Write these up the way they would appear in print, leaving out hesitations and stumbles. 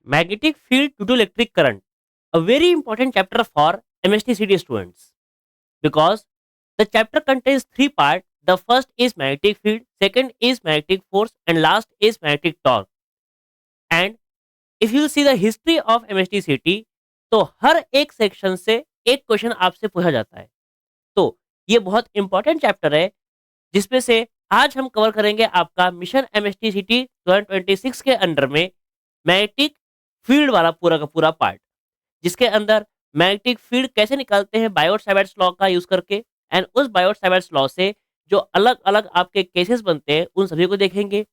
Magnetic field due to electric current, a very important chapter for MSTCD students because the chapter contains three parts. The first is magnetic field, second is magnetic force, and last is magnetic torque. And if you see the history of MSTCD, तो हर एक section से एक question आपसे पूछा जाता है. तो ये बहुत इंपॉर्टेंट चैप्टर है जिसमें से आज हम कवर करेंगे आपका मिशन MSTCD 2026 के अंडर में मैग्नेटिक फील्ड वाला पूरा का पूरा पार्ट, जिसके अंदर मैग्नेटिक फील्ड कैसे निकालते हैं बायोट सावर्ट्स लॉ का यूज करके, एंड उस बायोट सावर्ट्स लॉ से जो अलग अलग आपके केसेस बनते हैं उन सभी को देखेंगे.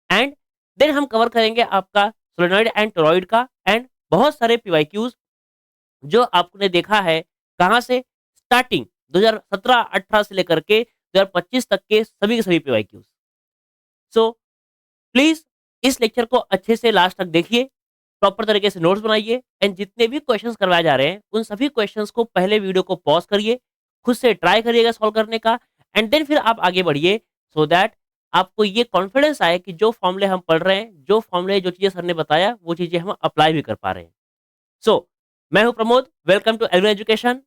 एंड देन हम कवर करेंगे आपका सोलेनॉइड एंड टोरॉइड का, एंड बहुत सारे पीवाईक्यूज जो आपने देखा है कहाँ से, स्टार्टिंग 2017-18 से लेकर के 2025 तक के सभी पीवाईक्यूज. सो प्लीज इस लेक्चर को अच्छे से लास्ट तक देखिए, प्रॉपर तरीके से नोट्स बनाइए, एंड जितने भी क्वेश्चंस करवाए जा रहे हैं उन सभी क्वेश्चंस को पहले वीडियो को पॉज करिए, खुद से ट्राई करिएगा सॉल्व करने का, एंड देन फिर आप आगे बढ़िए सो दैट आपको ये कॉन्फिडेंस आए कि जो फॉर्मूले हम पढ़ रहे हैं, जो फॉर्मूले जो चीजें सर ने बताया वो चीजें हम अप्लाई भी कर पा रहे हैं. सो मैं हूं Pramod, welcome to agri education.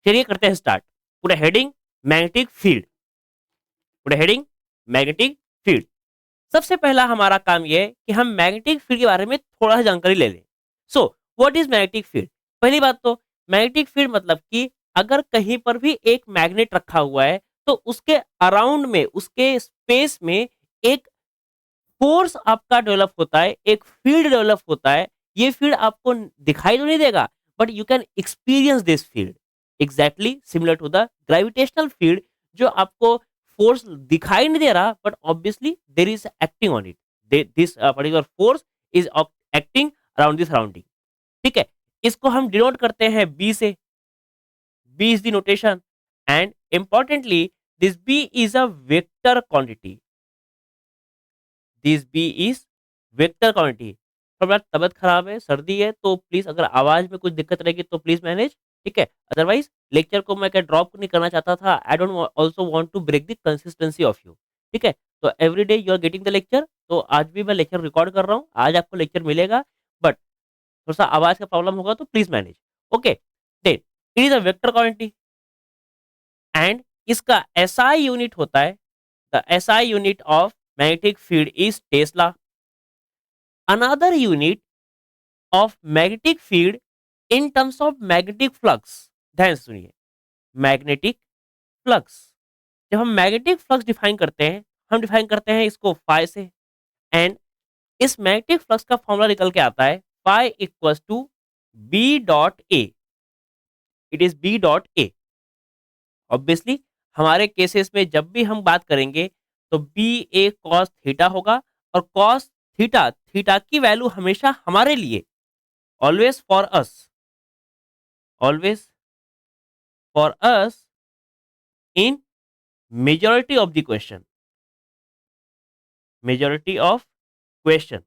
चलिए करते हैं स्टार्ट. पूरा हेडिंग मैग्नेटिक फील्ड, पूरा हेडिंग मैग्नेटिक फील्ड. सबसे पहला हमारा काम यह है कि हम मैग्नेटिक फील्ड के बारे में थोड़ा सा जानकारी ले लें. So what is magnetic field? पहली बात तो मैग्नेटिक फील्ड मतलब कि अगर कहीं पर भी एक मैग्नेट रखा हुआ है तो उसके अराउंड में, उसके स्पेस में एक फोर्स आपका डेवलप होता है, एक फील्ड डेवलप होता है. ये फील्ड आपको दिखाई तो नहीं देगा, but you can experience this field exactly similar to the gravitational field, जो आपको फोर्स दिखाई नहीं दे रहा but obviously there is acting on it. This particular force is acting around the surrounding. ठीक है, इसको हम डिनोट करते हैं बी से. B is the notation, and importantly this B is a vector quantity. This B is vector quantity. थोड़ा तबीयत खराब है, सर्दी है, तो प्लीज अगर आवाज में कुछ दिक्कत रहेगी तो प्लीज मैनेज. ठीक है, अदरवाइज लेक्चर को मैं क्या ड्रॉप नहीं करना चाहता था. I don't also want to break the consistency of you. ठीक है, तो every day you are getting the lecture. तो आज भी मैं लेक्चर रिकॉर्ड कर रहा हूँ, आज आपको लेक्चर मिलेगा, बट थोड़ा सा आवाज का प्रॉब्लम होगा तो please manage. Okay, then it is a vector quantity, and इसका एसआई यूनिट होता है, the SI unit of magnetic field is tesla. Another unit of magnetic field in terms of magnetic flux. ध्यान से सुनिए, magnetic flux. जब हम magnetic flux define करते हैं, हम डिफाइन करते हैं इसको फाई से, एंड इस मैग्नेटिक फ्लक्स का फॉर्मूला निकल के आता है phi equals to B dot A. It is B dot A. Obviously हमारे केसेस में जब भी हम बात करेंगे तो बी ए कॉस थीटा होगा, और कॉस थीटा, थीटा की वैल्यू हमेशा हमारे लिए, always for us, always for us in majority of the question, majority of question,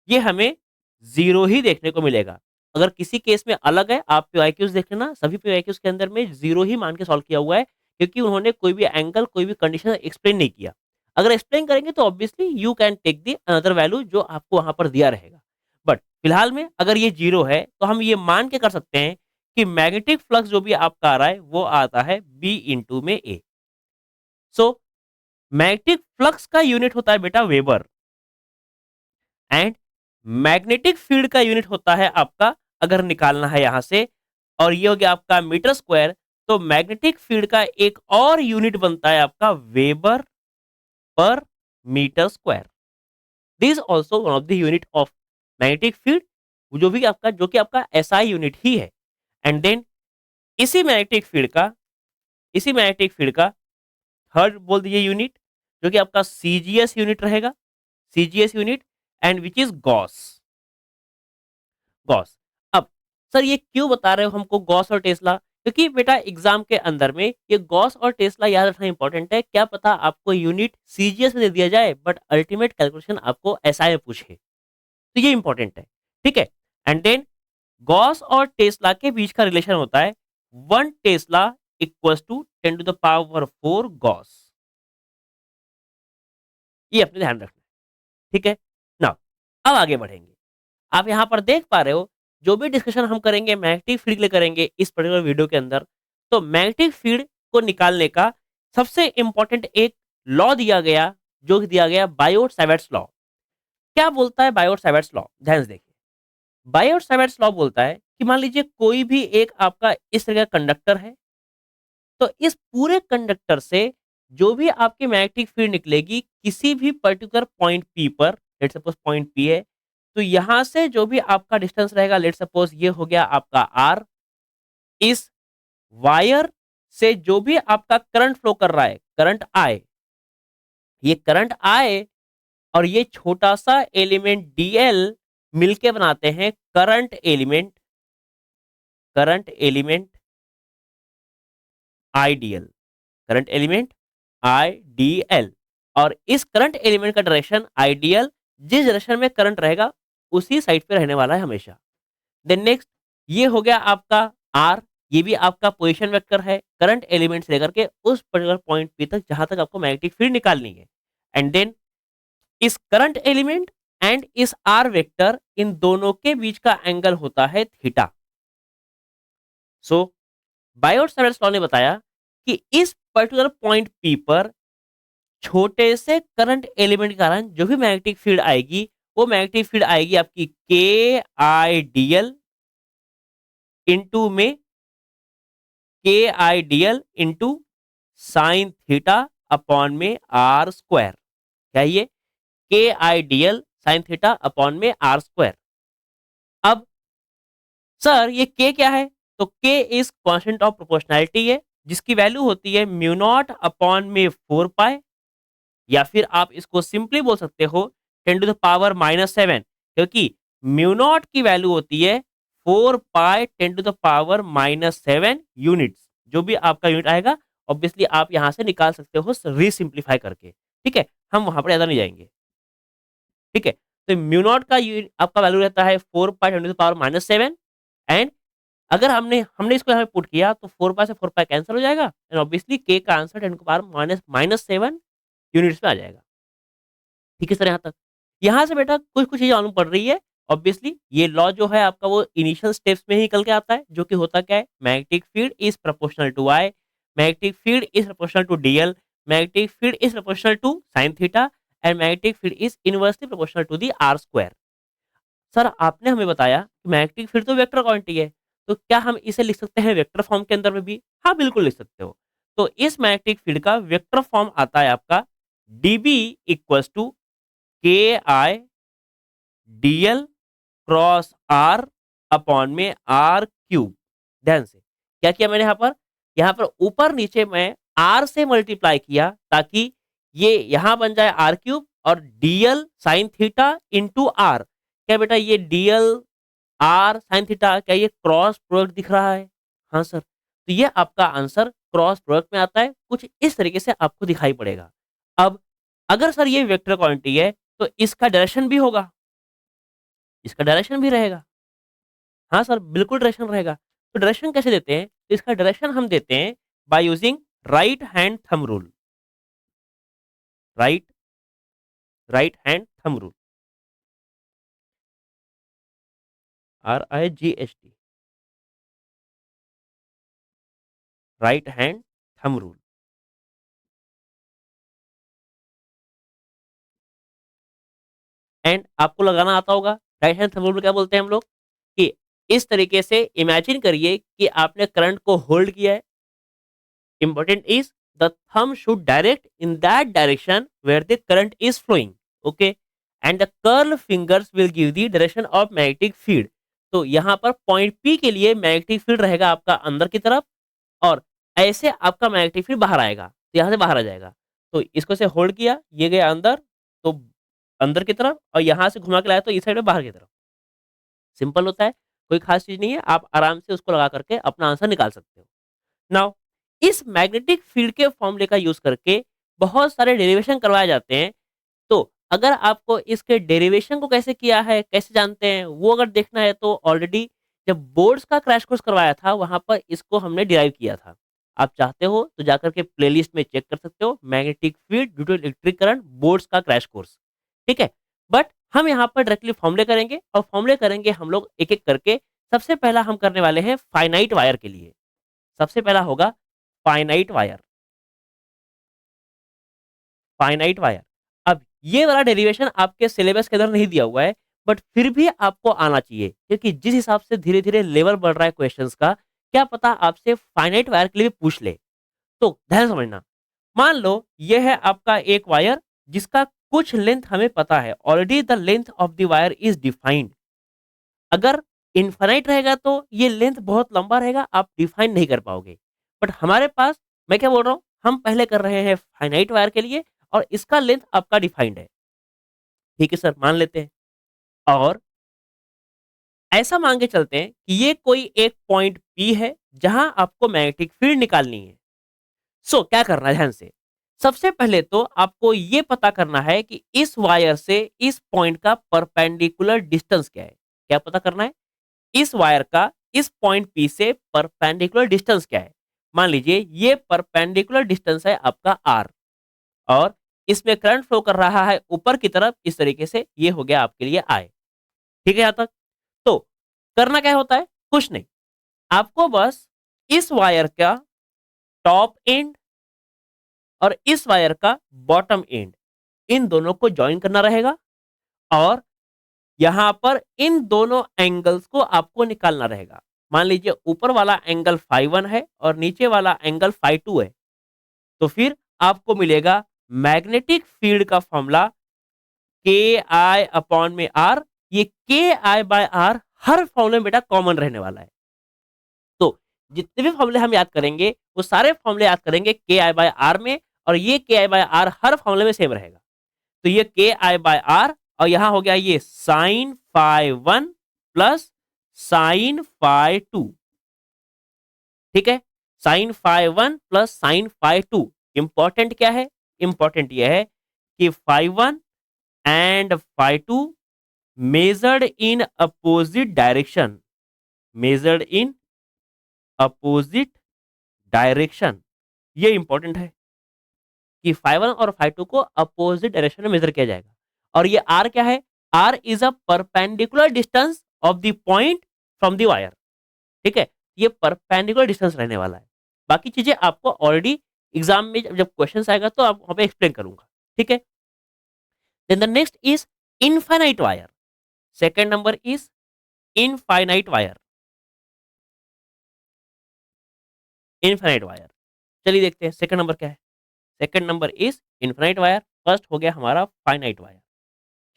ये हमें जीरो ही देखने को मिलेगा. अगर किसी केस में अलग है, आप पीवाईक्यूज देख लेना, सभी पीवाईक्यूज के अंदर में जीरो ही मान के सॉल्व किया हुआ है, क्योंकि उन्होंने कोई भी एंगल, कोई भी कंडीशन एक्सप्लेन नहीं किया. अगर एक्सप्लेन करेंगे तो obviously you can take the another value जो आपको वहां पर दिया रहेगा. बट फिलहाल में अगर ये जीरो है तो हम ये मान के कर सकते हैं कि मैग्नेटिक फ्लक्स जो भी आपका आ रहा है वो आता है बी इंटू में ए. सो मैग्नेटिक फ्लक्स का यूनिट होता है बेटा वेबर, एंड मैग्नेटिक फील्ड का यूनिट होता है आपका, अगर निकालना है यहां से, और ये हो गया आपका मीटर स्क्वायर. तो मैग्नेटिक फील्ड का एक और यूनिट बनता है आपका weber per metre square. This also one of the unit of magnetic field, जो कि आपका एसआई यूनिट ही है. एंड देन इसी मैग्नेटिक फील्ड का, इसी मैग्नेटिक फील्ड का थर्ड बोल दीजिए यूनिट, जो कि आपका सीजीएस यूनिट रहेगा, CGS unit, and which is Gauss. Gauss. अब सर ये क्यों बता रहे हो हमको गॉस और टेस्ला? क्योंकि बेटा एग्जाम के अंदर में ये गॉस और टेस्ला याद रखना इंपॉर्टेंट है. क्या पता आपको यूनिट सीजीएस में दे दिया जाए बट अल्टीमेट कैलकुलेशन आपको एसआई में पूछे, तो ये इंपॉर्टेंट है. ठीक है, एंड देन गॉस और टेस्ला के बीच का रिलेशन होता है 1 tesla equals to 10 to the power 4 gauss. ये अपने ध्यान रखना है. ठीक है, नाउ अब आगे बढ़ेंगे. आप यहाँ पर देख पा रहे हो, जो भी डिस्कशन हम करेंगे मैग्नेटिक फील्ड के लिए करेंगे इस पर्टिकुलर वीडियो के अंदर, तो मैग्नेटिक फील्ड को निकालने का सबसे इंपॉर्टेंट एक लॉ दिया गया, जो दिया गया बायोट सावर्ट्स लॉ। क्या बोलता है बायोट सावर्ट्स लॉ? ध्यान से देखिए। बायोट सावर्ट्स लॉ बोलता है कि मान लीजिए कोई भी एक आपका इस तरह का कंडक्टर है, तो इस पूरे कंडक्टर से जो भी आपकी मैग्नेटिक फील्ड निकलेगी किसी भी पर्टिकुलर पॉइंट पी पर, लेट सपोज पॉइंट पी है, तो यहां से जो भी आपका डिस्टेंस रहेगा, लेट सपोज ये हो गया आपका आर, इस वायर से जो भी आपका करंट फ्लो कर रहा है, करंट आए, ये करंट आए और ये छोटा सा एलिमेंट डीएल मिलके बनाते हैं current element, current element IDL, current element IDL. और इस करंट एलिमेंट का डायरेक्शन आईडीएल, जिस डायरेक्शन में करंट रहेगा उसी साइड पे रहने वाला है हमेशा। देन नेक्स्ट, ये हो गया आपका आर, ये भी आपका पोजीशन वेक्टर है करंट एलिमेंट से लेकर के उस पर्टिकुलर पॉइंट पी तक जहां तक आपको मैग्नेटिक फील्ड निकालनी है। एंड देन इस करंट एलिमेंट एंड इस आर वेक्टर, इन दोनों के बीच का एंगल होता है थीटा। सो बायोट सावर्ट्स लॉ ने बताया कि इस पर्टिकुलर पॉइंट पी पर छोटे से करंट एलिमेंट के कारण जो भी मैग्नेटिक फील्ड आएगी, वो मैग्नेटिक फील्ड आएगी आपकी के आई डी एल इंटू में के I D L into sine theta upon में आर स्क्वायर। क्या ये के I D L sine theta upon में आर स्क्वायर। अब सर ये के क्या है? तो के इज कांस्टेंट ऑफ प्रोपोर्शनैलिटी है, जिसकी वैल्यू होती है म्यू नॉट अपॉन में 4 पाई, या फिर आप इसको सिंपली बोल सकते हो 10⁻⁻7, क्योंकि म्यू नॉट की वैल्यू होती है 4 पाई 10⁻⁻7 यूनिट्स। जो भी आपका यूनिट आएगा ऑब्वियसली आप यहां से निकाल सकते हो रीसिंप्लीफाई करके। ठीक है, हम वहां पर ज्यादा नहीं जाएंगे। ठीक है, तो म्यू नॉट का आपका वैल्यू रहता है 4 पाई 10⁻⁻7। एंड अगर हमने हमने इसको यहाँ पे पुट किया तो 4 पाई से 4 पाई कैंसिल हो जाएगा, एंड ऑब्वियसली के का आंसर 10⁻⁻7 यूनिट्स में आ जाएगा। ठीक है सर, यहाँ तक। यहाँ से बेटा कुछ कुछ चीजें मालूम पड़ रही है। ऑब्वियसली ये लॉ जो है आपका वो इनिशियल स्टेप्स में ही निकल के आता है, जो कि होता क्या है, magnetic field is proportional to I, magnetic field is proportional to DL, magnetic field is proportional to sine theta, and magnetic field is inversely proportional to the R square. Sir आपने हमें बताया कि मैग्नेटिक फील्ड तो vector quantity है, तो क्या हम इसे लिख सकते हैं वेक्टर फॉर्म के अंदर में भी? हाँ बिल्कुल लिख सकते हो। तो इस मैग्नेटिक फील्ड का वेक्टर फॉर्म आता है आपका dB equals to K I D L cross R upon में आर क्यूब। ध्यान से क्या किया मैंने यहाँ पर ऊपर नीचे मैं आर से मल्टीप्लाई किया, ताकि ये यहां बन जाए आर क्यूब और DL sine theta into R. क्या बेटा ये डीएल आर साइन थीटा, क्या ये क्रॉस प्रोडक्ट दिख रहा है? हाँ सर, तो ये आपका आंसर क्रॉस प्रोडक्ट में आता है, कुछ इस तरीके से आपको दिखाई पड़ेगा। अब अगर सर ये वेक्टर क्वांटिटी है तो इसका डायरेक्शन भी होगा, इसका डायरेक्शन भी रहेगा। हाँ सर बिल्कुल डायरेक्शन रहेगा। तो डायरेक्शन कैसे देते हैं? तो इसका डायरेक्शन हम देते हैं by using right hand thumb rule. Right right hand thumb rule, RIGHT, right hand thumb rule. And आपको लगाना आता होगा। राइट हैंड थंब रूल क्या बोलते हैं हम लोग, कि इस तरीके से इमेजिन करिए कि आपने करंट को होल्ड किया है। Important is the thumb should direct in that direction where the current is flowing, okay, and the curl fingers will give the direction of magnetic field. तो यहाँ पर पॉइंट पी के लिए मैग्नेटिक फील्ड रहेगा आपका अंदर की तरफ, और ऐसे आपका मैग्नेटिक फील्ड बाहर आएगा, तो यहाँ से बाहर आ जाएगा। तो इसको से होल्ड किया, ये गया अंदर, तो अंदर की तरफ, और यहाँ से घुमा के लाया तो इस साइड में बाहर की तरफ। सिंपल होता है, कोई खास चीज नहीं है, आप आराम से उसको लगा करके अपना आंसर निकाल सकते हो। नाउ इस मैग्नेटिक फील्ड के फॉर्मूले का यूज करके बहुत सारे डेरिवेशन करवाए जाते हैं। तो अगर आपको इसके डेरिवेशन को कैसे किया है, कैसे जानते हैं, वो अगर देखना है तो ऑलरेडी जब बोर्ड्स का क्रैश कोर्स करवाया था वहां पर इसको हमने डिराइव किया था। आप चाहते हो तो जाकर के प्लेलिस्ट में चेक कर सकते हो, magnetic field due to electric current boards का क्रैश कोर्स। ठीक है, बट हम यहाँ पर डायरेक्टली फॉर्मूले करेंगे और फॉर्मूले करेंगे हम लोग एक एक करके। सबसे पहला हम करने वाले हैं फाइनाइट वायर के लिए। सबसे पहला होगा फाइनाइट वायर। फाइनाइट वायर, अब ये वाला डेरिवेशन आपके सिलेबस के अंदर नहीं दिया हुआ है, बट फिर भी आपको आना चाहिए, क्योंकि जिस हिसाब से धीरे धीरे लेवल बढ़ रहा है क्वेश्चंस का, क्या पता आपसे फाइनाइट वायर के लिए भी पूछ ले। तो ध्यान से समझना, मान लो ये है आपका एक वायर जिसका कुछ लेंथ हमें पता है, already the length of the wire is defined. अगर इनफाइनाइट रहेगा तो ये लेंथ बहुत लंबा रहेगा, आप डिफाइन नहीं कर पाओगे। बट हमारे पास, मैं क्या बोल रहा हूँ, हम पहले कर रहे हैं फाइनाइट वायर के लिए और इसका लेंथ आपका डिफाइंड है। ठीक है सर, मान लेते हैं। और ऐसा मान के चलते हैं कि ये कोई एक पॉइंट पी है जहां आपको मैग्नेटिक फील्ड निकालनी है। सो क्या करना है, ध्यान से। सबसे पहले तो आपको ये पता करना है कि इस वायर से इस पॉइंट का परपेंडिकुलर डिस्टेंस क्या है। क्या पता करना है, इस वायर का इस पॉइंट पी से परपेंडिकुलर डिस्टेंस क्या है। मान लीजिए ये परपेंडिकुलर डिस्टेंस है आपका आर, और इसमें करंट फ्लो कर रहा है ऊपर की तरफ इस तरीके से, ये हो गया आपके लिए आई। ठीक है यहां तक। तो करना क्या होता है, कुछ नहीं, आपको बस इस वायर का टॉप एंड और इस वायर का बॉटम एंड, इन दोनों को ज्वाइन करना रहेगा, और यहां पर इन दोनों एंगल्स को आपको निकालना रहेगा। मान लीजिए ऊपर वाला एंगल फाइव 1 है और नीचे वाला एंगल फाइव 2 है, तो फिर आपको मिलेगा मैग्नेटिक फील्ड का फॉर्मूला के आई अपॉन में आर। ये के आई बाय आर हर फॉर्मूले में बेटा कॉमन रहने वाला है। तो जितने भी फॉर्मूले हम याद करेंगे वो सारे फॉर्मूले याद करेंगे के आई बाय आर में, और ये के आई बाय आर हर फॉर्मूले में सेम रहेगा। तो ये के आई बाय आर, और यहां हो गया ये sine phi 1 plus sine phi 2। ठीक है, sine phi 1 plus sine phi 2। Important क्या है, इंपॉर्टेंट यह है कि phi 1 and phi 2 measured in opposite direction, measured in opposite direction. ये इंपॉर्टेंट है कि फाइव 1 और फाइव 2 को अपोजिट डायरेक्शन में मेजर किया जाएगा। और ये आर क्या है, R is a perpendicular distance of the point from the wire. ठीक है, ये परपेंडिकुलर डिस्टेंस रहने वाला है। बाकी चीजें आपको ऑलरेडी एग्जाम में जब क्वेश्चन आएगा तो आप वहां पे एक्सप्लेन करूंगा। ठीक है, then the next is infinite wire. Second number is infinite wire. Infinite wire, चलिए देखते हैं सेकंड नंबर क्या है। Second number is infinite wire, first हो गया हमारा फाइनाइट वायर।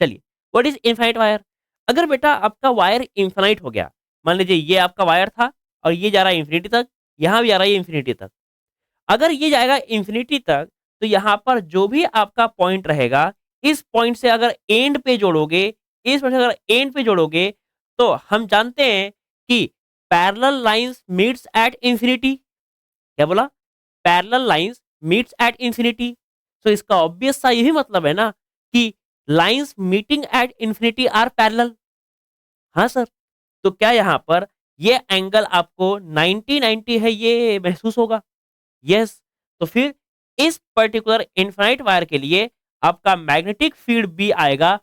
चलिए, व्हाट इज इनफाइनाइट वायर। अगर बेटा आपका वायर इनफाइनाइट हो गया, मान लीजिए ये आपका वायर था और ये जा रहा है इंफिनिटी तक, यहां भी जा रहा है इंफिनिटी तक। अगर ये जाएगा इंफिनिटी तक, तो यहां पर जो भी आपका पॉइंट रहेगा, इस पॉइंट से अगर एंड पे जोड़ोगे, इस पॉइंट से अगर एंड पे जोड़ोगे, तो हम जानते हैं कि parallel lines meets at infinity. क्या बोला, parallel lines meets at infinity. तो इसका ऑब्वियस सा यही मतलब है ना कि lines meeting at infinity are parallel. हाँ सर, तो क्या यहां पर ये एंगल आपको 90 90 है ये महसूस होगा। यस, तो फिर इस पर्टिकुलर इनफाइनाइट वायर के लिए आपका मैग्नेटिक फील्ड भी आएगा,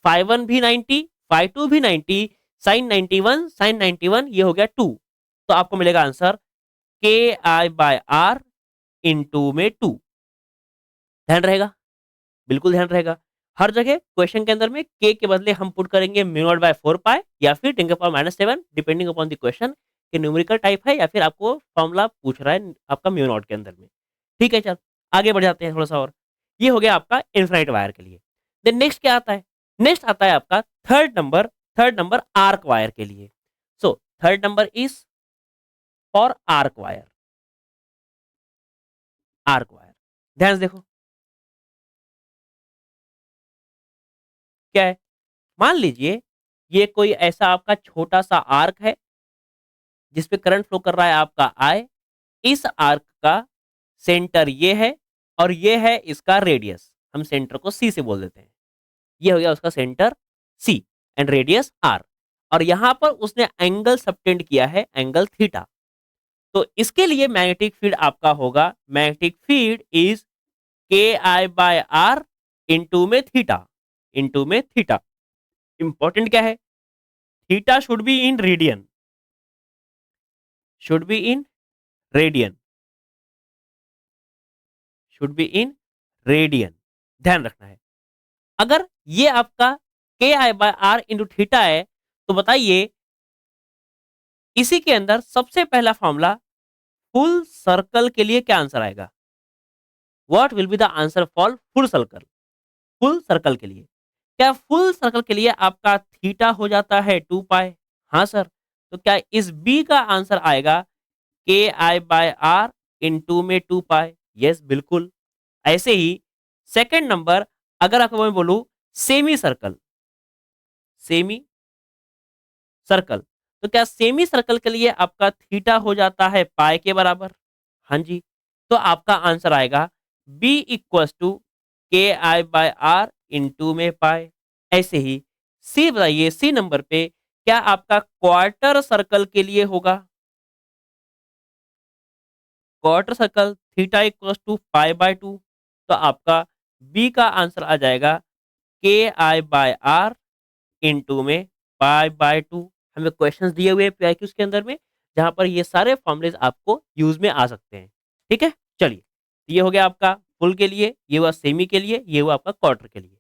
फाइव 1 भी 90, फाइव 2 भी 90, साइन 91, साइन 91, ये हो गया 2। तो आपको मिलेगा आंसर के I by are in to में 2। ध्यान रहेगा, बिल्कुल ध्यान रहेगा। हर जगह क्वेश्चन के अंदर में के बदले हम पुट करेंगे म्यू नॉट बाय 4 पाई या फिर 10 power -7, depending upon the question कि न्यूमेरिकल टाइप है या फिर आपको फॉर्मूला पूछ रहा है आपका म्यू नॉट के अंदर में। ठीक है, चल आगे बढ़ जाते हैं थोड़ा सा और। ये हो गया आपका इनफाइनाइट वायर के लिए। देन नेक्स्ट क्या आता है, नेक्स्ट आता है आपका थर्ड नंबर आर्क वायर के लिए। So third number is for arc wire. Arc wire, ध्यान से देखो क्या है। मान लीजिए ये कोई ऐसा आपका छोटा सा आर्क है जिसपे करंट फ्लो कर रहा है आपका आई। इस आर्क का सेंटर ये है और ये है इसका रेडियस, हम सेंटर को सी से बोल देते हैं। ये हो गया उसका centre C and radius R, और यहां पर उसने एंगल सबटेंड किया है एंगल थीटा। तो इसके लिए मैग्नेटिक फील्ड आपका होगा, magnetic field is K I by are into में थीटा, इंटू में थीटा। इंपॉर्टेंट क्या है, theta should be in radian, should be in radian, should be in radian, ध्यान रखना है। अगर ये आपका के I by are into theta है, तो बताइए इसी के अंदर सबसे पहला फॉर्मूला फुल सर्कल के लिए क्या आंसर आएगा, what will be the answer for full circle, full circle के लिए, क्या फुल सर्कल के लिए आपका थीटा हो जाता है 2 पाई, हाँ सर, तो क्या इस बी का आंसर आएगा के आई बाय आर इंटू में 2 पाई, यस बिल्कुल। ऐसे ही सेकंड नंबर, अगर आपको मैं बोलूं सेमी सर्कल, सेमी सर्कल, तो क्या सेमी सर्कल के लिए आपका थीटा हो जाता है पाई के बराबर, हाँ जी, तो आपका आंसर आएगा B equals to K I by are into में पाई। ऐसे ही सी बताइए, सी नंबर पे क्या आपका क्वार्टर सर्कल के लिए होगा, quarter circle theta equals to pi by 2, तो आपका बी का आंसर आ जाएगा के आई बाय आर इंटू में पाई बाय 2। हमें क्वेश्चंस दिए हुए हैं पीआईक्यूज के अंदर में, जहां पर ये सारे फॉर्मुलेज आपको यूज में आ सकते हैं। ठीक है, चलिए, ये हो गया आपका फुल के लिए, ये हुआ सेमी के लिए, ये हुआ आपका क्वार्टर के लिए,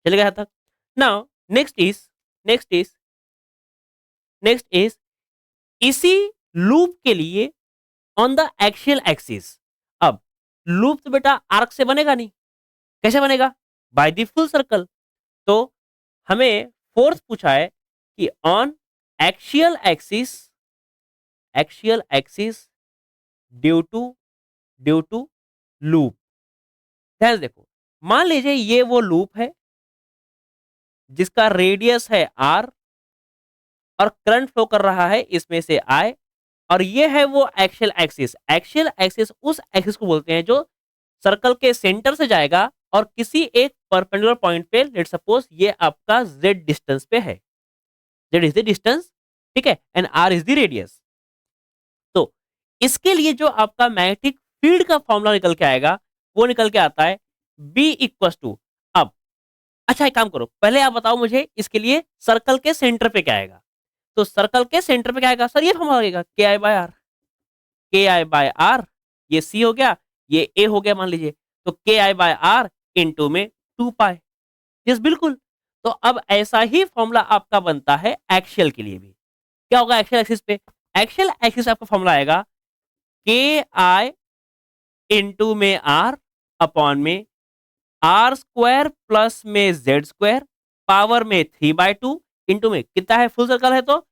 चलेगा यहाँ तक। Now next is next is इसी लूप के लिए ऑन द एक्सियल एक्सिस। अब लूप तो बेटा आर्क से बनेगा नहीं, कैसे बनेगा, बाय द फुल सर्कल। तो हमें फोर्थ पूछा है कि on axial axis, axial axis due to loop. ध्यान से देखो, मान लीजिए ये वो लूप है जिसका रेडियस है आर और करंट फ्लो कर रहा है इसमें से आई, और ये है वो एक्सियल एक्सिस। एक्सियल एक्सिस उस एक्सिस को बोलते हैं जो सर्कल के सेंटर से जाएगा और किसी एक परपेंडिकुलर पॉइंट पे, लेट सपोज ये आपका z डिस्टेंस पे है, z इज द डिस्टेंस, ठीक है, and r is the radius. तो इसके लिए जो आपका मैग्नेटिक फील्ड का फॉर्मूला निकल के आएगा वो निकल के आता है B इक्वस टू, अब अच्छा एक काम करो, पहले आप बताओ मुझे इसके लिए सर्कल के सेंटर पे क्या आएगा। तो सर्कल के सेंटर पे क्या आएगा सर, ये फॉर्मूला लगेगा के आई बाय आर, के आई बाय आर, ये सी हो गया, ये ए हो गया मान लीजिए, तो K I by are into में 2 पाई, यस बिल्कुल। तो अब ऐसा ही फॉर्मूला आपका बनता है एक्शियल के लिए भी। क्या होगा एक्शियल एक्सिस पे, एक्शियल एक्सिस आपका फॉर्मूला आएगा के आई इंटू में आर अपॉन में आर स्क्वायर प्लस में जेड स्क्वायर पावर में 3/2 इंटू में कितना है, फुल सर्कल है तो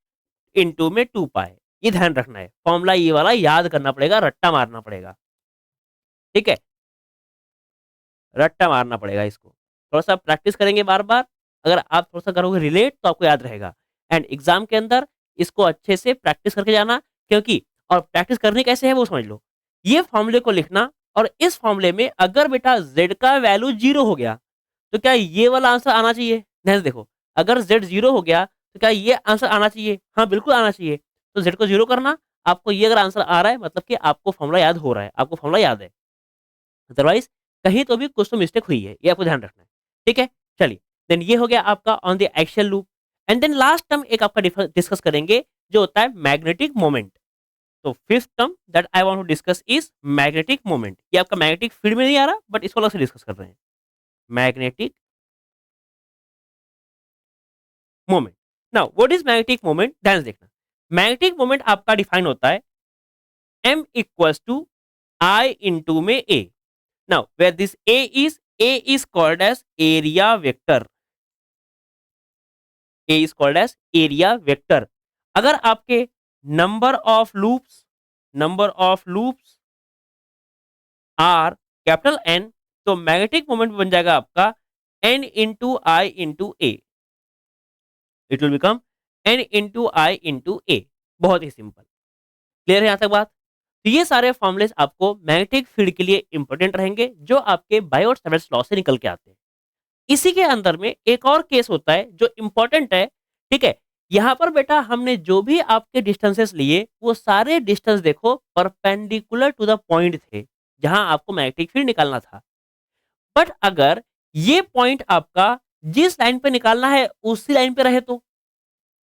इंटू में 2 पाई। ये ध्यान रखना है, फॉर्मूला ये वाला याद करना पड़ेगा, रट्टा मारना पड़ेगा, ठीक है, रट्टा मारना पड़ेगा इसको, थोड़ा सा प्रैक्टिस करेंगे बार बार, अगर आप थोड़ा सा करोगे रिलेट तो आपको याद रहेगा। एंड एग्जाम के अंदर इसको अच्छे से प्रैक्टिस करके जाना, क्योंकि और प्रैक्टिस करनी कैसे है वो समझ लो, ये फॉर्मूले को लिखना, और इस फॉर्मूले में अगर बेटा z का वैल्यू 0 हो गया तो क्या ये वाला आंसर आना चाहिए, ध्यान से देखो, अगर z 0 हो गया तो क्या ये आंसर आना चाहिए, हाँ बिल्कुल आना चाहिए। तो z को 0 करना, आपको ये अगर आंसर आ रहा है मतलब कि आपको फॉर्मूला याद हो रहा है, आपको फॉर्मूला याद है, अदरवाइज कहीं तो भी कुछ तो मिस्टेक हुई है, ये आपको ध्यान रखना है, ठीक है। चलिए, देन ये हो गया आपका on the axial loop. And then last term एक आपका डिस्कस करेंगे जो होता है मैग्नेटिक मोमेंट। तो fifth term that I want to discuss is magnetic moment. ये आपका मैग्नेटिक फील्ड में नहीं आ रहा, बट इसको अलग से डिस्कस कर रहे हैं, magnetic moment. Now what is magnetic moment, ध्यान से देखना, मैग्नेटिक मोमेंट आपका डिफाइन होता है m equals to I into में a। Now where this a is called as area vector, a is called as area vector। अगर आपके number of loops are capital N, तो मैग्नेटिक मोमेंट बन जाएगा आपका n into I into A, it will become n into I into A. बहुत ही simple, clear है यहाँ तक बात। तो ये सारे फॉर्मुलेस आपको मैग्नेटिक फील्ड के लिए इंपॉर्टेंट रहेंगे जो आपके बायोट सावर्ट्स लॉ से निकल के आते हैं। इसी के अंदर में एक और केस होता है जो इंपॉर्टेंट है, ठीक है। यहां पर बेटा हमने जो भी आपके डिस्टेंसेस लिए वो सारे डिस्टेंस देखो परपेंडिकुलर टू द पॉइंट थे जहां आपको मैग्नेटिक फील्ड निकालना था। बट अगर ये पॉइंट आपका जिस लाइन पे निकालना है उसी लाइन पे रहे तो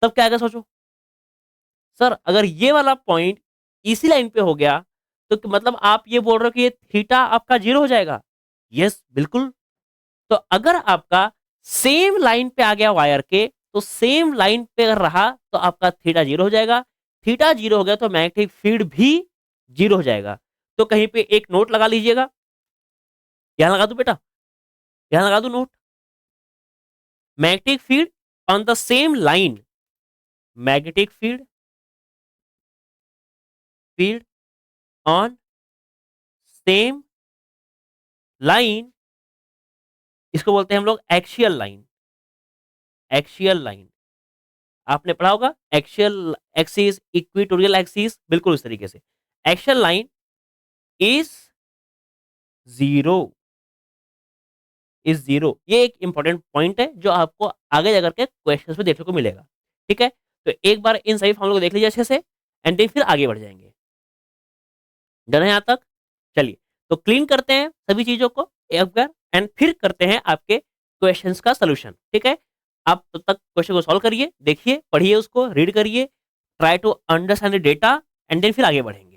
तब क्या आएगा सोचो। सर अगर ये वाला पॉइंट इसी लाइन पे हो गया तो मतलब आप ये बोल रहे हो कि ये थीटा आपका 0 हो जाएगा? यस बिल्कुल। तो अगर आपका सेम लाइन पे आ गया वायर के, तो सेम लाइन पे अगर रहा तो आपका थीटा 0 हो जाएगा। थीटा 0 हो गया तो मैग्नेटिक फील्ड भी 0 हो जाएगा। तो कहीं पे एक नोट लगा लीजिएगा। यहां लगा दू बेटा, यहां लगा दू note. Magnetic field on the same line, magnetic field on same line, इसको बोलते हैं हम लोग एक्सियल लाइन। एक्सियल लाइन आपने पढ़ा होगा, एक्सियल एक्सिस, इक्वेटोरियल एक्सिस, बिल्कुल इस तरीके से। Axial line is 0, is 0। ये एक इंपॉर्टेंट पॉइंट है जो आपको आगे जाकर के क्वेश्चन में देखने को मिलेगा। ठीक है, तो एक बार इन सभी फॉर्मूले को देख लीजिए अच्छे से, एंड देन फिर आगे बढ़ जाएंगे। डन है यहाँ तक? चलिए तो क्लीन करते हैं सभी चीजों को एक बार, एंड फिर करते हैं आपके क्वेश्चंस का सोल्यूशन। ठीक है, आप तब तक क्वेश्चन को सॉल्व करिए, देखिए, पढ़िए, उसको रीड करिए, try to understand the data, and then फिर आगे बढ़ेंगे।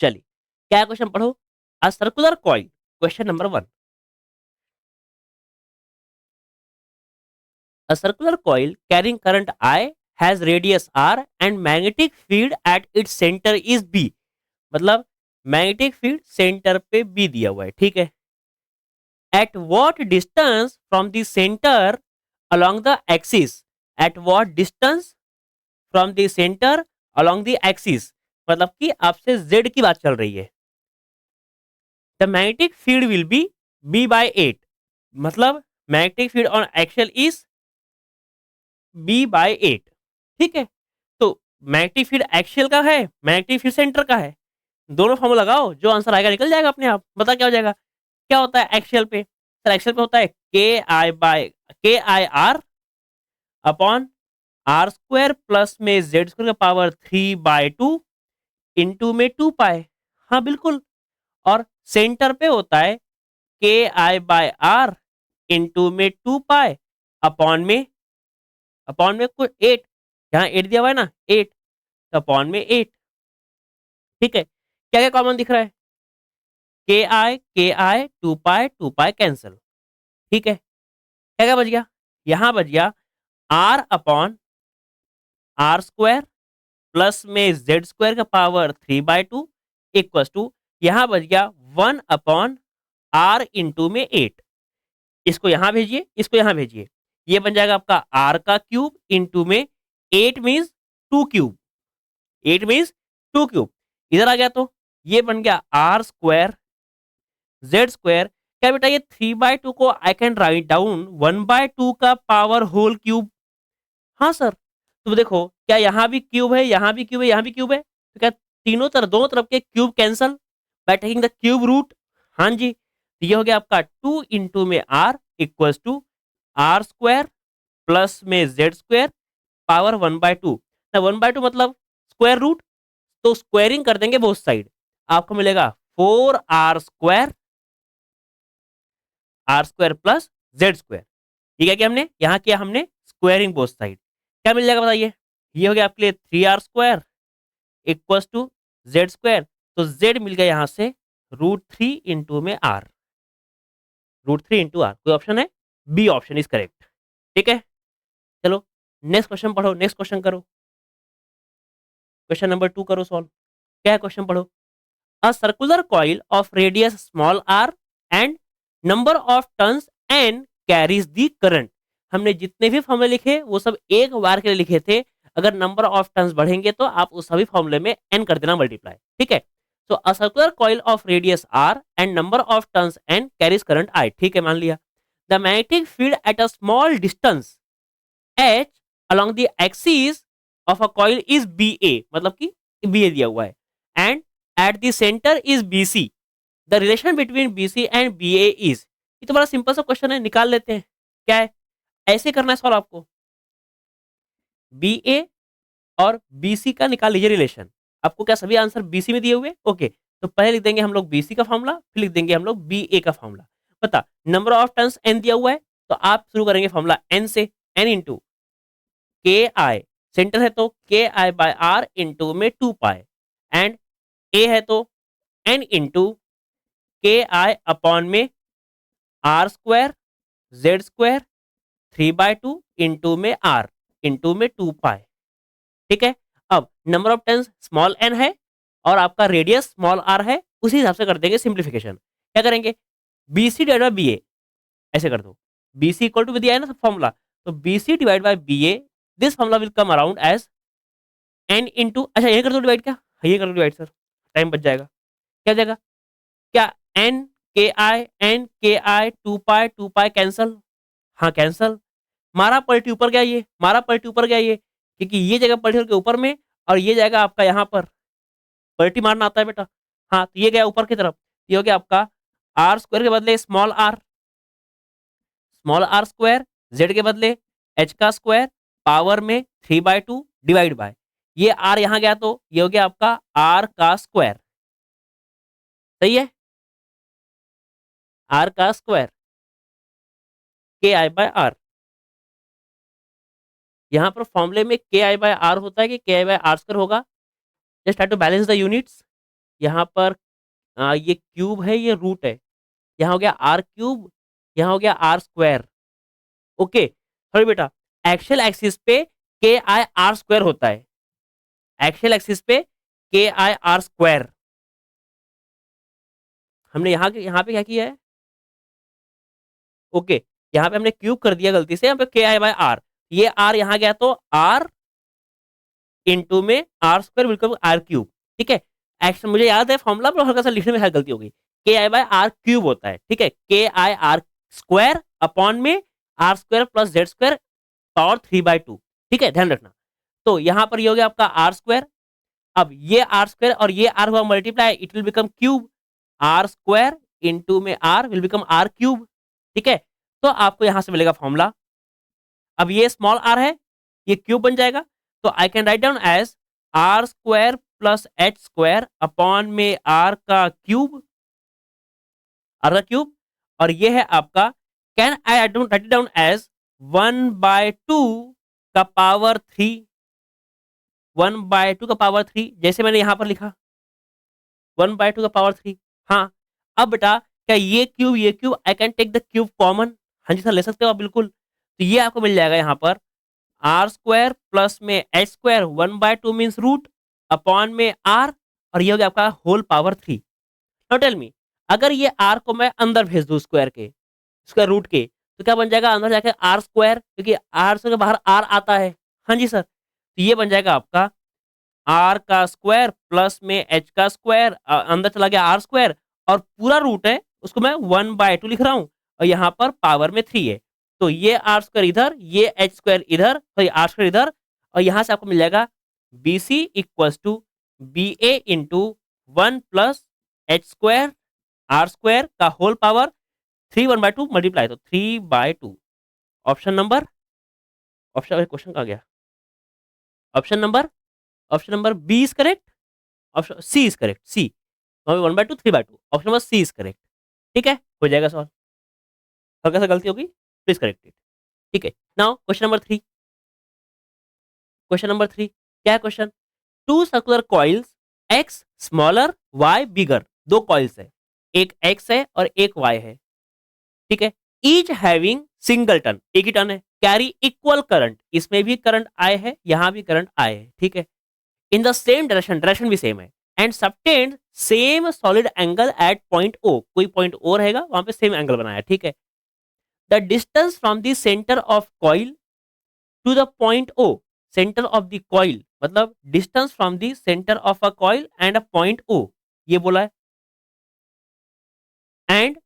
चलिए क्या क्वेश्चन पढ़ो। A circular coil, question number 1। A circular coil carrying current I has radius R and magnetic field at its center is B। मतलब magnetic field centre पे B दिया हुआ है। ठीक है, at what distance from the centre along the axis, at what distance from the centre along the axis, मतलब कि आपसे जेड की बात चल रही है। The magnetic field will be B/8, मतलब magnetic field on axial is B/8। ठीक है, तो मैग्नेटिक फील्ड एक्सियल का है, मैग्नेटिक फील्ड सेंटर का है, दोनों फॉर्मूला लगाओ, जो आंसर आएगा निकल जाएगा अपने आप। बता क्या हो जाएगा, क्या होता है एक्सियल पे? सर एक्सियल पे होता है K I R upon R square plus में जेड स्क्वायर का पावर 3/2 इंटू में 2 पाई। हाँ बिल्कुल। और सेंटर पे होता है KI/R इंटू में 2 पाई अपॉन में कुछ 8, यहाँ 8 दिया हुआ है ना, 8 अपॉन में 8। ठीक है, क्या क्या कॉमन दिख रहा है? के आई 2 पाई कैंसिल। ठीक है, क्या क्या बच गया? यहाँ बच गया R upon R square plus में जेड स्क्वायर का पावर 3/2 इक्वल टू, यहाँ बच गया 1/R/8। इसको यहाँ भेजिए, इसको यहाँ भेजिए, ये बन जाएगा आपका आर का क्यूब इंटू में 8 मीन्स 2 क्यूब, 8 मीन्स 2 क्यूब। इधर आ गया तो ये बन गया आर स्क्वायर जेड स्क्वायर। क्या बेटा, ये 3/2 को आई कैन राइट डाउन 1/2 का पावर होल क्यूब। हाँ सर, तो देखो क्या यहाँ भी क्यूब है, यहाँ भी क्यूब है, यहाँ भी क्यूब है, तो क्या तीनों तरफ, दोनों तरफ के cube cancel by taking the cube root. हाँ जी, तो ये हो गया आपका 2 इंटू में R equal to R square plus में जेड स्क्वायर पावर 1/2। 1/2 मतलब स्क्वायर रूट, तो स्क्वायरिंग कर देंगे बोथ साइड, आपको मिलेगा 4R² R² plus Z square. ठीक है, क्या हमने यहाँ किया, हमने स्क्वायरिंग बोथ साइड, क्या मिल जाएगा बताइए? ये हो गया आपके लिए 3R² equal to Z square, तो जेड मिल गया यहाँ से √3 इंटू में आर, √3 इंटू आर। कोई ऑप्शन है? B option is correct. ठीक है, चलो नेक्स्ट क्वेश्चन पढ़ो, नेक्स्ट क्वेश्चन करो, क्वेश्चन नंबर 2 करो सॉल्व। क्या है क्वेश्चन पढ़ो। A circular coil of radius small r and number of turns n carries the current। हमने जितने भी फॉर्मूले लिखे वो सब एक बार के लिए लिखे थे, अगर नंबर ऑफ टर्न्स बढ़ेंगे तो आप उस सभी फॉर्मूले में n कर देना मल्टीप्लाई। ठीक है, तो अ circular coil of radius r and number of turns n carries current i। ठीक है, मान लिया। The magnetic field at a small distance h along the axis of a coil is ba, मतलब कि ba दिया हुआ है, and at the center is bc, the relation between bc and ba is, ये तो बड़ा सिंपल सा question है, निकाल लेते हैं। क्या है, ऐसे करना है सॉल्व आपको, ba और bc का निकाल लीजिए रिलेशन। आपको क्या सभी आंसर bc में दिए हुए, ओके, तो पहले लिख देंगे हम लोग bc का फॉर्मूला, फिर लिख देंगे हम लोग ba का फॉर्मूला। बता, नंबर ऑफ टर्न्स n दिया हुआ है, तो आप शुरू करेंगे फॉर्मूला n से, n इंटू के आई, सेंटर है तो K I by are into में 2 पाए, एंड ए है तो N into K I upon में R square Z square 3/2 into में आर इंटू में 2 पाए। ठीक है, अब number of turns small N है और आपका रेडियस स्मॉल आर है, उसी हिसाब से कर देंगे सिंप्लीफिकेशन। क्या करेंगे, B C divide by B A, ऐसे कर दो, बी सी इक्वल टू दिया है ना फॉर्मूला, तो B C divide by B A, this formula will come around as N into, अच्छा ये कर दो डिवाइड, क्या ये कर दो डिवाइड सर, टाइम बच जाएगा। क्या हो जाएगा, क्या एन के आई 2 पाई कैंसल, हाँ कैंसल, मारा पलटी ऊपर गया, ये मारा पलटी ऊपर गया ये, क्योंकि ये जगह पलटी के ऊपर में और ये जाएगा आपका यहाँ पर, पलटी मारना आता है बेटा, हाँ तो ये गया ऊपर की तरफ, ये हो गया आपका आर स्क्वायर के बदले स्मॉल आर स्क्वायर, जेड के बदले एच का स्क्वायर, पावर में 3/2 डिवाइड बाय, ये आर यहाँ गया तो ये हो गया आपका आर का स्क्वायर, सही है, आर का स्क्वायर के आई बाय आर। यहाँ पर फॉर्मूले में के आई बाय आर होता है कि K I by R square होगा, just try to balance the units. यहाँ पर ये क्यूब है, ये रूट है, यहाँ हो गया आर क्यूब, यहाँ हो गया आर स्क्वायर, ओके सॉरी बेटा, एक्सियल एक्सिस पे के आई आर स्क्वायर होता है, एक्सियल एक्सिस पे के आई आर स्क्वायर। हमने यहाँ पे क्या किया है, ओके यहाँ पे हमने क्यूब कर दिया गलती से, यहाँ पे के आई बाय आर, ये आर यहाँ गया तो आर इंटू में आर स्क्वायर बिल्कुल आर क्यूब, ठीक है। एक्शन मुझे याद है फॉर्मूला, पर हल्का सा लिखने में गलती हो गई, के आई बाय आर क्यूब होता है, ठीक है, K I R square upon में R square plus Z square power 3/2, ठीक है, ध्यान रखना। तो यहाँ पर ये हो गया आपका आर स्क्वायर, अब ये आर स्क्वायर और ये आर हुआ multiply, it will become cube, R square into में R will become R cube, ठीक है। तो आपको यहां से मिलेगा फॉर्मूला, अब ये स्मॉल आर है, ये क्यूब बन जाएगा, तो I can write down as R square plus H square upon में आर का क्यूब, और ये है आपका, can I write it down as 1/2 का पावर 3, 1/2 का पावर 3, जैसे मैंने यहां पर लिखा 1/2 का पावर 3। हाँ, अब बेटा क्या ये cube I can take the cube common, हाँ जी सर ले सकते हो आप बिल्कुल, तो ये आपको मिल जाएगा यहाँ पर आर स्क्वायर प्लस में H square 1/2 means root upon में आर, और ये हो गया आपका whole power 3। Now tell me, अगर ये आर को मैं अंदर भेज दूं स्क्वायर रूट के, तो क्या बन जाएगा अंदर जाके आर स्क्वायर, क्योंकि आर से बाहर आर आता है, हाँ जी सर, तो ये बन जाएगा आपका आर का स्क्वायर प्लस में एच का स्क्वायर, अंदर चला गया आर स्क्वायर, और पूरा रूट है उसको मैं 1/2 लिख रहा हूं, और यहाँ पर पावर में 3 है, तो ये आर स्क्वायर इधर, ये एच स्क्वायर इधर, सॉरी आर स्क्वायर इधर, और यहाँ से आपको मिल जाएगा B C equal to B A into 1 plus H square R square का होल पावर 3 1/2 मल्टीप्लाई, तो 3/2। ऑप्शन नंबर, ऑप्शन क्वेश्चन कहा गया, option number B is correct, option C is correct, C 1/2 3/2, option number C is correct, ठीक है, हो जाएगा solve, हल्का सा गलती होगी प्लीज करेक्ट इट, ठीक है। नाउ क्वेश्चन नंबर थ्री, क्या है question, two circular coils X smaller Y bigger, दो कॉइल्स है, एक एक्स है और एक वाई है, ठीक है, ईच हैविंग सिंगल टर्न, एक ही टर्न है, कैरी इक्वल करंट, इसमें भी करंट आए है, यहां भी करंट आए है, ठीक है, इन द सेम डायरेक्शन भी सेम है, and subtend same solid angle at point O, कोई पॉइंट ओ रहेगा वहां पे सेम एंगल बनाया, ठीक है, the distance from the centre of coil to the point O, centre of the coil मतलब distance from the centre of a coil and a point O, ये बोला है, and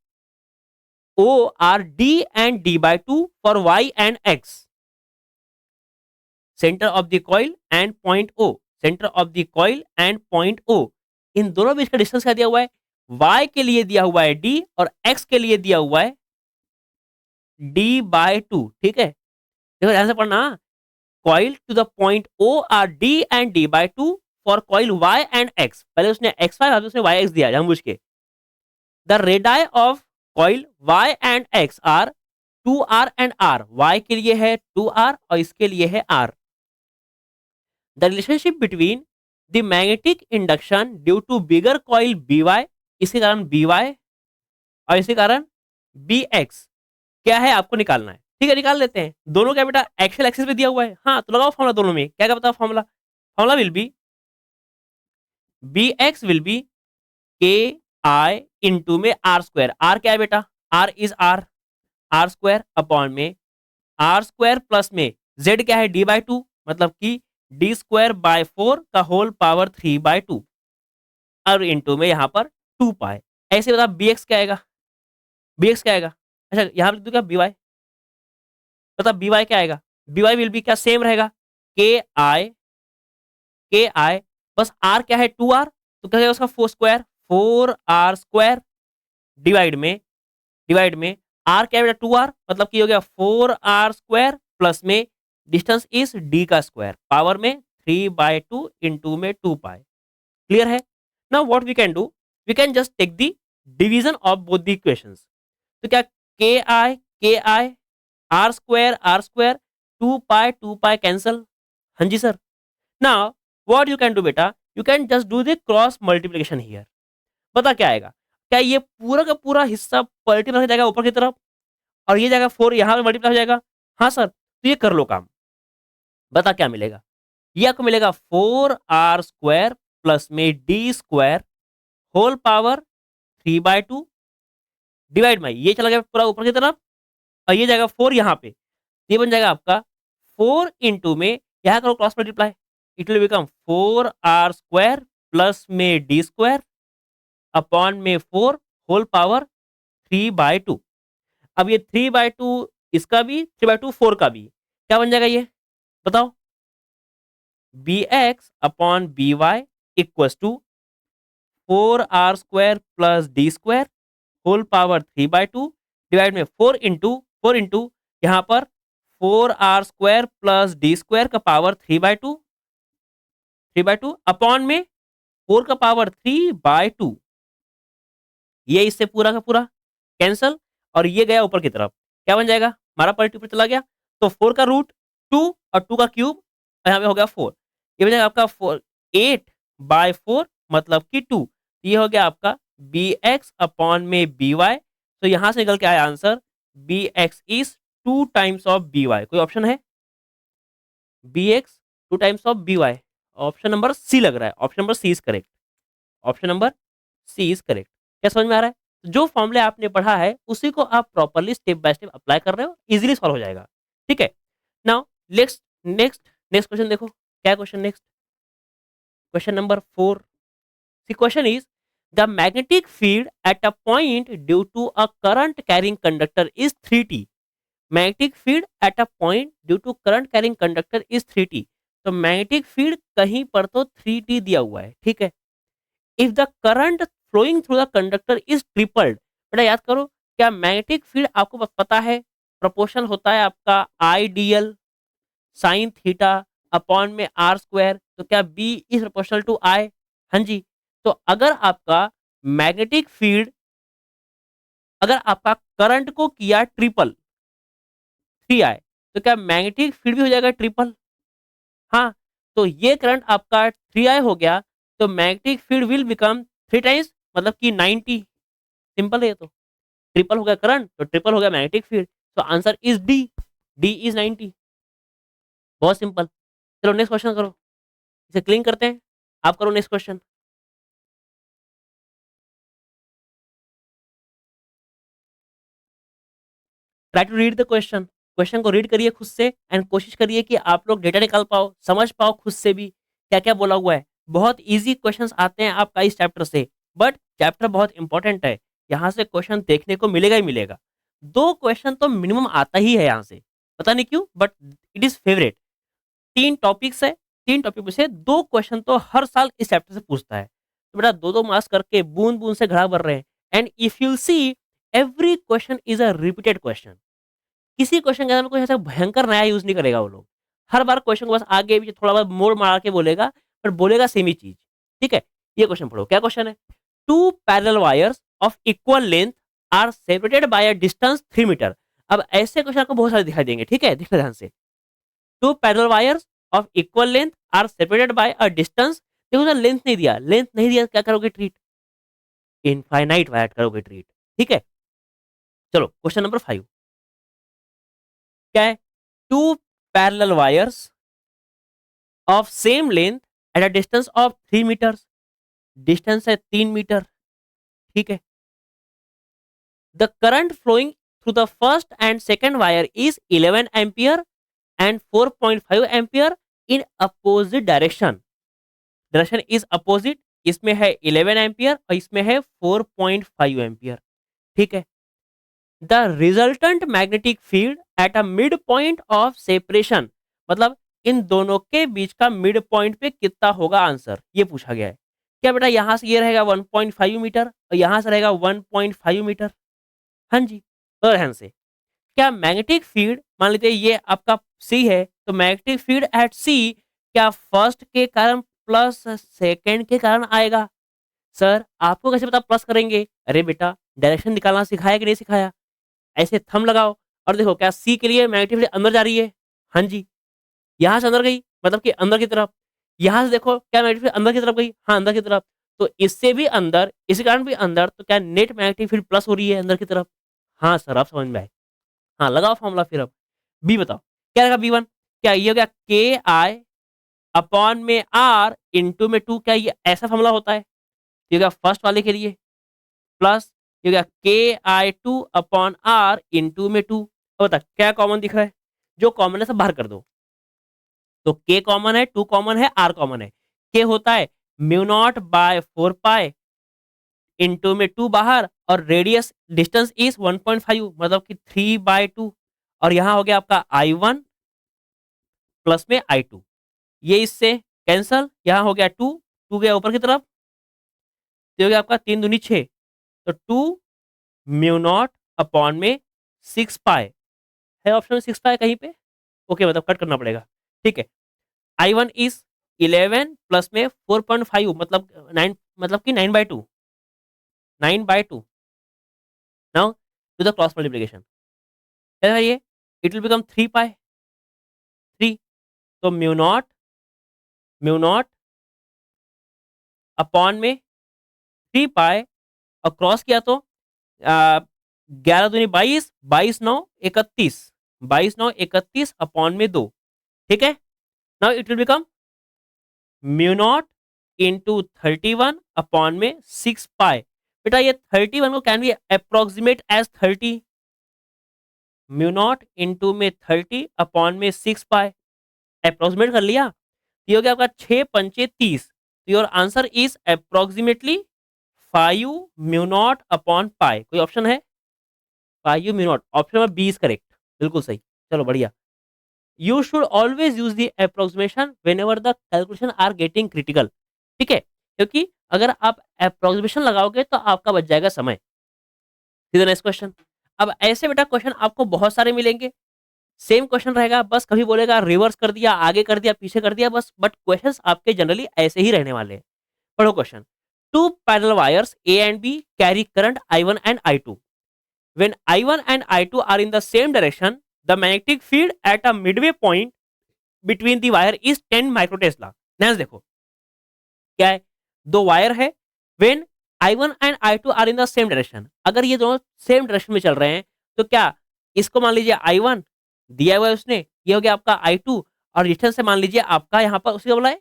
O are D and D by 2 for Y and X. Center of the coil and point O. Center of the coil and point O. इन दोनों बीच का distance क्या दिया हुआ है? Y के लिए दिया हुआ है D और X के लिए दिया हुआ है D by 2. ठीक है, देखो ध्यान से पढ़ना. Coil to the point O or D and D by 2 for coil Y and X. पहले उसने XY बाद उसने YX दिया जानबूझ के. The radii of coil Y and X are 2R and R. Y के लिए है 2R और इसके लिए है R. The relationship between the magnetic induction due to bigger coil BY, इसी कारण BY और इसी कारण BX क्या है आपको निकालना है. ठीक है, निकाल लेते हैं. दोनों क्या बेटा एक्सियल एक्सिस पे दिया हुआ है. हाँ, तो लगाओ फॉर्मूला दोनों में. क्या क्या बताओ formula? Formula will be BX will be KI into में R स्क्वायर. R क्या है बेटा? R is R square upon में R स्क्वायर प्लस में Z क्या है? D बाई 2, मतलब कि D स्क्वायर बाय 4 का होल पावर 3 बाय 2 और इंटू में यहाँ पर 2 पाए. ऐसे बता BX क्या आएगा? BX क्या आएगा? अच्छा यहाँ पे लिख दूं क्या? BY. बता BY क्या आएगा? BY विल बी क्या सेम रहेगा? KI बस R क्या है? 2R, तो क्या उसका 4 स्क्वायर 4R स्क्वायर डिवाइड में R क्या है बेटा? 2R, मतलब कि हो गया 4R स्क्वायर प्लस में डिस्टेंस इज D का स्क्वायर पावर में 3 बाय 2 इंटू में 2 पाए. क्लियर है? Now what we can do, we can just take the division of both the equations. तो क्या KI R square 2 pi cancel. हाँ जी sir. Now what you can do बेटा, you can just do the cross multiplication here. पता क्या आएगा? क्या ये पूरा का पूरा हिस्सा मल्टीप्लाई हो जाएगा ऊपर की तरफ और ये जाएगा 4 यहाँ पे मल्टीप्लाई हो जाएगा. हाँ सर, तो ये कर लो काम. बता क्या मिलेगा? ये आपको मिलेगा 4R स्क्वायर प्लस में D square whole power 3 by 2 divide में ये चला गया पूरा ऊपर की तरफ और ये जाएगा 4 यहाँ पे. ये बन जाएगा आपका 4 इंटू में यहाँ करो cross multiply. It will become 4R square plus में D स्क्वायर अपॉन में 4 होल पावर 3 बाय 2. अब ये 3 बाय 2 इसका भी 3 बाय 2 4 का भी क्या बन जाएगा ये बताओ? BX upon BY equals to 4R square plus D square whole power 3 by 2 divide में 4 इंटू यहाँ पर 4R square plus D square का पावर 3 बाय 2 अपॉन में 4 का पावर 3 बाय 2. ये इससे पूरा का पूरा कैंसल और ये गया ऊपर की तरफ. क्या बन जाएगा? हमारा मल्टीपल चला गया तो 4 का रूट 2 और 2 का क्यूब और यहाँ पे हो गया 4. ये बन जाएगा आपका 8 बाय 4 मतलब कि 2. ये हो गया आपका BX अपॉन में BY. तो यहाँ से निकल के आया answer BX is 2 times of BY. कोई ऑप्शन है? BX 2 times of BY. Option number C लग रहा है. Option number C is correct. Option number C is correct. क्या समझ में आ रहा है? जो फॉर्मूले आपने पढ़ा है उसी को आप properly step by step apply कर रहे हो, इजीली सॉल्व हो जाएगा. ठीक है. नाउ नेक्स्ट क्वेश्चन देखो. क्या question next? Question number 4. The question is the magnetic field at a point due to a current carrying conductor is 3T. Magnetic field at a point due to current carrying conductor is 3T. तो magnetic field कहीं पर तो 3T दिया हुआ है. ठीक है. If the current flowing through the conductor is tripled. बेटा याद करो, क्या मैग्नेटिक फील्ड आपको पता है प्रोपोर्शनल होता है आपका आईडीएल साइन थीटा अपॉन में आर स्क्वायर. तो क्या बी इज प्रोपोर्शनल टू आई? हाँ जी. तो अगर आपका मैग्नेटिक फील्ड, अगर आपका करंट को किया ट्रिपल 3I, तो क्या मैग्नेटिक फील्ड भी हो जाएगा ट्रिपल? हाँ. तो ये करंट आपका 3I हो गया तो magnetic field will become 3 times मतलब कि 90. सिंपल है ये तो. ट्रिपल हो गया करंट तो ट्रिपल हो गया मैग्नेटिक फील्ड. तो आंसर इज डी इज 90. बहुत सिंपल. चलो नेक्स्ट क्वेश्चन करो. इसे क्लीन करते हैं. आप करो next question. Try to read the question. Question को रीड करिए खुद से एंड कोशिश करिए कि आप लोग डेटा निकाल पाओ, समझ पाओ खुद से भी क्या क्या बोला हुआ है. बहुत इजी क्वेश्चंस आते हैं आपका इस चैप्टर से, बट चैप्टर बहुत इंपॉर्टेंट है. यहाँ से क्वेश्चन देखने को मिलेगा ही मिलेगा. 2 क्वेश्चन तो मिनिमम आता ही है यहाँ से, पता नहीं क्यों but it is favourite. 3 topics है, 3 टॉपिक में से 2 क्वेश्चन तो हर साल इस चैप्टर से पूछता है। तो बेटा 2-2 मार्क्स करके बूंद-बूंद से घड़ा भर रहे हैं। And if you see every question is a repeated question. किसी क्वेश्चन के अंदर में कोई ऐसा भयंकर नया यूज़ नहीं करेगा वो लोग। हर बार क्वेश्चन को बस आगे पीछे थोड़ा बहुत मोड़ मार के बोलेगा, पर बोलेगा सेम ही चीज़। ठीक है? ये क्वेश्चन पढ़ो, क्या क्वेश्चन है? 2 parallel wires of equal length are separated by a distance 3 metre. अब ऐसे क्वेश्चन आपको बहुत सारे दिखाई देंगे, ठीक है? देखना ध्यान से। 2 parallel wires of equal length are separated by a distance. देखो सर लेंथ नहीं दिया, लेंथ नहीं दिया क्या करोगे ट्रीट? इनफाइनाइट वायर करोगे ट्रीट। ठीक है? चलो क्वेश्चन नंबर 5 क्या है? 2 parallel wires of same length at a distance of 3 metres. Distance है 3 मीटर। ठीक है? The current flowing through the first and second wire is 11 ampere and 4.5 ampere in opposite direction. Direction is opposite. इसमें है 11 ampere और इसमें है 4.5 ampere. ठीक है? The resultant magnetic field at a mid point of separation, मतलब इन दोनों के बीच का मिड पॉइंट पे कितना होगा आंसर, ये पूछा गया है। क्या बेटा यहां से ये रहेगा 1.5 मीटर और यहां से रहेगा 1.5 मीटर। हाँ जी, तो ध्यान से। क्या मैग्नेटिक फील्ड, मान लीजिए ये आपका सी है, तो मैग्नेटिक फील्ड एट सी क्या फर्स्ट के कारण प्लस सेकंड के कारण आएगा? सर आपको कैसे पता प्लस करेंगे? अरे बेटा डायरेक्शन निकालना सिखाया कि नहीं सिखाया? ऐसे थंब लगाओ और देखो क्या सी के लिए मैग्नेटिक फील्ड अंदर जा रही है? हाँ जी, यहाँ से अंदर गई मतलब कि अंदर की तरफ। यहाँ से देखो क्या मैग्नेटिक फील्ड अंदर की तरफ गई? हाँ, अंदर की तरफ। तो इससे भी अंदर, इसी कारण भी अंदर, तो क्या नेट मैग्नेटिक फील्ड प्लस हो रही है अंदर की तरफ? हाँ सर, अब समझ में आए। हाँ, लगाओ फॉर्मूला फिर अब। बी बताओ, क्या रहेगा बी1? क्या ये हो गया के आई अपॉन में आर इंटू में 2, क्या ये ऐसा फॉर्मूला होता है? ये हो गया फर्स्ट वाले के लिए, प्लस ये हो गया के आई टू अपॉन आर इंटू में 2। अब बता क्या कॉमन दिख रहा है? जो कॉमन है सब बाहर कर दो। तो के कॉमन है, 2 कॉमन है, आर कॉमन है। के होता है mu naught by 4 pi into में 2 बाहर, और रेडियस डिस्टेंस इज 1.5 मतलब कि 3/2। और यहाँ हो गया आपका I1 प्लस में I2, ये इससे कैंसल, यहाँ हो गया 2, 2 गया ऊपर की तरफ, तो हो गया आपका 3 दूनी 6, तो 2 म्यू नॉट अपॉन में 6 पाई है, ऑप्शन में 6 पाई कहीं पे? ओके, मतलब कट करना पड़ेगा। ठीक है? I1 इज 11 प्लस में 4.5 मतलब 9, मतलब कि 9/2, 9/2। Now to the cross multiplication, क्या है ये? इट विल बिकम 3 पाई 3, तो म्यू नॉट अपॉन में 3 पाई और क्रॉस किया तो 11 दूनी 22, 22 9 31, 22 9 31 अपॉन में 2। ठीक है? Now it will become mu naught into 31 upon में 6 पाई। बेटा ये 31 को can be approximate as 30, mu naught into में 30 अपॉन में 6 पाई, अप्रोक्सीमेट कर लिया। ये हो गया आपका 6 पंचे 30, तो your answer is approximately 5 mu naught upon pi. कोई ऑप्शन है? 5 mu naught, option number B is correct, बिल्कुल सही। चलो बढ़िया। You should always use the approximation whenever the calculation are getting critical. ठीक है? क्योंकि अगर आप अप्रोक्सीमेशन लगाओगे तो आपका बच जाएगा समय। सीधा नेक्स्ट क्वेश्चन। अब ऐसे बेटा क्वेश्चन आपको बहुत सारे मिलेंगे, सेम क्वेश्चन रहेगा, बस कभी बोलेगा रिवर्स कर दिया, आगे कर दिया, पीछे कर दिया, बस। बट क्वेश्चंस आपके जनरली ऐसे ही रहने वाले हैं। पढ़ो question. 2 parallel wires A and B carry current I1 and I2। When I1 and I2 are in the same direction, the magnetic field at a midway point between the wire is 10 microtesla. ध्यान से देखो क्या है, दो wire है, when I1 and I2 are in the same direction, अगर ये दोनों सेम डायरेक्शन में चल रहे हैं तो क्या इसको मान लीजिए I1 दिया हुआ है उसने, ये हो गया आपका I2, और डिस्टेंस से मान लीजिए आपका यहाँ पर उसी का बोला है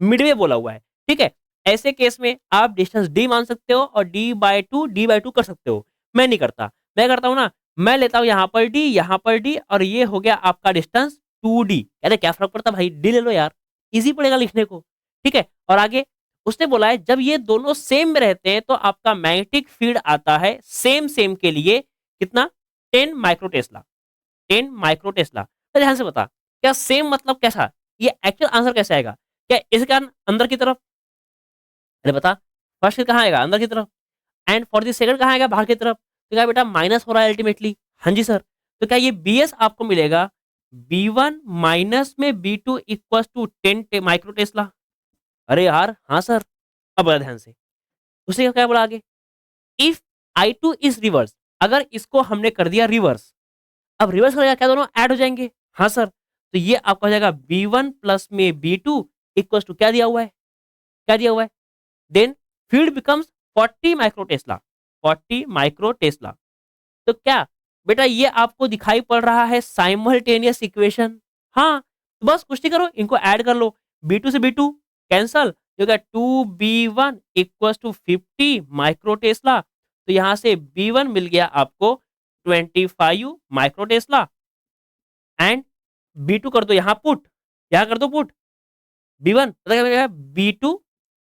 मिडवे बोला हुआ है। ठीक है? ऐसे केस में आप डिस्टेंस डी मान सकते हो और D/2 कर सकते हो। मैं नहीं करता, मैं करता हूँ ना, मैं लेता हूँ यहाँ पर डी, यहाँ पर डी, और ये हो गया आपका डिस्टेंस 2D। अरे क्या फर्क पड़ता भाई, डी ले लो यार, इजी पड़ेगा लिखने को। ठीक है? और आगे उसने बोला है जब ये दोनों सेम में रहते हैं तो आपका मैग्नेटिक फील्ड आता है सेम सेम के लिए कितना 10 माइक्रो टेस्ला, 10 माइक्रो टेस्ला। तो ध्यान से बता, क्या सेम मतलब कैसा, ये एक्चुअल आंसर कैसे आएगा? क्या इसके कारण अंदर की तरफ, अरे बता, फर्स्ट कहाँ आएगा? अंदर की तरफ। एंड फॉर द सेकंड कहाँ आएगा? बाहर की तरफ। तो क्या बेटा माइनस हो रहा है अल्टीमेटली? हाँ जी सर। तो क्या ये बी एस आपको मिलेगा बी वन माइनस में B two equal to 10 micro tesla? अरे यार हाँ सर। अब बड़ा ध्यान से, उसे क्या बोला आगे, if I two is reverse, अगर इसको हमने कर दिया रिवर्स, अब रिवर्स करेगा क्या, दोनों ऐड हो जाएंगे? हाँ सर। तो ये आपका हो जाएगा बी वन प्लस में बी टू इक्वल टू क्या दिया हुआ है, क्या दिया हुआ है, then field becomes 40 micro tesla, 40 micro tesla. तो क्या बेटा ये आपको दिखाई पड़ रहा है साइमल्टेनियस इक्वेशन? हाँ, तो बस कुछ नहीं करो, इनको ऐड कर लो, बी टू से बी टू कैंसल, जो क्या 2b1 equal to 50 micro tesla. तो यहां से b1 मिल गया आपको 25 माइक्रो टेस्ला, एंड b2 कर दो यहाँ पुट, यहाँ कर दो पुट, b1 पता क्या मिलेगा, b2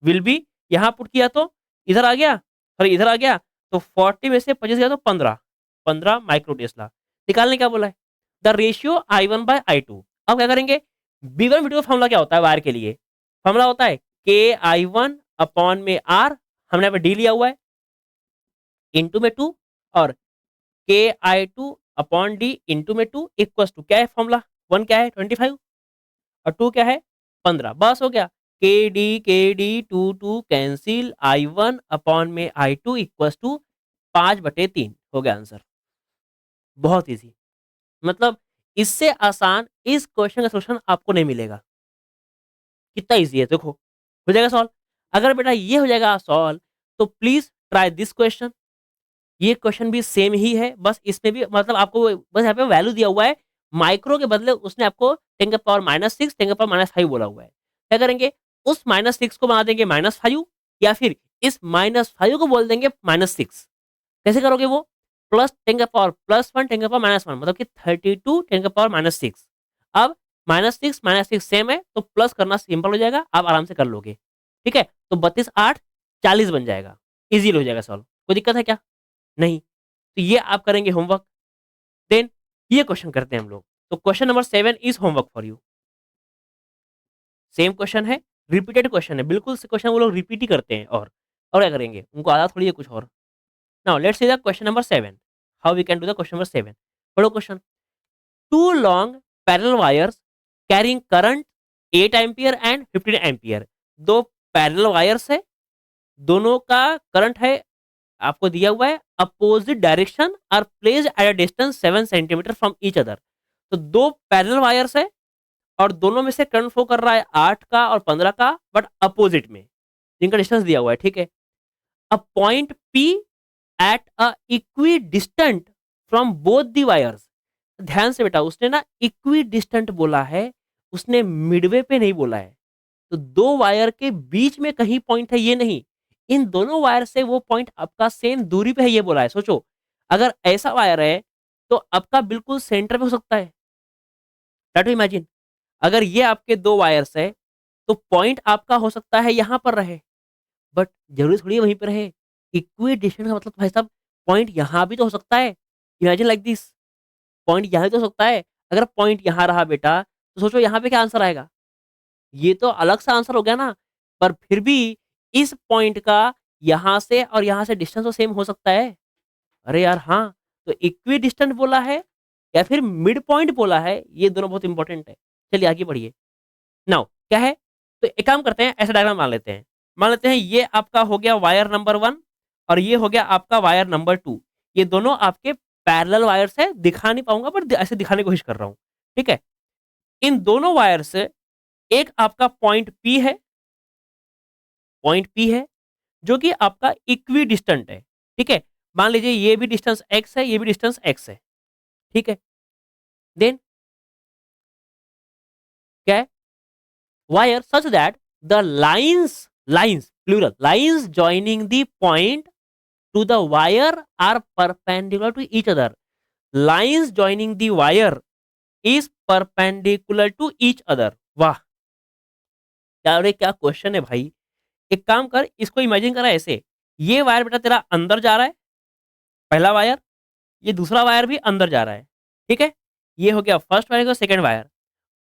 विल बी, यहाँ पुट किया तो इधर आ गया, सॉरी इधर आ गया, तो 40 में से 25 गया तो 15, 15 माइक्रो टेस्ला। निकालने क्या बोला है, the ratio I1 bye I2। अब क्या करेंगे, B1 B2 का फॉर्मूला क्या होता है वायर के लिए, फॉर्मूला होता है KI1 अपॉन में R, हमने यहाँ पे D लिया हुआ है, इंटू में 2, और KI2 अपॉन D इंटू में 2 इक्वल टू क्या है फॉर्मूला, 1 क्या है 25 और 2 क्या है 15, बस हो गया। K D two two cancel, I1 upon में I2 इक्वल टू 5/3 हो गया आंसर। बहुत इजी, मतलब इससे आसान इस क्वेश्चन का सॉल्यूशन आपको नहीं मिलेगा। कितना इजी है देखो, हो जाएगा सॉल्व। अगर बेटा ये हो जाएगा सॉल्व, तो प्लीज ट्राई दिस क्वेश्चन। ये क्वेश्चन भी सेम ही है, बस इसमें भी मतलब आपको बस यहाँ पे वैल्यू दिया हुआ है, माइक्रो के बदले उसने आपको 10⁻⁻6 10⁻⁻5 बोला हुआ है। क्या करेंगे, उस -6 को बना देंगे -5, या फिर इस -5 को बोल देंगे -6। कैसे करोगे वो, +10⁻+1 10⁻⁻1 मतलब कि 32 10⁻⁻6। अब -6 -6 सेम है, तो प्लस करना सिंपल हो जाएगा, आप आराम से कर लोगे। ठीक है, तो 32 8 40 बन जाएगा, इजी हो जाएगा सॉल्व। कोई दिक्कत है क्या? नहीं। तो ये आप करेंगे होमवर्क, देन ये क्वेश्चन करते हैं हम लोग। तो question number 7 is homework for you. Same question है, रिपीटेड क्वेश्चन है, बिल्कुल से क्वेश्चन वो लोग रिपीट ही करते हैं, और क्या करेंगे, उनको आदत थोड़ी है कुछ और। Now let's see the question number 7, how we can do the question number 7। पढ़ो question, two long parallel wires carrying current 8 ampere and 15 ampere, दो पैरेलल वायर्स है, दोनों का करंट है आपको दिया हुआ है, opposite direction are placed at a distance 7 centimetre from each other. तो दो पैरेलल वायर्स है और दोनों में से करंट फ्लो कर रहा है 8 का और 15 का, बट अपोजिट में, जिनका डिस्टेंस दिया हुआ है। ठीक है, a point P at a equi distant from both the wires. ध्यान से बेटा, उसने ना इक्वी डिस्टेंट बोला है, उसने मिडवे पे नहीं बोला है। तो दो वायर के बीच में कहीं पॉइंट है ये नहीं, इन दोनों वायर से वो पॉइंट आपका सेम दूरी पे है ये बोला है। सोचो, अगर ऐसा वायर है तो आपका बिल्कुल सेंटर में हो सकता है, ट्राई टू इमेजिन। अगर ये आपके दो वायर्स है तो पॉइंट आपका हो सकता है यहाँ पर रहे, बट जरूरी थोड़ी है वहीं पर रहे। इक्वी डिस्टेंस का मतलब तो भाई साहब पॉइंट यहाँ भी तो हो सकता है, इमेजिन लाइक दिस, पॉइंट यहाँ भी तो हो सकता है। अगर पॉइंट यहाँ रहा बेटा, तो सोचो यहाँ पे क्या आंसर आएगा, ये तो अलग सा आंसर हो गया ना। पर फिर भी इस पॉइंट का यहाँ से और यहाँ से डिस्टेंस तो सेम हो सकता है। अरे यार हाँ, तो इक्वी डिस्टेंट बोला है या फिर मिड पॉइंट बोला है, ये दोनों बहुत इंपॉर्टेंट है। चलिए आगे बढ़िए। नाउ क्या है, तो एक काम करते हैं, ऐसा डायग्राम मान लेते हैं। मान लेते हैं ये आपका हो गया वायर नंबर 1 और ये हो गया आपका वायर नंबर 2। ये दोनों आपके पैरेलल वायर्स है, दिखा नहीं पाऊंगा पर ऐसे दिखाने की कोशिश कर रहा हूँ। ठीक है, इन दोनों वायर से एक आपका पॉइंट P है, पॉइंट P है जो कि आपका इक्वी डिस्टेंट है। ठीक है, मान लीजिए ये भी डिस्टेंस x है, ये भी डिस्टेंस x है। ठीक है, देन क्या है, wire such that the lines plural lines joining the point to the wire are perpendicular to each other। lines joining the wire is perpendicular to each other। वाह, क्या अरे क्या क्वेश्चन है भाई। एक काम कर, इसको इमेजिन करा ऐसे, ये वायर बेटा तेरा अंदर जा रहा है, पहला वायर, ये दूसरा वायर भी अंदर जा रहा है, ठीक है। ये हो गया फर्स्ट वायर का सेकंड वायर,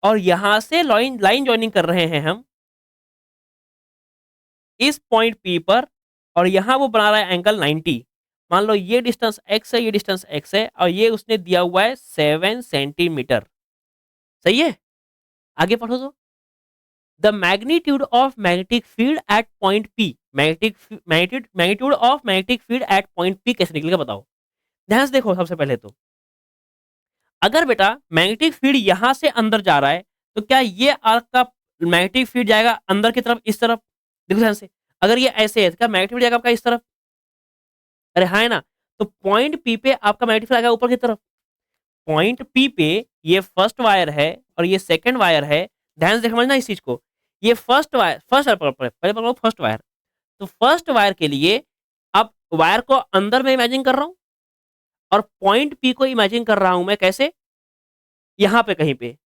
और यहां से लाइन लाइन ज्वाइनिंग कर रहे हैं हम इस पॉइंट पी पर, और यहां वो बना रहा है एंगल 90। मान लो ये डिस्टेंस एक्स है, ये डिस्टेंस एक्स है, और ये उसने दिया हुआ है 7 सेंटीमीटर। सही है, आगे पढ़ो तो। The magnitude of magnetic field at point P, magnitude of magnetic field at point P कैसे निकलेगा बताओ। ध्यान से देखो। सबसे पहले तो अगर बेटा मैग्नेटिक फील्ड यहां से अंदर जा रहा है, तो क्या ये आपका मैग्नेटिक फील्ड जाएगा अंदर की तरफ, इस तरफ। देखो ध्यान से, अगर ये ऐसे है तो क्या मैग्नेटिक फील्ड जाएगा आपका इस तरफ। अरे हाँ है ना। तो पॉइंट पी पे आपका मैग्नेटिक फील्ड आएगा ऊपर की तरफ। पॉइंट पी पे ये फर्स्ट वायर है और ये सेकंड वायर है। ध्यान से समझना इस चीज को। ये फर्स्ट वायर, पहले पकड़ो फर्स्ट वायर। तो फर्स्ट वायर के लिए अब वायर को अंदर में इमेजिन कर रहा हूं, और पॉइंट पी को इमेजिन कर रहा हूं मैं कैसे, यहां पे कहीं पे।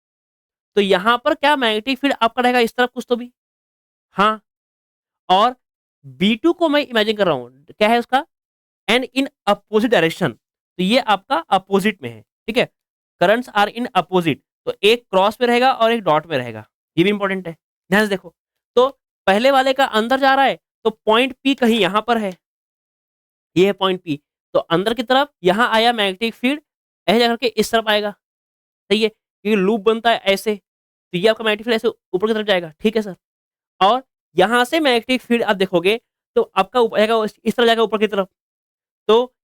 तो यहां पर क्या मैग्नेटिक फील्ड आपका रहेगा इस तरफ कुछ तो भी। हाँ। और B2 को मैं इमेजिन कर रहा हूं, क्या है उसका, एंड इन अपोजिट डायरेक्शन। तो ये आपका अपोजिट में है, ठीक है। करंट्स आर इन अपोजिट, तो एक क्रॉस में रहेगा और एक डॉट में रहेगा। ये भी इंपॉर्टेंट है, ध्यान से देखो। तो पहले वाले का अंदर जा रहा है, तो पॉइंट पी कहीं यहां पर है, ये है पॉइंट पी। तो अंदर की तरफ यहां आया मैग्नेटिक फील्ड, ऐसे जाकर के इस तरफ आएगा। सही है, ये लूप बनता है ऐसे, तो ये आपका मैग्नेटिक फील्ड ऐसे ऊपर की तरफ जाएगा, ठीक है सर। और यहां से मैग्नेटिक फील्ड आप देखोगे तो आपका जाएगा इस तरह जाएगा ऊपर की तरफ। तो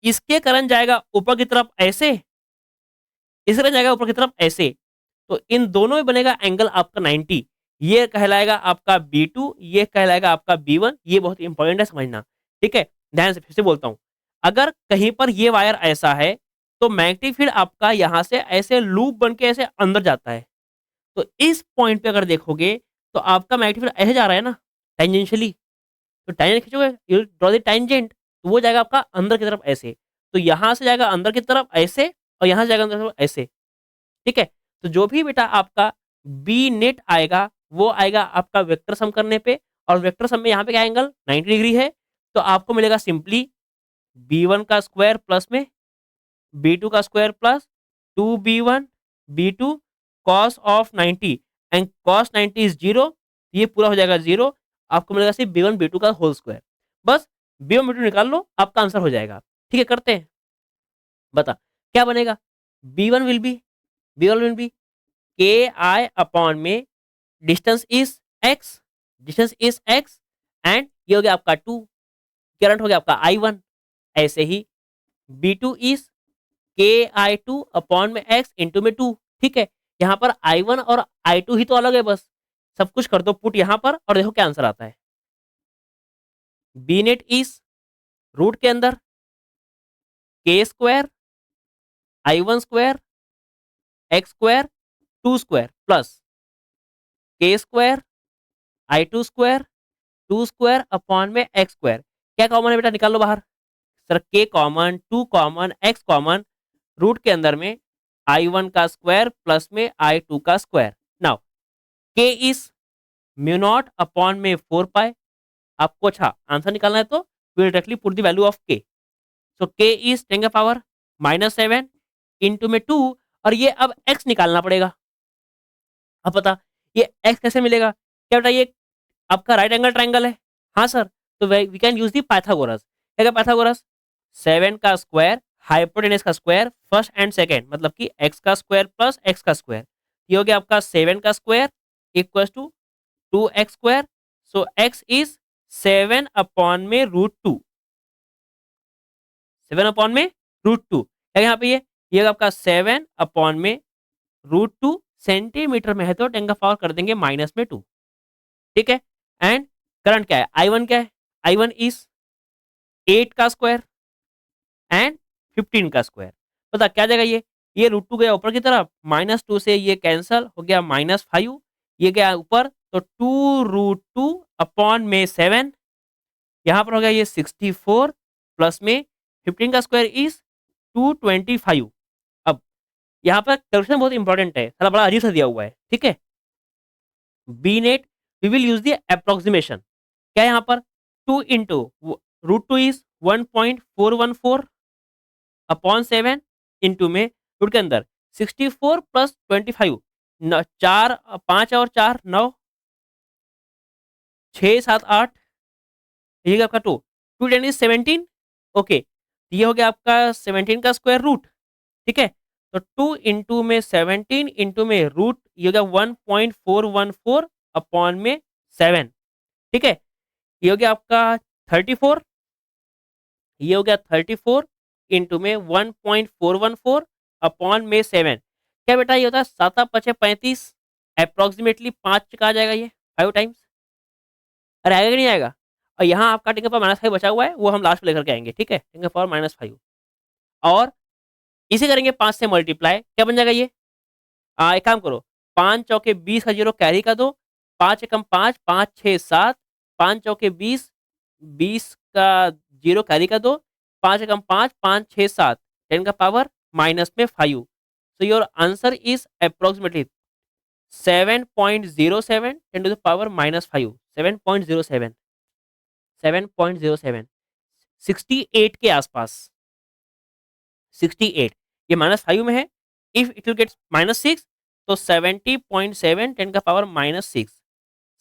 इसके करंट जाएगा ऊपर की तरफ ऐसे, इस तरह जाएगा ऊपर की तरफ ऐसे। तो इन दोनों में बनेगा एंगल आपका 90। ये कहलाएगा आपका B2, ये कहलाएगा आपका B1। ये बहुत इंपॉर्टेंट है समझना, ठीक है। ध्यान से फिर से बोलता हूं, अगर कहीं पर ये वायर ऐसा है, तो मैग्नेटिक फील्ड आपका यहां से ऐसे लूप बन के ऐसे अंदर जाता है। तो इस पॉइंट पे अगर देखोगे, तो आपका मैग्नेटिक फील्ड ऐसे जा रहा है ना, टेंजेंशियली। तो टेंजेंट खींचोगे, यू ड्रॉ द टेंजेंट, तो वो जाएगा आपका अंदर की तरफ ऐसे। तो यहां से जाएगा अंदर की तरफ ऐसे, और यहां से जाएगा अंदर की तरफ ऐसे, ठीक है। तो जो भी बेटा आपका बी नेट आएगा, वो आएगा आपका वेक्टर सम करने पे, और वेक्टर सम में यहाँ पे क्या एंगल 90 डिग्री है। तो आपको मिलेगा सिंपली B1 का स्क्वायर प्लस में B2 का square plus 2B1 B2 cos of 90, and cos 90 is zero. ये पूरा हो जाएगा जीरो। आपको मिलेगा सिर्फ B1 B2 का होल स्क्वायर। बस B1 B2 निकाल लो, आपका आंसर हो जाएगा। ठीक है, करते हैं। बता क्या बनेगा। B1 will be, B1 will be के आई अपॉन में distance is x, distance is x, and ये हो गया आपका 2, करंट हो गया आपका I1। ऐसे ही B2 इज के I2 अपॉन में एक्स इंटू में 2, ठीक है। यहाँ पर I1 और I2 ही तो अलग है, बस सब कुछ कर दो पुट यहाँ पर, और देखो क्या आंसर आता है। बी नेट इज रूट के अंदर K square I1 square x square 2 square plus K square I2 square 2 square upon में एक्स स्क्वायर। क्या कॉमन है बेटा, निकाल लो बाहर। Sir K common, 2 common, x common, root के अंदर में I1 का स्क्वायर प्लस में I2 का स्क्वायर। नाउ के इज म्यू नॉट अपॉन में 4 पाई। आपको अच्छा आंसर निकालना है तो will directly put the value of के। सो के इज 10 का पावर -7 इंटू में 2, और ये अब x निकालना पड़ेगा। अब पता ये x कैसे मिलेगा, क्या बेटा ये आपका राइट एंगल ट्राइंगल है। हाँ सर, तो we can use the Pythagoras. क्या पाइथागोरस, 7 का स्क्वायर हाइपोटेनस का स्क्वायर फर्स्ट एंड सेकंड, मतलब कि x का स्क्वायर प्लस x का स्क्वायर। ये हो गया आपका 7 का square equal to 2x square. So x is 7 upon में √2, 7 अपॉन में √2। क्या यहाँ पे ये आपका 7 अपॉन में √2 सेंटीमीटर में है, तो 10 का पावर कर देंगे -2, ठीक है। एंड करंट क्या है, I1 क्या है, I1 इज 8 का स्क्वायर एंड 15 का स्क्वायर। पता क्या जाएगा, ये √2 गया ऊपर की तरफ, -2 से ये कैंसल हो गया -5, ये गया ऊपर, तो 2√2 अपॉन में 7, यहाँ पर हो गया ये 64 प्लस में 15 का स्क्वायर इज 225। अब यहाँ पर कैलकुलेशन बहुत इंपॉर्टेंट है, सारा बड़ा अजीब सा दिया हुआ है, ठीक है। B net we will use the approximation. क्या यहाँ पर 2 इंटू √2 इज 1.414, अपॉन 7 इंटू में रूट के अंदर 64 प्लस 25 चार 5 और 4 9 6 7 8 ये आपका 2 2 10 इज 17 ओके ये हो गया आपका 17 का स्क्वायर रूट ठीक है तो 2 इंटू में 17 इंटू में रूट ये हो गया 1.414 अपॉन में 7 ठीक है ये हो गया आपका 34 ये हो गया 34 इंटू में 1.414 अपॉन में 7 क्या बेटा ये होता है 7 पचे 35 अप्रोक्सीमेटली 5 का आ जाएगा ये 5 टाइम्स अरे आएगा कि नहीं आएगा और यहाँ आपका टेंगे पावर -5 बचा हुआ है वो हम लास्ट में लेकर के आएंगे ठीक है टेंगे पावर -5 और इसे करेंगे 5 से मल्टीप्लाई क्या बन जाएगा ये एक काम करो 5 चौके 20 का जीरो कैरी का दो 5 एकम 5 5 6 7 5 चौके 20 20 का जीरो कैरी का दो 5 एकम 5 5 6 7 10 का पावर माइनस में 5 so your answer is approximately 7.07 10 to the power -5 7.07 7.07 68 के आसपास 68 ये -5 में है इफ इट विल गेट -6 तो 70.7 10 का पावर -6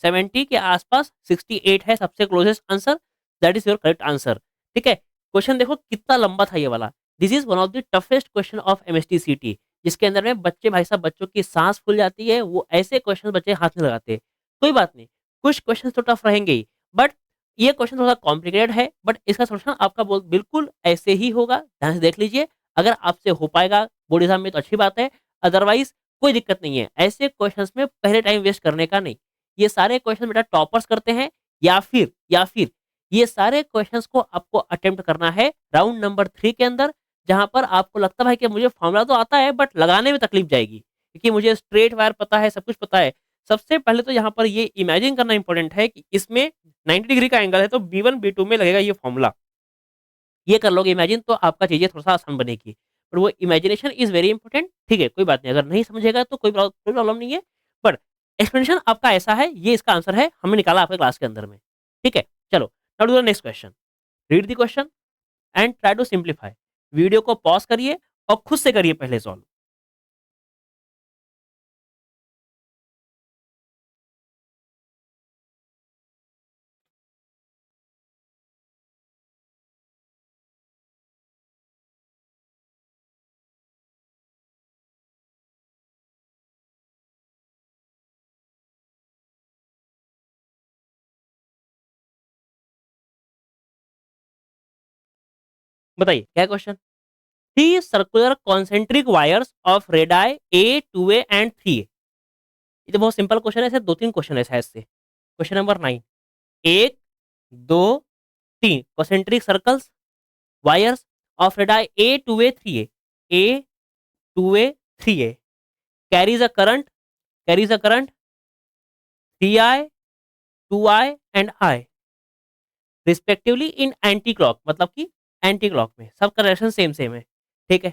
70 के आसपास 68 है सबसे closest answer that is your correct answer ठीक है क्वेश्चन देखो कितना लंबा था ये वाला this is one of the toughest question of MSTCT जिसके अंदर में बच्चे भाई साहब बच्चों की सांस फूल जाती है वो ऐसे क्वेश्चन बच्चे हाथ में लगाते हैं कोई बात नहीं कुछ क्वेश्चन तो टफ रहेंगे ही बट ये क्वेश्चन थोड़ा कॉम्प्लिकेटेड है बट इसका सोल्यूशन आपका बिल्कुल ऐसे ही होगा ध्यान से देख लीजिए अगर आपसे हो पाएगा बोर्ड एग्जाम में तो अच्छी बात है अदरवाइज कोई दिक्कत नहीं है ऐसे क्वेश्चंस में पहले टाइम वेस्ट करने का नहीं ये सारे क्वेश्चन बेटा टॉपर्स करते हैं या फिर ये सारे क्वेश्चंस को आपको अटेम्प्ट करना है राउंड नंबर 3 के अंदर जहां पर आपको लगता है कि मुझे फॉर्मूला तो आता है बट लगाने में तकलीफ जाएगी क्योंकि मुझे स्ट्रेट वायर पता है सब कुछ पता है सबसे पहले तो यहाँ पर ये इमेजिन करना इंपॉर्टेंट है कि इसमें 90 डिग्री का एंगल है तो B1 B2 में लगेगा ये फॉर्मूला ये कर लोगे इमेजिन तो आपका चीजें थोड़ा सा आसान बनेगी पर वो इमेजिनेशन इज वेरी इंपॉर्टेंट ठीक है कोई बात नहीं अगर नहीं समझेगा तो कोई प्रॉब्लम नहीं है बट एक्सप्लेनेशन आपका ऐसा है ये इसका आंसर है हमने निकाला आपके क्लास के अंदर में ठीक है चलो now do the next question read the question and try to simplify video को पॉज करिए और खुद से करिए पहले सॉल्व बताइए क्या question three circular concentric wires of radii A 2A and 3A ये तो बहुत सिंपल क्वेश्चन है ऐसे 2-3 क्वेश्चन है शायद से question number 9 1 2 3 concentric circles wires of radii A 2A 3A A 2A 3A carries a current carries a current 3I 2I and I respectively in anti clock मतलब कि एंटी क्लॉक में सबका direction same same है ठीक है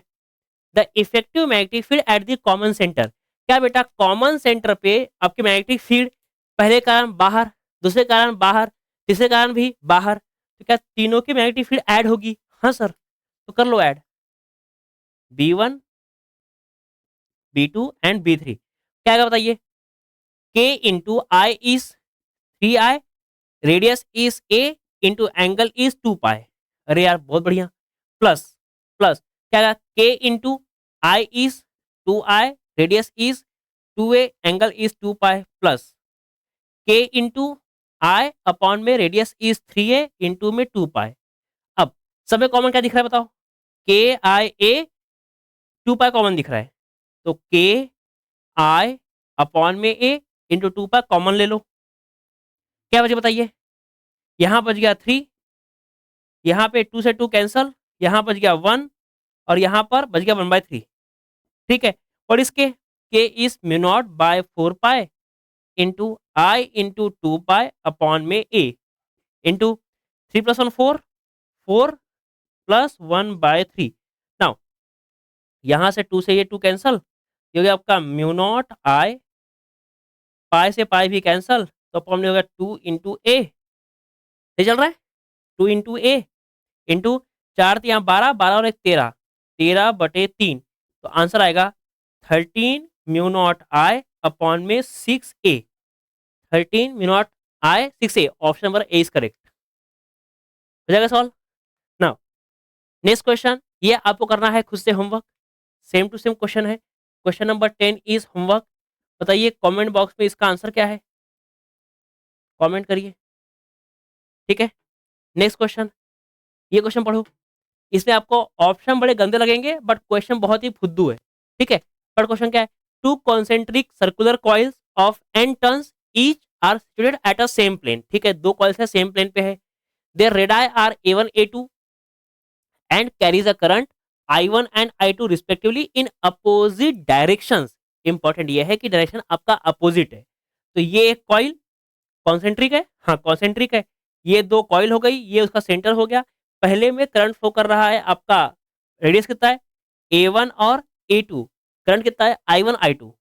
the effective magnetic field at the common centre क्या बेटा common centre पे आपकी मैग्नेटिक फील्ड पहले कारण बाहर दूसरे कारण बाहर तीसरे कारण भी बाहर तो क्या तीनों की मैग्नेटिक फील्ड ऐड होगी हाँ सर तो कर लो add B1 B2 and B3 क्या आएगा बताइए K into I is 3I radius is A into angle is 2 पाई अरे यार बहुत बढ़िया प्लस प्लस क्या आएगा K into I is 2I radius is 2A angle is 2 pi plus K into I upon में रेडियस इज 3A इंटू में 2 पाई अब सब में कॉमन क्या दिख रहा है बताओ KIA 2 पाई कॉमन दिख रहा है तो KI अपॉन में A इंटू 2 पाई कॉमन ले लो क्या वजह बताइए यहाँ बच गया 3 यहाँ पे 2 से 2 कैंसल यहाँ बच गया 1 और यहाँ पर बच गया 1/3 ठीक है और इसके K is mu naught by 4 pi into I into 2 pi upon में A इंटू 3 + 1 4 4 प्लस 1/3 नाउ यहाँ से 2 से ये 2 कैंसल ये हो गया आपका म्यू नॉट आई पाई से पाई भी कैंसल तो अपॉन में होगा 2 इंटू A ये चल रहा है 2 इंटू A इंटू 4 × 12 12 और 1 13 13/3, तो आंसर आएगा 13 म्यू नॉट I अपॉन में 6A। 13 mu naught I 6A, option number A is correct. हो जाएगा सॉल्व। नाउ नेक्स्ट क्वेश्चन, ये आपको करना है खुद से homework, same to same question है। Question number 10 is homework. बताइए कमेंट बॉक्स में इसका आंसर क्या है, कमेंट करिए, ठीक है। नेक्स्ट क्वेश्चन, ये क्वेश्चन पढ़ो। इसमें आपको ऑप्शन बड़े गंदे लगेंगे बट क्वेश्चन बहुत ही फुद्दू है, ठीक है। पर क्वेश्चन क्या है, two concentric circular coils of n turns each are situated at a same plane, ठीक है। दो कॉइल्स है, सेम प्लेन पे है। Their radii are A1 A2 and carries a current I1 and I2 respectively in opposite directions. Important ये है कि direction आपका अपोजिट है। तो ये एक कॉइल कॉन्सेंट्रिक है, हाँ कॉन्सेंट्रिक है। ये दो कॉइल हो गई, ये उसका सेंटर हो गया। पहले में करंट फ्लो कर रहा है आपका, रेडियस कितना है A1 और A2, करंट कितना है I1 I2,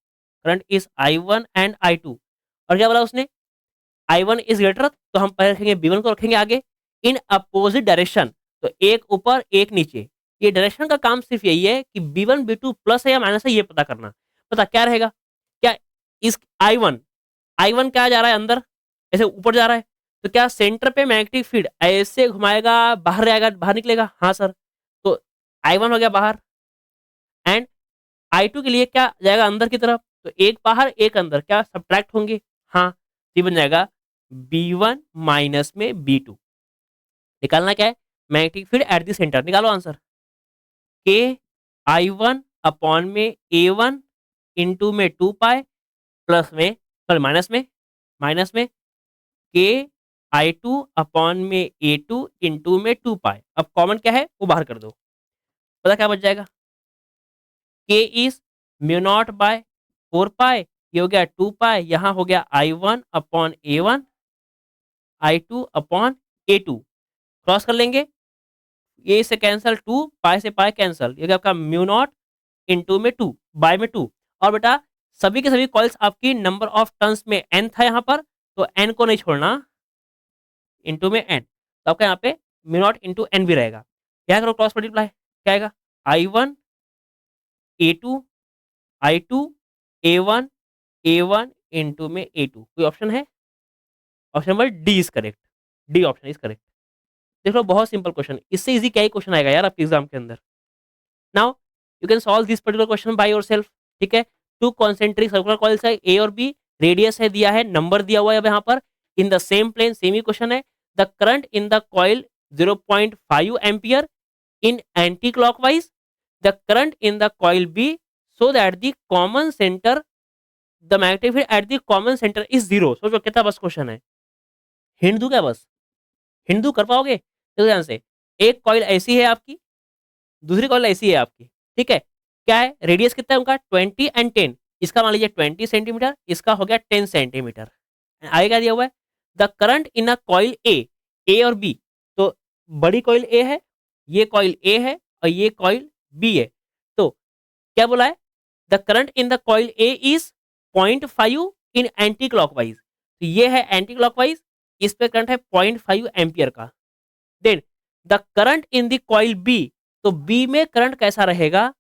current is I1 and I2। और क्या बोला उसने, I1 इज ग्रेटर, तो हम पहले रखेंगे B1 को रखेंगे आगे, इन अपोजिट डायरेक्शन, तो एक ऊपर एक नीचे। ये डायरेक्शन का काम सिर्फ यही है कि B1 B2 प्लस है या माइनस है ये पता करना। पता क्या रहेगा, क्या इस I1 क्या जा रहा है अंदर, ऐसे ऊपर जा रहा है, तो क्या सेंटर पे मैग्नेटिक फील्ड ऐसे घुमाएगा बाहर जाएगा बाहर निकलेगा, हाँ सर। तो I1 हो गया बाहर, एंड I2 के लिए क्या जाएगा अंदर की तरफ, तो एक बाहर एक अंदर, क्या सब्ट्रैक्ट होंगे, हाँ। ये बन जाएगा B1 माइनस में B2। निकालना क्या है, magnetic field at the centre, निकालो आंसर। के I1 अपॉन में A1 इंटू में 2 पाई प्लस में, सॉरी माइनस में के I2 अपॉन में A2 इंटू में 2 पाई। अब कॉमन क्या है वो बाहर कर दो, पता क्या बच जाएगा, के इज म्यू नॉट बाय 4 पाई, ये हो गया 2 पाई, यहाँ हो गया I1 upon A1, I2 upon A2, cross कर लेंगे, ये से कैंसल, 2 पाई से पाई कैंसल, ये हो गया आपका म्यू नॉट इंटू में 2 बाय में 2। और बेटा सभी के सभी कॉइल्स आपकी नंबर ऑफ टर्न्स में n था यहाँ पर, तो n को नहीं छोड़ना, इंटू में n, तो आपका यहाँ पे म्यू नॉट इंटू n भी रहेगा। क्या करो क्रॉस मल्टीप्लाई, क्या आएगा I1 A2 I2 A1 A1 into में A2। कोई ऑप्शन है, option number D is correct, D option is correct. देख लो बहुत सिंपल क्वेश्चन, इससे इजी क्या ही क्वेश्चन आएगा यार आपके एग्जाम के अंदर। Now you can solve this particular question by yourself, ठीक है। टू कॉन्सेंट्रिक सर्कुलर कॉइल्स है ए और बी, रेडियस है दिया है, नंबर दिया हुआ है अब यहाँ पर, in the same plane, same ही क्वेश्चन है। The current in the coil 0.5 ampere in anticlockwise, the current in the coil B so that the common centre, the magnetic field at the common centre is zero. सोचो कितना बस question है, hint दूं क्या, बस hint दूं, कर पाओगे, देखो ध्यान से। एक कॉइल ऐसी है आपकी, दूसरी कॉइल ऐसी है आपकी, ठीक है। क्या है, रेडियस कितना है उनका 20 एंड 10, इसका मान लीजिए 20 सेंटीमीटर, इसका हो गया 10 सेंटीमीटर। आगे क्या दिया हुआ है, the current in a coil A और बी, तो बड़ी कॉइल ए है, ये कॉइल ए है और ये कॉइल बी है। तो क्या बोला है, the current in the coil A is 0.5 in anti clockwise, तो ये है एंटी क्लॉकवाइज, इस पे करंट है 0.5 एम्पियर का। Then the current in the coil B, तो बी में करंट कैसा रहेगा,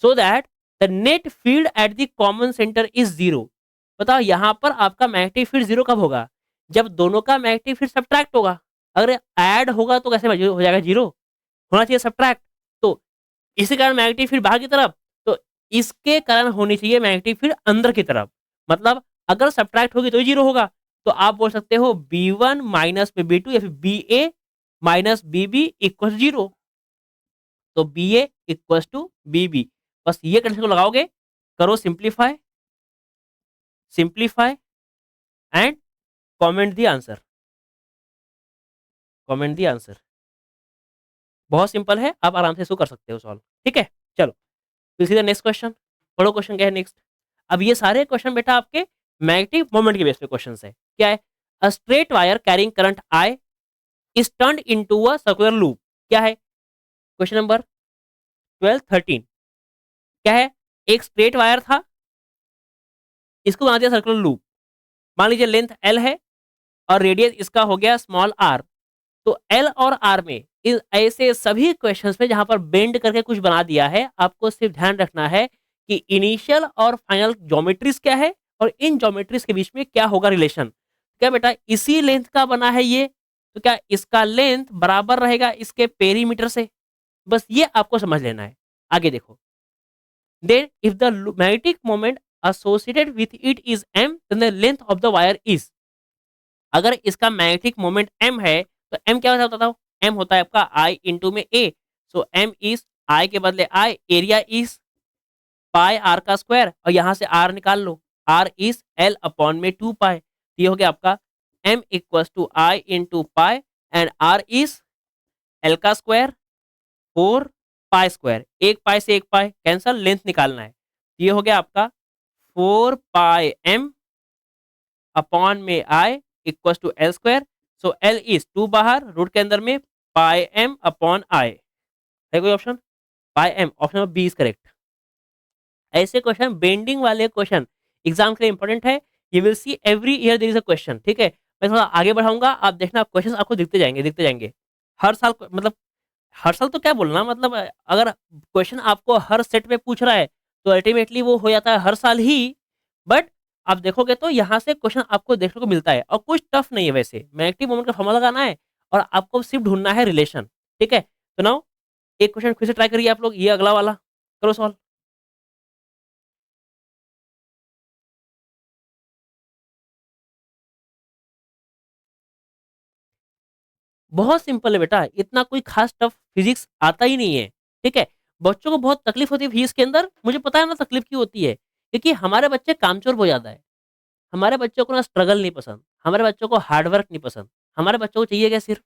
so that the net field at the common centre is zero. बताओ यहां पर आपका मैग्नेटिक फील्ड जीरो कब होगा, जब दोनों का मैग्नेटिक फील्ड सब्ट्रैक्ट होगा। अगर ऐड होगा तो कैसे हो जाएगा जीरो, होना चाहिए सब्ट्रैक्ट। तो इसी कारण मैग्नेटिक फील्ड बाहर की तरफ, तो इसके कारण होनी चाहिए मैग्नेटिक फील्ड अंदर की तरफ। मतलब अगर सब्ट्रैक्ट होगी तो ही जीरो होगा। तो आप बोल सकते हो B1 माइनस में B2 या फिर BA minus BB equal zero. तो BA इक्वल टू BB, बस ये कंडीशन को लगाओगे, करो simplify, simplify and comment the answer, comment the answer. बहुत सिंपल है, आप आराम से इसको कर सकते हो सॉल्व, ठीक है। चलो फिर सीधा नेक्स्ट क्वेश्चन पढ़ो, क्वेश्चन क्या है नेक्स्ट। अब ये सारे क्वेश्चन बेटा आपके मैग्नेटिक मोमेंट के बेस पे क्वेश्चन है। क्या है, a straight wire carrying current I is turned into a circular loop. क्या है, क्वेश्चन नंबर 12 13। क्या है, एक स्ट्रेट वायर था, इसको बना दिया सर्कुलर लूप। मान लीजिए लेंथ L है और रेडियस इसका हो गया स्मॉल r, तो L और R में ऐसे सभी क्वेश्चंस में जहां पर बेंड करके कुछ बना दिया है, आपको सिर्फ ध्यान रखना है कि इनिशियल और फाइनल ज्योमेट्रीज क्या है और इन ज्योमेट्रीज के बीच में क्या होगा रिलेशन। क्या बेटा इसी लेंथ का बना है ये, तो क्या इसका लेंथ बराबर रहेगा इसके पेरीमीटर से? बस ये आपको समझ लेना है। आगे देखो, then if the magnetic moment associated with it is m, then the length of the wire is। अगर इसका मैग्नेटिक मोमेंट m है तो m क्या होता था? m होता है आपका I इंटू में a। So m is I के बदले I, area is pi r का स्क्वायर और यहां से r निकाल लो, r इज l अपॉन में 2 पाई। ये हो गया आपका m equal to I into pi and r is l का स्क्वायर 4 पाई स्क्वायर, एक पाई से एक पाई कैंसल, लेंथ निकालना है। ये हो गया आपका 4 पाई m अपॉन में I equal to L square. So L is 2 बाहर, रूट के अंदर में पाई एम अपॉन आई है। कोई option? Pi M, option number B is correct. ऐसे क्वेश्चन, बेंडिंग वाले क्वेश्चन एग्जाम के लिए इंपॉर्टेंट है। You will see every year there is a question. ठीक है, मैं थोड़ा आगे बढ़ाऊंगा, आप देखना क्वेश्चन आपको दिखते जाएंगे दिखते जाएंगे हर साल। मतलब हर साल तो क्या बोलना, मतलब अगर क्वेश्चन आपको हर सेट में पूछ रहा है तो अल्टीमेटली वो हो जाता है हर साल ही। बट आप देखोगे तो यहाँ से क्वेश्चन आपको देखने को मिलता है और कुछ टफ नहीं है। वैसे मैग्नेटिक मोमेंट का फॉर्मूला लगाना है और आपको सिर्फ ढूंढना है रिलेशन। ठीक है, तो नाउ एक क्वेश्चन फिर से ट्राई करिए आप लोग, ये अगला वाला करो सॉल्व। बहुत सिंपल है बेटा, इतना कोई खास टफ फिजिक्स आता ही नहीं है। ठीक है, बच्चों को बहुत तकलीफ होती है फिजिक्स के अंदर, मुझे पता है ना तकलीफ क्यों होती है, क्योंकि हमारे बच्चे कामचोर बहुत ज्यादा है। हमारे बच्चों को ना स्ट्रगल नहीं पसंद, हमारे बच्चों को हार्डवर्क नहीं पसंद। हमारे बच्चों को चाहिए क्या? सिर्फ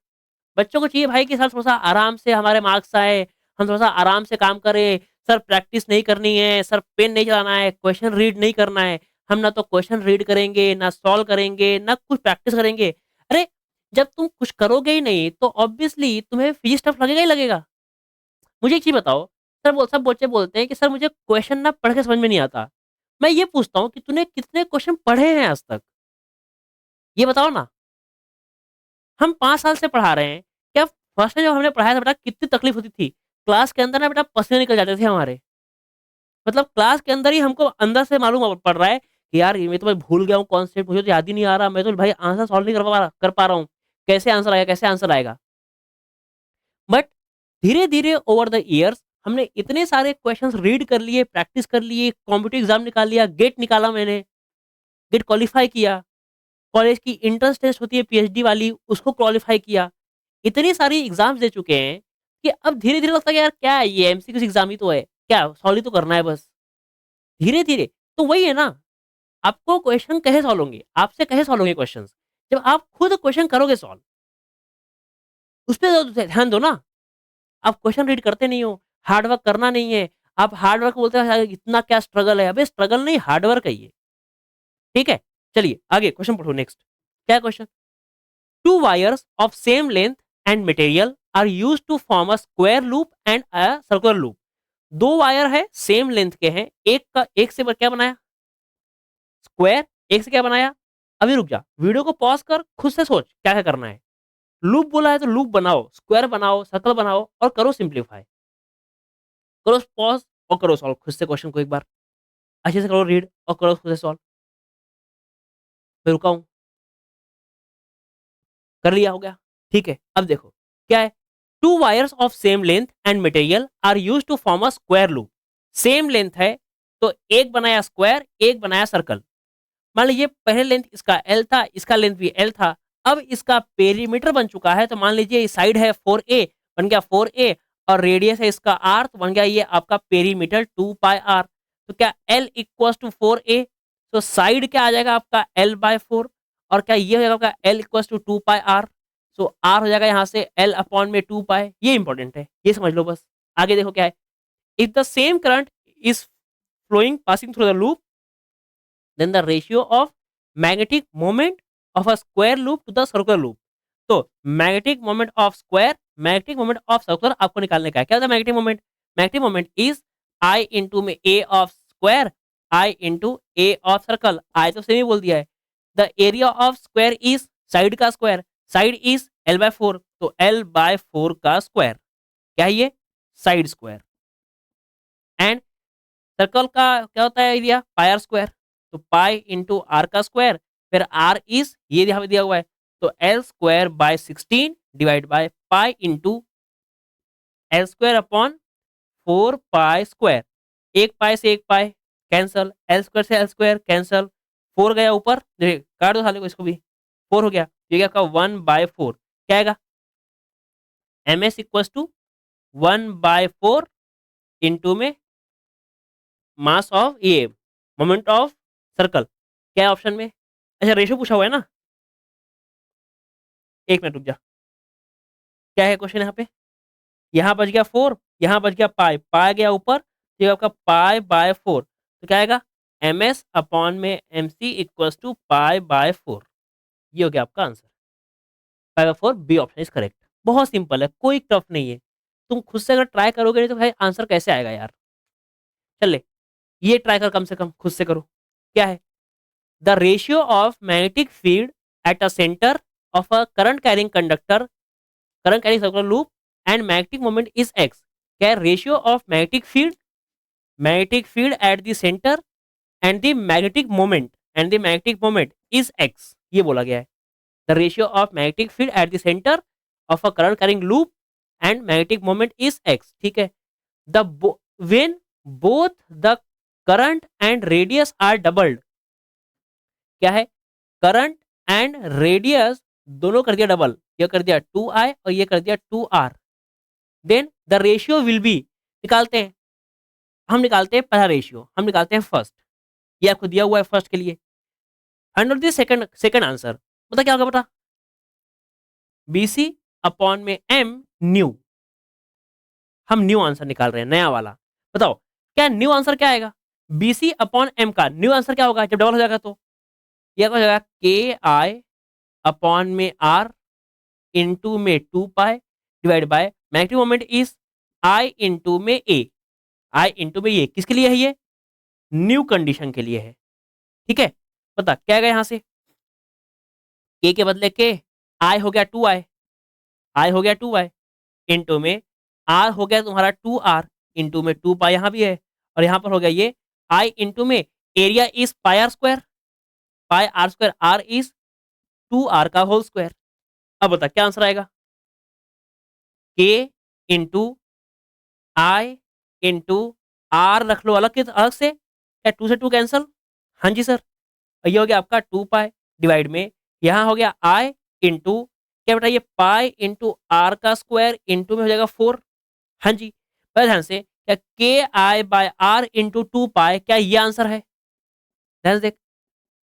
बच्चों को चाहिए भाई कि सर थोड़ा सा आराम से हमारे मार्क्स आए, हम थोड़ा सा आराम से काम करें। सर प्रैक्टिस नहीं करनी है, सर पेन नहीं चलाना है, क्वेश्चन रीड नहीं करना है। हम ना तो क्वेश्चन रीड करेंगे, ना सॉल्व करेंगे, ना कुछ प्रैक्टिस करेंगे। अरे जब तुम कुछ करोगे ही नहीं तो ऑब्वियसली तुम्हें फिजिक्स टफ लगेगा ही लगेगा। मुझे एक चीज बताओ, सब बच्चे बोलते हैं कि सर मुझे क्वेश्चन ना पढ़ के समझ में नहीं आता। मैं ये पूछता हूँ कि तूने कितने क्वेश्चन पढ़े हैं आज तक? ये बताओ ना। हम 5 साल से पढ़ा रहे हैं। क्या फर्स्ट टाइम जब हमने पढ़ाया था बेटा कितनी तकलीफ होती थी? क्लास के अंदर ना बेटा पसीने निकल जाते थे हमारे। मतलब क्लास के अंदर ही हमको अंदर से मालूम पड़ रहा है कि यार ये मैं तो मैं भूल गया हूँ कॉन्सेप्ट, मुझे तो याद ही नहीं आ रहा, मैं तो भाई आंसर सॉल्व नहीं कर पा रहा हूँ। कैसे आंसर आएगा, कैसे आंसर आएगा? बट धीरे-धीरे ओवर द इयर्स हमने इतने सारे क्वेश्चंस रीड कर लिए, प्रैक्टिस कर लिए, कॉम्पिटिटिव एग्जाम निकाल लिया, गेट निकाला मैंने, गेट क्वालीफाई किया। कॉलेज की एंट्रेंस टेस्ट होती है पीएचडी वाली, उसको क्वालीफाई किया। इतनी सारी एग्ज़ाम्स दे चुके हैं कि अब धीरे-धीरे लगता है कि यार क्या है ये एमसीक्यू एग्ज़ाम ही तो है, क्या सॉल्व ही तो करना है बस। धीरे-धीरे तो वही है ना, आपको क्वेश्चन कैसे सॉल्व होंगे? आपसे कैसे सॉल्व होंगे क्वेश्चंस? जब आप खुद क्वेश्चन करोगे सॉल्व, उस पे तो ध्यान दो ना। आप क्वेश्चन रीड करते नहीं हो, हार्ड वर्क करना नहीं है। आप हार्ड वर्क बोलते हो इतना क्या स्ट्रगल है? अबे स्ट्रगल नहीं, हार्ड वर्क है ये। ठीक है? चलिए आगे क्वेश्चन पढ़ो नेक्स्ट। क्या है question? Two wires of same length and material are used to form a square loop and a circular loop। दो वायर है सेम लेंथ के हैं, एक से क्या बनाया? स्क्वायर। एक से क्या बनाया? अभी रुक जा, वीडियो को पॉज कर, खुद से सोच क्या क्या करना है। लूप बोला है तो लूप बनाओ, स्क्वायर बनाओ, सर्कल बनाओ और करो सिंप्लीफाई। करो पॉज और करो सॉल्व खुद से क्वेश्चन को एक बार। अच्छे से करो रीड और करो खुद से सॉल्व। मैं रुका हूँ, कर लिया, हो गया। ठीक है, अब देखो क्या है। Two wires of same length and material are use to form a square loop. Same length है तो एक बनाया स्क्वायर, एक बनाया सर्कल। मान लीजिए पहले लेंथ इसका एल था, इसका लेंथ भी एल था। अब इसका पेरीमीटर बन चुका है, तो मान लीजिए साइड है 4a, बन गया 4a, और रेडियस है इसका r, तो बन गया ये आपका पेरीमीटर 2 पाई r। तो क्या l इक्वल टू 4a, तो साइड क्या आ जाएगा आपका l बाय 4, और क्या ये हो जाएगा आपका l equal to 2 pi r। So r हो जाएगा यहाँ से l अपॉन में 2 पाई। ये इंपॉर्टेंट है, ये समझ लो बस। आगे देखो क्या है। If the same current is flowing passing through the loop, then the ratio of magnetic moment of a square loop to the circular loop। तो magnetic moment of square, magnetic moment of circular आपको निकालने का है। क्या होता है magnetic moment? Magnetic moment is I into में A of square, I into A of circle. I तो सेम ही बोल दिया है। The area of square is side का स्क्वायर, साइड इज L/4, तो L/4 का स्क्वायर क्या है ये, साइड स्क्वायर। एंड सर्कल का क्या होता है एरिया, पाई आर स्क्वायर, तो पाई इंटू आर का स्क्वायर, फिर आर इज ये यहाँ पे दिया हुआ है, तो L square by 16 divide by pi into L square upon 4 pi square. एक पाई से एक पाई कैंसल, एल स्क्वायर से एल स्क्वायर कैंसल, 4 गया ऊपर, देखिए काट दो साले को इसको भी, 4 हो गया, ये क्या आपका 1/4 क्या आएगा, M S equal to 1/4 into में मास ऑफ ये मोमेंट ऑफ सर्कल, क्या है ऑप्शन में, अच्छा रेशियो पूछा हुआ है ना, एक मिनट रुक जा, क्या है क्वेश्चन यहाँ पे, यहाँ बच गया 4, यहाँ बच गया पाई, पाई गया ऊपर, तो ये आपका पाई/4, तो क्या आएगा, एम एस अपॉन में एम सी इक्वल टू पाई/4, ये हो गया आपका आंसर, पाई/4 बी ऑप्शन इज करेक्ट। बहुत सिंपल है, कोई टफ नहीं है, तुम खुद से अगर ट्राई करोगे नहीं तो भाई आंसर कैसे आएगा यार। चले ये ट्राई कर, कम से कम खुद से करो, क्या है, the ratio of magnetic field at a centre of a current carrying conductor, current carrying circular loop and magnetic moment is x, क्या है, ratio of magnetic field at the centre and the magnetic moment is x, ये बोला गया है, the ratio of magnetic field at the centre of a current carrying loop and magnetic moment is x, ठीक है, the when both the current and radius are doubled, क्या है, current and radius दोनों कर दिया डबल, ये कर दिया 2i और ये कर दिया 2r, then the ratio will be, निकालते हैं, हम निकालते हैं पहला रेशियो, हम निकालते हैं फर्स्ट, ये आपको दिया हुआ है फर्स्ट के लिए, अंडर द सेकंड आंसर, मतलब क्या होगा बेटा, बी सी अपॉन में एम न्यू, हम न्यू आंसर निकाल रहे हैं नया वाला, बताओ क्या न्यू आंसर क्या आएगा, बी सी अपॉन एम का न्यू आंसर क्या होगा जब डबल हो जाएगा, तो यह हो जाएगा के आई अपॉन में आर इंटू में 2 pi divide by magnetic moment is I into में ए, आई इंटू में ये किसके लिए है, ये न्यू कंडीशन के लिए है, ठीक है, पता क्या आएगा यहाँ से, के बदले के, आई हो गया 2i, आई हो गया 2i इंटू में आर हो गया तुम्हारा 2r इंटू में 2 पाई यहाँ भी है, और यहाँ पर हो गया ये आई इंटू में area is pi R square, pi R square, R is 2r का होल स्क्वायर, अब बता क्या आंसर आएगा, के इंटू आई इंटू आर रख लो अलग के अलग से, क्या 2 से 2 कैंसल, हाँ जी सर, और ये हो गया आपका 2 पाई डिवाइड में यहाँ हो गया आई इंटू क्या बेटा, ये पाई इंटू आर का स्क्वायर इंटू में हो जाएगा 4, हाँ जी, बड़े ध्यान से, क्या के आई बाय आर इंटू 2 पाई, क्या ये आंसर है, ध्यान से देख,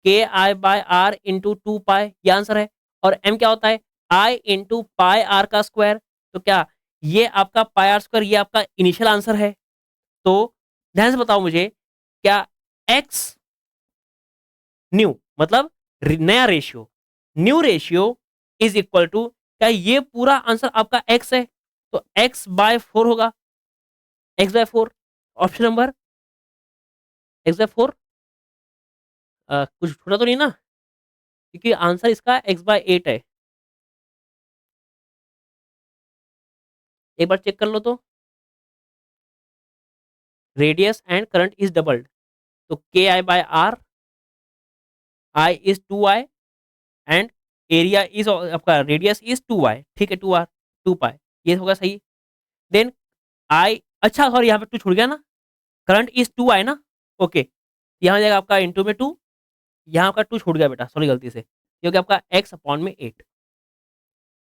के I by are into 2 pi ये आंसर है, और एम क्या होता है, आई इंटू पाई आर का स्क्वायर, तो क्या ये आपका पाई आर स्क्वायर, ये आपका इनिशियल आंसर है, तो ध्यान से बताओ मुझे, क्या एक्स न्यू मतलब नया ratio, new ratio is equal to, क्या ये पूरा आंसर आपका एक्स है, तो x/4 होगा, x/4 ऑप्शन नंबर x/4, कुछ छोटा तो नहीं ना, क्योंकि आंसर इसका x/8 है, एक बार चेक कर लो तो, radius and current is doubled, तो K I by R, I is 2i and area is आपका रेडियस इज 2i, ठीक है 2r 2 पाई, ये होगा सही, देन आई, अच्छा सॉरी यहाँ पे 2 छूट गया ना, करंट इज 2i ना, ओके, यहाँ हो जाएगा आपका इंटू में 2, यहाँ आपका 2 छूट गया बेटा, सॉरी गलती से, ये हो गया आपका x अपॉन में 8,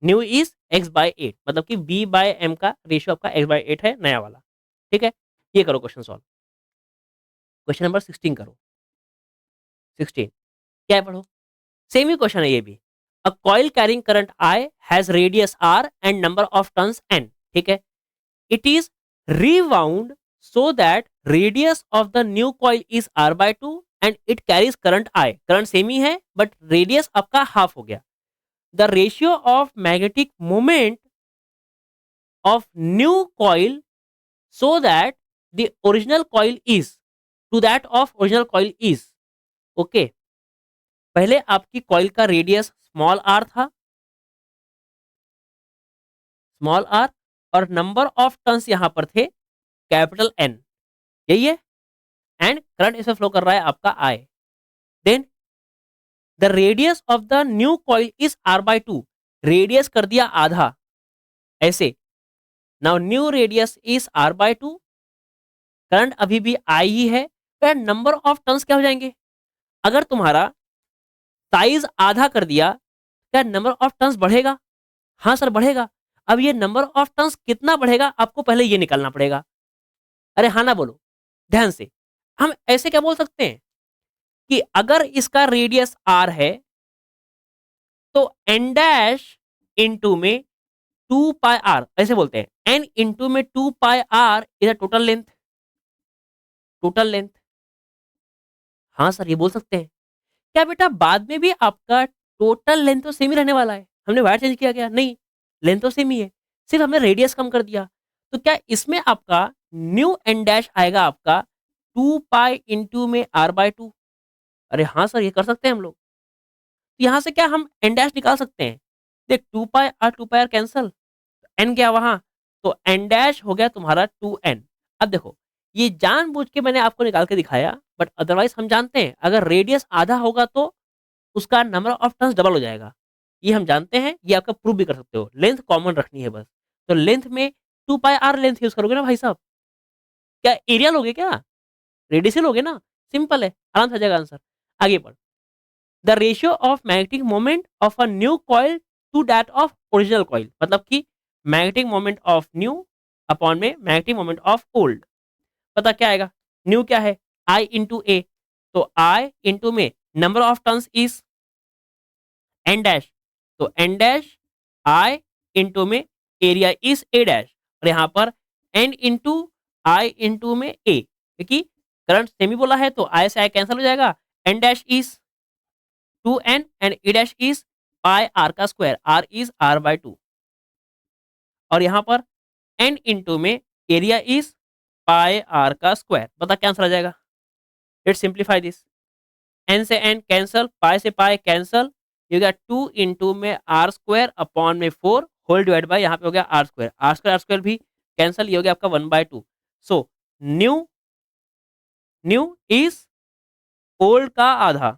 न्यू इज x/8, मतलब कि b बाय m का रेशियो आपका x/8 है नया वाला, ठीक है, ये करो क्वेश्चन सॉल्व, क्वेश्चन नंबर 16 करो, 16 क्या है पढ़ो, सेम ही क्वेश्चन है ये भी, a coil carrying current I has radius R and number of turns n, ठीक है, it is rewound so that radius of the new coil is r/2 and it carries current I, current same ही है but radius आपका half हो गया, the ratio of magnetic moment of new coil so that the original coil is to that of original coil is, okay, पहले आपकी coil का radius small r था, small are, और नंबर ऑफ टर्न्स यहाँ पर थे कैपिटल एन, यही है, एंड करंट इसमें फ्लो कर रहा है आपका I. Then the radius of the new coil is r/2, radius कर दिया आधा ऐसे। Now new radius is r/2, current अभी भी आई ही है, तो नंबर ऑफ टर्न्स क्या हो जाएंगे? अगर तुम्हारा साइज आधा कर दिया, क्या नंबर ऑफ टर्न्स बढ़ेगा? हाँ सर बढ़ेगा। अब ये नंबर ऑफ टर्न्स कितना बढ़ेगा आपको पहले ये निकालना पड़ेगा। अरे हाँ ना बोलो ध्यान से। हम ऐसे क्या बोल सकते हैं कि अगर इसका रेडियस r है तो n डैश इंटू में 2 पाई r, ऐसे बोलते हैं, n इंटू में 2 pi r is total length, total length. हाँ सर ये बोल सकते हैं। क्या बेटा बाद में भी आपका टोटल लेंथ तो सेम ही रहने वाला है? हमने वायर चेंज किया क्या? नहीं, लेंथ तो सेम ही है, सिर्फ हमने रेडियस कम कर दिया। तो क्या इसमें आपका न्यू एन डैश आएगा आपका 2 पाई इंटू में r/2? अरे हाँ सर ये कर सकते हैं हम लोग। तो यहाँ से क्या हम एन डैश निकाल सकते हैं? देख 2 पाई आर कैंसल, एन गया वहां, तो एन डैश हो गया तुम्हारा 2n। अब देखो ये जानबूझ के मैंने आपको निकाल के दिखाया, बट अदरवाइज हम जानते हैं अगर रेडियस आधा होगा तो उसका नंबर ऑफ टर्न्स डबल हो जाएगा। ये हम जानते हैं, ये आपका प्रूव भी कर सकते हो। लेंथ कॉमन रखनी है बस। तो लेंथ में 2 पाई आर लेंथ यूज करोगे ना भाई साहब। क्या एरिया लोगे क्या? रेडियस ही लोगे ना, सिंपल है, आराम से आ जाएगा आंसर। आगे बढ़। The ratio of magnetic moment of a new coil to that of original coil, मतलब कि magnetic moment of new upon में मैग्नेटिक मोमेंट ऑफ ओल्ड। पता क्या आएगा? न्यू क्या है? आई इंटू ए, तो आई इंटू में number of turns is an dash, तो एन डैश आई इंटू में एरिया इज ए डैश, और यहाँ पर एन इंटू आई इंटू में ए, क्योंकि करंट सेमी बोला है तो आई से आई कैंसिल हो जाएगा। N dash is 2n and A dash is pi R का स्क्वायर, आर इज r/2, और यहाँ पर n इंटू में एरिया इज पाई आर का स्क्वायर। बता क्या आंसर आ जाएगा? Let's simplify this. n से n कैंसल, पाई से पाई कैंसल, ये हो गया 2 इंटू में आर स्क्वायर अपॉन में 4 होल डिवाइड बाय यहाँ पे हो गया आर स्क्वायर भी कैंसल, ये हो गया आपका 1/2। So new, new is old का आधा,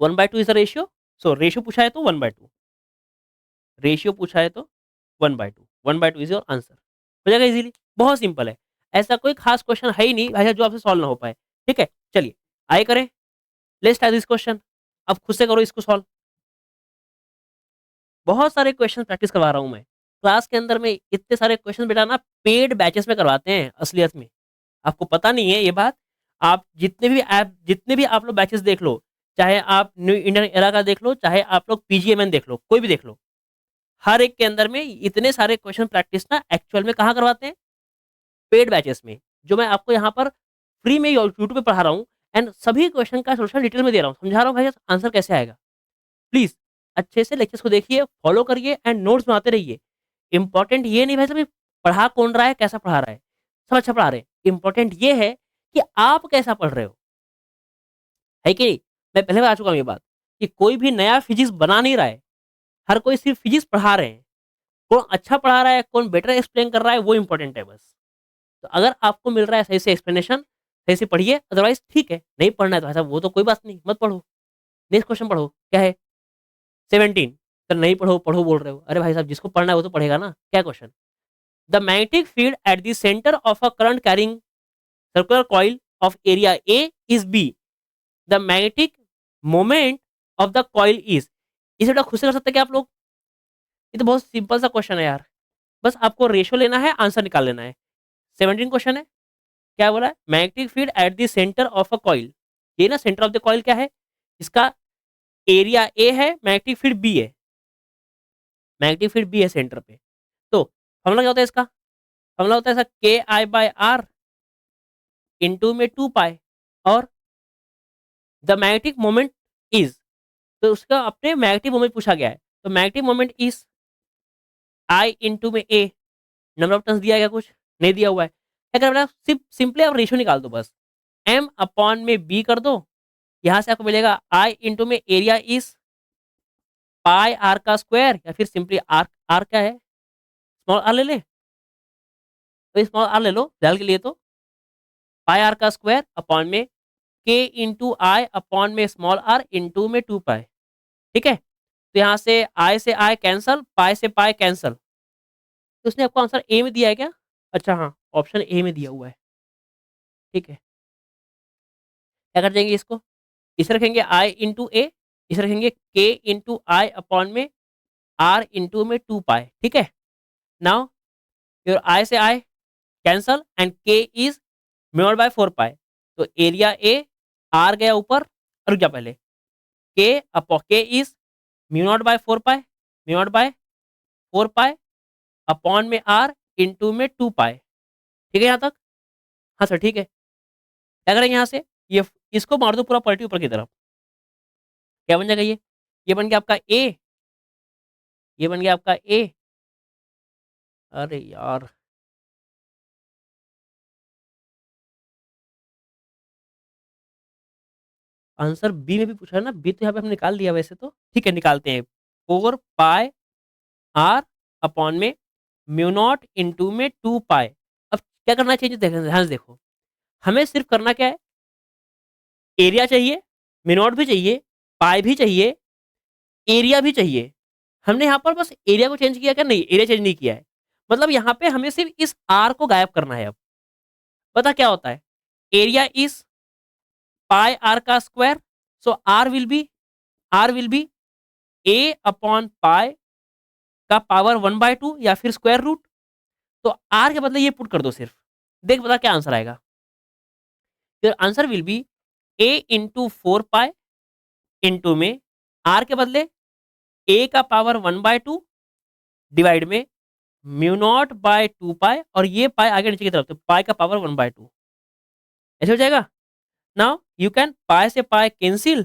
1/2 is the ratio. So ratio पूछा है तो 1/2, रेशियो पूछा है तो 1/2, 1/2 इज योर आंसर। हो जाएगा इजीली, बहुत सिंपल है। ऐसा कोई खास क्वेश्चन है ही नहीं भाई साहब जो आपसे सॉल्व ना हो पाए। ठीक है चलिए आइए करें। Let's try this question. अब खुद से करो इसको सॉल्व। बहुत सारे क्वेश्चन प्रैक्टिस करवा रहा हूँ मैं क्लास के अंदर में। इतने सारे क्वेश्चन बेटा ना पेड बैचेस में करवाते हैं असलियत में, आपको पता नहीं है ये बात। आप जितने भी आप लोग बैचेस देख लो, चाहे आप न्यू इंडियन एरा का देख लो, चाहे आप लोग पीजीएमएन देख लो, कोई भी देख लो, हर एक के अंदर में इतने सारे क्वेश्चन प्रैक्टिस ना एक्चुअल में कहाँ करवाते हैं? पेड बैचेस में, जो मैं आपको यहाँ पर फ्री में यूट्यूब पे पढ़ा रहा हूँ, एंड सभी क्वेश्चन का सोल्यूशन डिटेल में दे रहा हूँ, समझा रहा हूँ भाई आंसर कैसे आएगा। प्लीज अच्छे से लेक्चर्स को देखिए, फॉलो करिए एंड नोट्स बनाते रहिए। इंपॉर्टेंट ये नहीं भाई साहब पढ़ा कौन रहा है, कैसा पढ़ा रहा है, सब अच्छा पढ़ा रहे हैं। इंपॉर्टेंट ये है कि आप कैसा पढ़ रहे हो, है कि नहीं? मैं पहले बता चुका हूँ ये बात कि कोई भी नया फिजिक्स बना नहीं रहा है, हर कोई सिर्फ फिजिक्स पढ़ा रहे हैं। कौन अच्छा पढ़ा रहा है, कौन बेटर एक्सप्लेन कर रहा है, वो इंपॉर्टेंट है बस। तो अगर आपको मिल रहा है सही से एक्सप्लेनेशन, सही से पढ़िए, अदरवाइज ठीक है, नहीं पढ़ना है तो ऐसा वो तो कोई बात नहीं, मत पढ़ो। नेक्स्ट क्वेश्चन पढ़ो, क्या है? 17। सर नहीं पढ़ो पढ़ो बोल रहे हो, अरे भाई साहब जिसको पढ़ना है वो तो पढ़ेगा ना। क्या question? The magnetic field at the centre of a current carrying circular coil of area A is B, the magnetic moment of the coil is. इसे बेटा खुद से कर सकते हैं क्या आप लोग? ये तो बहुत सिंपल सा क्वेश्चन है यार, बस आपको रेशियो लेना है, आंसर निकाल लेना है। 17 क्वेश्चन है, क्या बोला है? Magnetic field at the centre of a coil, ये ना सेंटर ऑफ द कॉइल क्या है? इसका एरिया ए है, मैग्नेटिक फील्ड बी है, मैग्नेटिक फील्ड बी है सेंटर पे। तो फॉर्मूला क्या होता है इसका? फॉर्मूला होता है ऐसा, के आई बाय आर इंटू में 2 पाई, और द मैग्नेटिक मोमेंट इज, तो उसका अपने मैग्नेटिक मोमेंट पूछा गया है, तो magnetic moment is I into में ए। नंबर ऑफ टर्न्स दिया गया कुछ नहीं दिया हुआ है, क्या करना? सिर्फ सिंपली आप रेशियो निकाल दो बस, एम अपॉन में बी कर दो, यहाँ से आपको मिलेगा आई इंटू में एरिया इज पाई आर का स्क्वायर या फिर सिंपली आर, आर क्या है, स्मॉल आर ले ले, तो स्मॉल आर ले लो फिलहाल के लिए, तो पाई आर का स्क्वायर अपॉन में के इंटू आई अपॉन में स्मॉल आर इंटू में 2 पाई। ठीक है, तो यहाँ से आई से आई कैंसल, पाई से पाई कैंसल, तो उसने आपको आंसर ए में दिया है क्या? अच्छा हाँ, ऑप्शन ए में दिया हुआ है। ठीक है, क्या कर देंगे इसको, इसे रखेंगे आई इंटू ए, इसे रखेंगे के इंटू आई अपॉन में आर इंटू में 2 पाई। ठीक है, नाउ योर आई से आई कैंसल एंड के इज म्यू बाय 4 पाई, तो एरिया ए, आर गया ऊपर, रुक जा पहले, K upon K is mu naught by 4 pi, mu naught by 4 pi upon में आर इंटू में 2 पाई। ठीक है यहाँ तक? हाँ सर ठीक है, क्या करेंगे यहाँ से, ये इसको मार दो पूरा पलटी ऊपर की तरफ, क्या बन जाएगा ये बन गया आपका ए, ये बन गया आपका ए। अरे यार, आंसर बी में भी पूछा है ना, बी तो यहाँ पे हमने निकाल दिया वैसे तो, ठीक है निकालते हैं, 4 पाई आर अपॉन में म्यू नॉट इंटू में 2 पाई। अब क्या करना चाहिए, ध्यान से देखो, हमें सिर्फ करना क्या है, एरिया चाहिए, म्यू नॉट भी चाहिए, पाई भी चाहिए, एरिया भी चाहिए। हमने यहाँ पर बस एरिया को चेंज किया क्या, नहीं एरिया चेंज नहीं किया है, मतलब यहाँ पे हमें सिर्फ इस आर को गायब करना है। अब पता क्या होता है, एरिया इज पाई आर का square, so R will be A upon pi का पावर 1/2 या फिर स्क्वायर रूट, तो आर के बदले ये पुट कर दो सिर्फ, देख बता क्या आंसर आएगा, फिर answer will be A into 4 pi into में आर के बदले ए का पावर 1/2 डिवाइड में म्यू नॉट बाय 2 पाई, और ये पाई आगे नीचे की तरफ, तो पाई का पावर 1/2, ऐसे हो जाएगा। नाउ यू कैन पाई से पाई कैंसिल,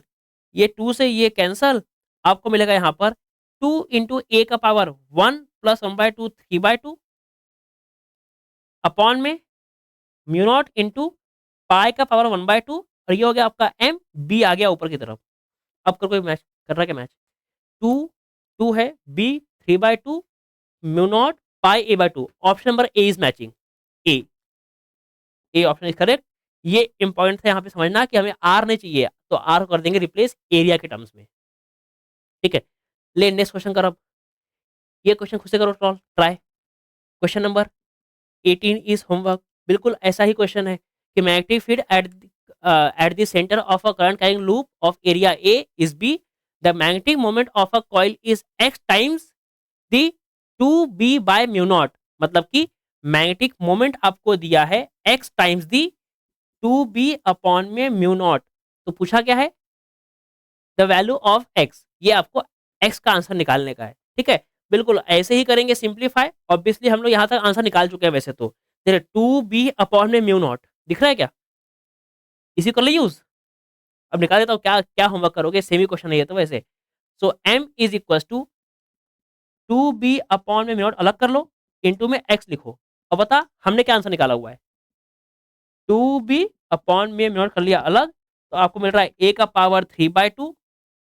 ये 2 से ये कैंसल, आपको मिलेगा यहाँ पर 2 इंटू ए का पावर 1 प्लस 1/2 3/2 अपॉन में म्यू नॉट इंटू पाई का पावर 1/2, और ये हो गया आपका एम, बी आ गया ऊपर की तरफ। अब कर कोई मैच कर रहा है क्या, मैच 2 2 है, B 3/2 mu naught pi a/2, option number A is matching, A, A option is correct. ये इंपॉर्टेंट है यहाँ पे समझना कि हमें आर नहीं चाहिए, तो आर कर देंगे रिप्लेस एरिया के टर्म्स में। ठीक है, ले नेक्स्ट क्वेश्चन कर, अब ये क्वेश्चन खुद से करो, try. Question number 18 is homework, बिल्कुल ऐसा ही क्वेश्चन है कि magnetic field at the centre of a current carrying loop of area A is B, the magnetic moment of a coil is X times the 2b by mu naught, मतलब कि magnetic moment आपको दिया है X times the 2b upon में mu naught, तो पूछा क्या है, द वैल्यू ऑफ एक्स, ये आपको एक्स का आंसर निकालने का है। ठीक है, बिल्कुल ऐसे ही करेंगे सिंप्लीफाई, ऑब्वियसली हम लोग यहाँ तक आंसर निकाल चुके हैं वैसे तो, तेरे 2b अपॉन में म्यू नॉट दिख रहा है क्या, इसी कर ले यूज। अब निकाल देता हूँ, क्या क्या होमवर्क करोगे, सेमी क्वेश्चन है ये तो वैसे। So m is equal to 2b upon में म्यू नॉट अलग कर लो, इंटू में x लिखो, अब बता हमने क्या आंसर निकाला हुआ है, 2b अपॉन में म्यू नॉट कर लिया अलग, तो आपको मिल रहा है a का पावर 3/2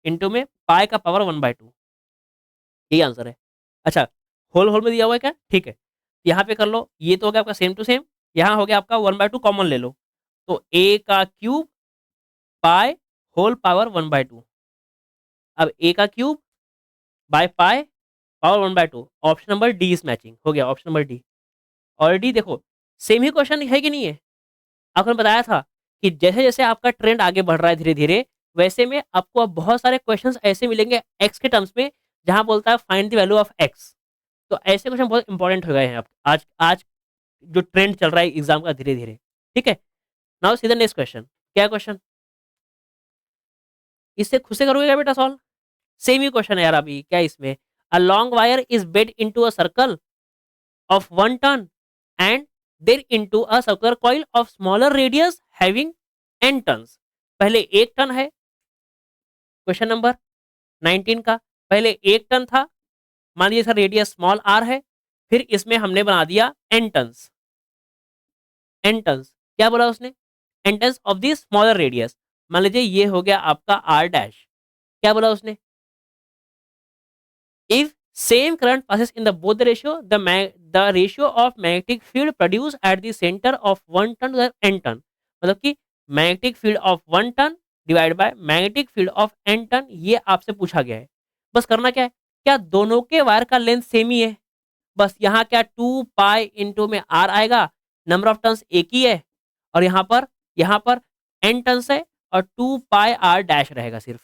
इंटू में पाई का पावर 1/2, यही आंसर है। अच्छा, होल होल में दिया हुआ है क्या, ठीक है, यहाँ पे कर लो, ये तो हो गया आपका सेम टू सेम, यहाँ हो गया आपका 1/2 कॉमन ले लो, तो a का क्यूब पाई होल पावर 1/2, अब a का cube by pi power 1/2, option number D is matching, हो गया ऑप्शन नंबर डी। ऑलरेडी देखो सेम ही क्वेश्चन है कि नहीं है, आपने बताया था कि जैसे जैसे आपका ट्रेंड आगे बढ़ रहा है धीरे धीरे, वैसे में आपको अब बहुत सारे क्वेश्चंस ऐसे मिलेंगे एक्स के टर्म्स में, जहां बोलता है find the value of x, तो ऐसे क्वेश्चन बहुत इंपॉर्टेंट हो गए हैं अब आज आज जो ट्रेंड चल रहा है एग्जाम का धीरे धीरे। ठीक है, नाउ सीधा नेक्स्ट क्वेश्चन, क्या क्वेश्चन, इससे खुद से करोगे क्या बेटा सॉल्व, सेम ही क्वेश्चन है यार, अभी क्या है इसमें, a long wire is bed into a circle of 1 ton and then into a circular coil of smaller radius having n tons, पहले 1 टन है, क्वेश्चन नंबर 19 का, पहले 1 टन था, मान लीजिए सर रेडियस स्मॉल आर है, फिर इसमें हमने बना दिया n टन्स, n टन्स क्या बोला उसने, n tons of the smaller radius, मान लीजिए ये हो गया आपका r डैश, क्या बोला उसने, If same current passes in the both the ratio, the ratio of magnetic field produced at the center of 1 ton to the n ton, मतलब कि magnetic field of 1 turn divide by magnetic field of n turn, ये आपसे पूछा गया है। बस करना क्या है, क्या दोनों के वायर का लेंथ सेम ही है, बस यहाँ क्या 2 पाई इंटू में आर आएगा, नंबर ऑफ टन्स एक ही है, और यहाँ पर n टन्स है और 2 पाई आर डैश रहेगा सिर्फ।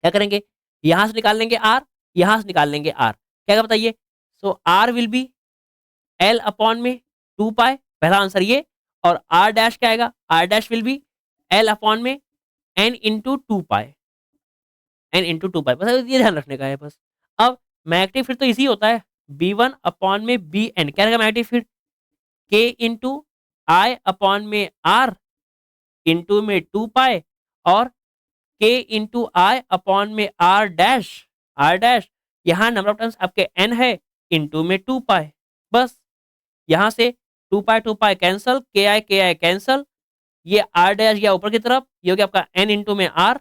क्या करेंगे, यहां से निकाल लेंगे आर, यहां से निकाल लेंगे आर, क्या बताइए। So R will be L upon में 2 पाई, पहला आंसर ये, और आर डैश क्या आएगा, R dash will be L upon में N into 2 pi, N into 2 pi, बस ये ध्यान रखने का है बस। अब मैग्नेटिक फील्ड तो इजी होता है, बी वन अपॉन में बी एन, क्या रहेगा मैग्नेटिक फील्ड, के इंटू आई अपॉन में आर इंटू में 2 पाई, और के इंटू आई अपॉन में आर डैश, आर डैश, यहाँ नंबर ऑफ टर्म्स आपके एन है इंटू में 2 पाई, बस यहाँ से 2 pi cancel, K I cancel, ये आर डैश गया ऊपर की तरफ, ये हो गया आपका एन इंटू में R,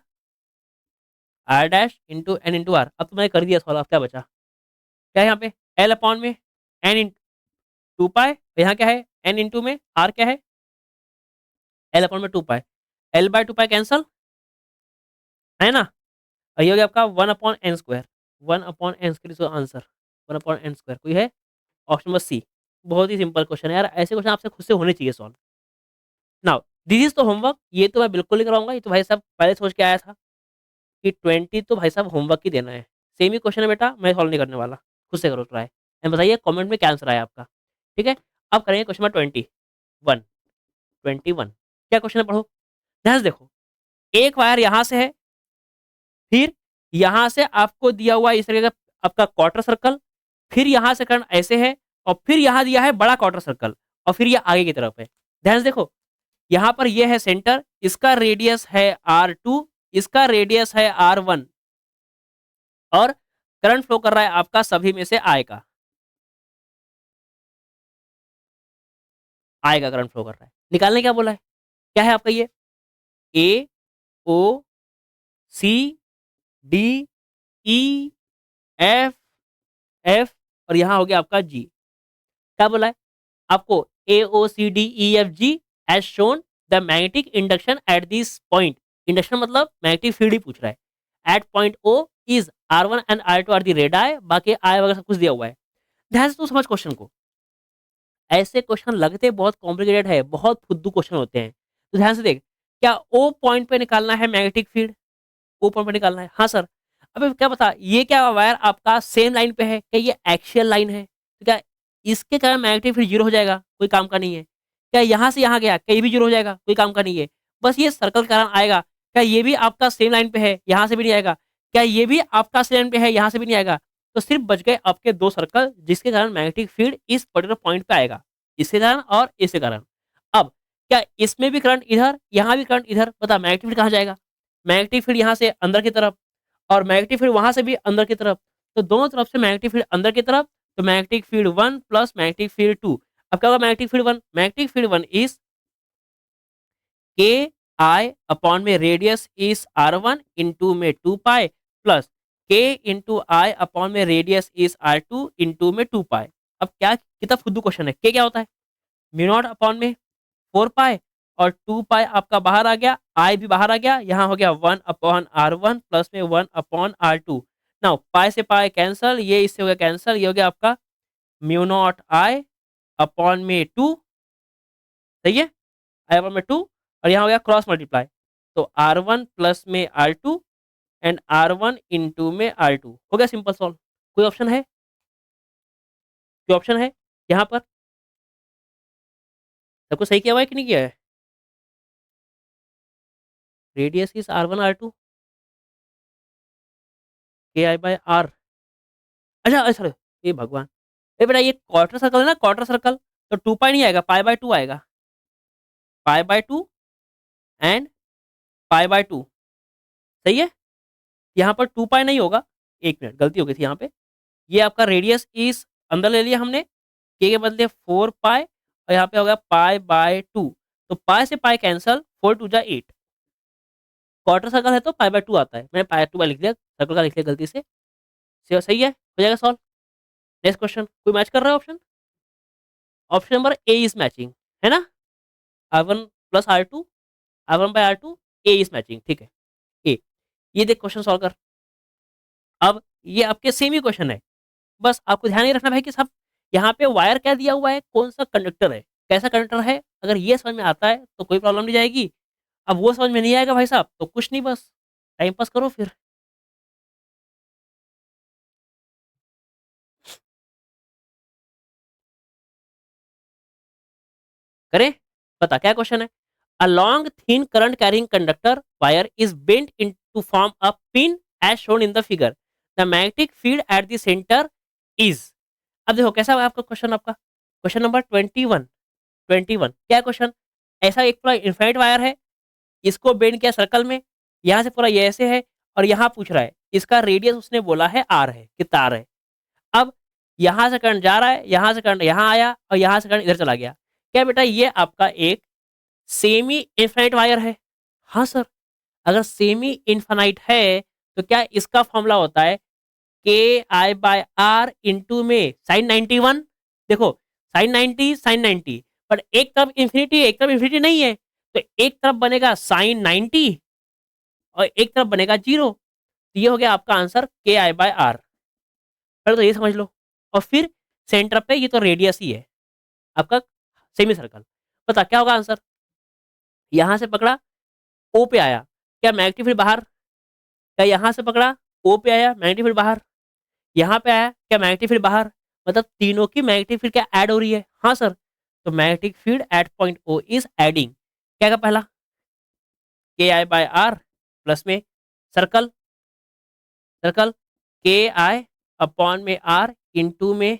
R dash into N into R. अब तो मैंने कर दिया सॉल्व, अब क्या बचा, क्या है यहाँ पे एल अपॉन में एन इंटू 2 पाई, यहाँ क्या है एन इंटू में आर, क्या है एल अपॉन में 2 पाई, एल बाय 2 पाई कैंसल है ना, और ये हो गया आपका 1/n², 1/n² आंसर, 1/n², कोई है ऑप्शन नंबर सी। बहुत ही सिंपल क्वेश्चन है यार, ऐसे क्वेश्चन आपसे खुद से होने चाहिए सॉल्व। नाउ दिस इज तो होमवर्क, ये तो मैं बिल्कुल नहीं कराऊंगा, ये तो भाई साहब पहले सोच के आया था कि 20 तो भाई साहब होमवर्क ही देना है, सेम ही क्वेश्चन है बेटा, मैं सॉल्व नहीं करने वाला, खुद से करो ट्राई एंड बताइए कमेंट में क्या आंसर आया आपका। ठीक है, अब करेंगे क्वेश्चन नंबर 21, 21 क्या क्वेश्चन है, पढ़ो ध्यान से देखो। एक वायर यहाँ से है, फिर यहाँ से आपको दिया हुआ इस तरीके का आपका क्वार्टर सर्कल, फिर यहाँ से करंट ऐसे है, और फिर यहाँ दिया है बड़ा क्वार्टर सर्कल, और फिर ये आगे की तरफ है। ध्यान से देखो, यहाँ पर ये है सेंटर, इसका रेडियस है R2, इसका रेडियस है R1, और करंट फ्लो कर रहा है आपका सभी में से आएगा, आएगा करंट फ्लो कर रहा है, निकालने क्या बोला है, क्या है आपका ये A O C D E F F, और यहाँ हो गया आपका जी। क्या बोला है आपको, A O C D E F G as shown the magnetic induction at this point, induction मतलब मैग्नेटिक फील्ड ही पूछ रहा है, at point O is R1 and R2 are the radii, बाकी आई वगैरह सब कुछ दिया हुआ है। ध्यान से तू समझ क्वेश्चन को, ऐसे क्वेश्चन लगते बहुत कॉम्प्लिकेटेड है, बहुत फुद्दू क्वेश्चन होते हैं, तो ध्यान से देख, क्या ओ पॉइंट पे निकालना है मैग्नेटिक फील्ड, ओ पॉइंट पे निकालना है, हाँ सर। अबे क्या बता, ये क्या वायर आपका सेम लाइन पे है, क्या ये एक्सियल लाइन है, तो क्या इसके कारण मैग्नेटिक फील्ड जीरो हो जाएगा, कोई काम का नहीं है। क्या यहाँ से यहाँ गया, क्या ये भी जीरो हो जाएगा, कोई काम का नहीं है। बस ये सर्कल के कारण आएगा, क्या ये भी आपका सेम लाइन पे है, यहाँ से भी नहीं आएगा, क्या ये भी आपका सेम लाइन पे है, यहाँ से भी नहीं आएगा, तो सिर्फ बच गए आपके दो सर्कल, जिसके कारण मैग्नेटिक फील्ड इस पर्टिकुलर पॉइंट पे आएगा, इसके कारण और इसके कारण। अब क्या इसमें भी करंट इधर, यहाँ भी करंट इधर, बता मैग्नेटिक फील्ड कहाँ जाएगा, मैग्नेटिक फील्ड यहाँ से अंदर की तरफ, और मैग्नेटिक फील्ड वहां से भी अंदर की तरफ, तो दोनों तरफ से मैग्नेटिक फील्ड अंदर की तरफ, तो magnetic field 1 plus magnetic field 2। अब क्या होगा magnetic field 1, magnetic field 1 is K I upon में रेडियस इज R1 इंटू में 2 पाई, प्लस के इंटू आई अपॉन में रेडियस इज R2 इंटू में 2 पाई। अब क्या कितना फुद्दू क्वेश्चन है, के क्या होता है म्यू नॉट अपॉन में 4 पाई, और 2 पाई आपका बाहर आ गया, आई भी बाहर आ गया, यहाँ हो गया 1/R1 प्लस में 1/R2। नाउ पाई से पाई कैंसल, ये इससे हो गया कैंसल, ये हो गया आपका म्यू नॉट आई अपॉन में 2, सही है, आई अपॉन में 2, और यहाँ हो गया क्रॉस मल्टीप्लाई, तो R1 प्लस में R2 एंड R1 इंटू में R2, हो गया सिंपल सॉल्व। कोई ऑप्शन है, कोई ऑप्शन है यहाँ पर, सबको सही किया हुआ है कि नहीं किया है, रेडियस इज R1 R2 के आई बाय आर, अच्छा अच्छा, ये भगवान, ये बेटा ये क्वार्टर सर्कल है ना, क्वार्टर सर्कल, तो 2 पाई नहीं आएगा, पाई/2 आएगा, पाई/2 एंड पाई/2, सही है। यहाँ पर 2 पाई नहीं होगा, एक मिनट गलती हो गई थी यहाँ पे, ये आपका रेडियस इस अंदर ले लिया हमने, के बदले 4 पाई, और यहाँ पे हो गया पाई/2, तो पाई से पाई कैंसल, 4 × 2 = 8, क्वार्टर सर्कल है तो पाई/2 आता है, मैंने पाई/2 लिख दिया, सर्कल का लिख लिया गलती से, सही है, हो जाएगा सॉल्व। नेक्स्ट क्वेश्चन, कोई मैच कर रहा है option? Option number A is matching, है ना? R1 plus R2, R1/R2, A is matching, ठीक है। ए, ये देख क्वेश्चन सॉल्व कर। अब ये आपके सेम ही क्वेश्चन है, बस आपको ध्यान नहीं रखना भाई कि साहब यहाँ पे वायर क्या दिया हुआ है, कौन सा कंडक्टर है, कैसा कंडक्टर है। अगर ये समझ में आता है तो कोई प्रॉब्लम नहीं जाएगी। अब वो समझ में नहीं आएगा भाई साहब तो कुछ नहीं, बस टाइम पास करो फिर। करें, बता क्या क्वेश्चन है। A long thin current carrying conductor wire is bent in to form a pin as shown in the figure. The magnetic field at the centre is. अब देखो कैसा है आपका क्वेश्चन, आपका क्वेश्चन नंबर 21। 21 क्या क्वेश्चन? ऐसा एक पूरा इनफाइनाइट वायर है, इसको बेंड किया सर्कल में, यहाँ से पूरा ये ऐसे है, और यहाँ पूछ रहा है इसका रेडियस उसने बोला है आर है कि तार है। अब यहाँ से करंट जा रहा है, यहाँ से करंट यहाँ आया और यहाँ से करंट इधर चला गया। क्या बेटा ये आपका एक सेमी इनफाइनाइट वायर है? हाँ सर। अगर सेमी इनफाइनाइट है तो क्या इसका फॉर्मूला होता है KI/R इंटू में sin 91। देखो sin 90 पर एक तरफ इंफिनिटी एक तरफ इंफिनिटी नहीं है, तो एक तरफ बनेगा sin 90 और एक तरफ बनेगा 0। तो ये हो गया आपका आंसर KI/R। पहले तो ये समझ लो। और फिर सेंटर पे ये तो रेडियस ही है आपका सेमी सर्कल। बता क्या होगा आंसर। यहां से पकड़ा ओ पे आया, क्या मैग्नेटिक फील्ड बाहर? क्या यहां से पकड़ा ओ पे आया, मैग्नेटिक फील्ड बाहर? यहाँ पे आया, क्या मैग्नेटिक फील्ड बाहर? मतलब तीनों की मैग्नेटिक फील्ड क्या ऐड हो रही है? हाँ सर। तो magnetic field at point O is adding क्या का पहला KI/R प्लस में सर्कल, सर्कल KI अपॉन में R इंटू में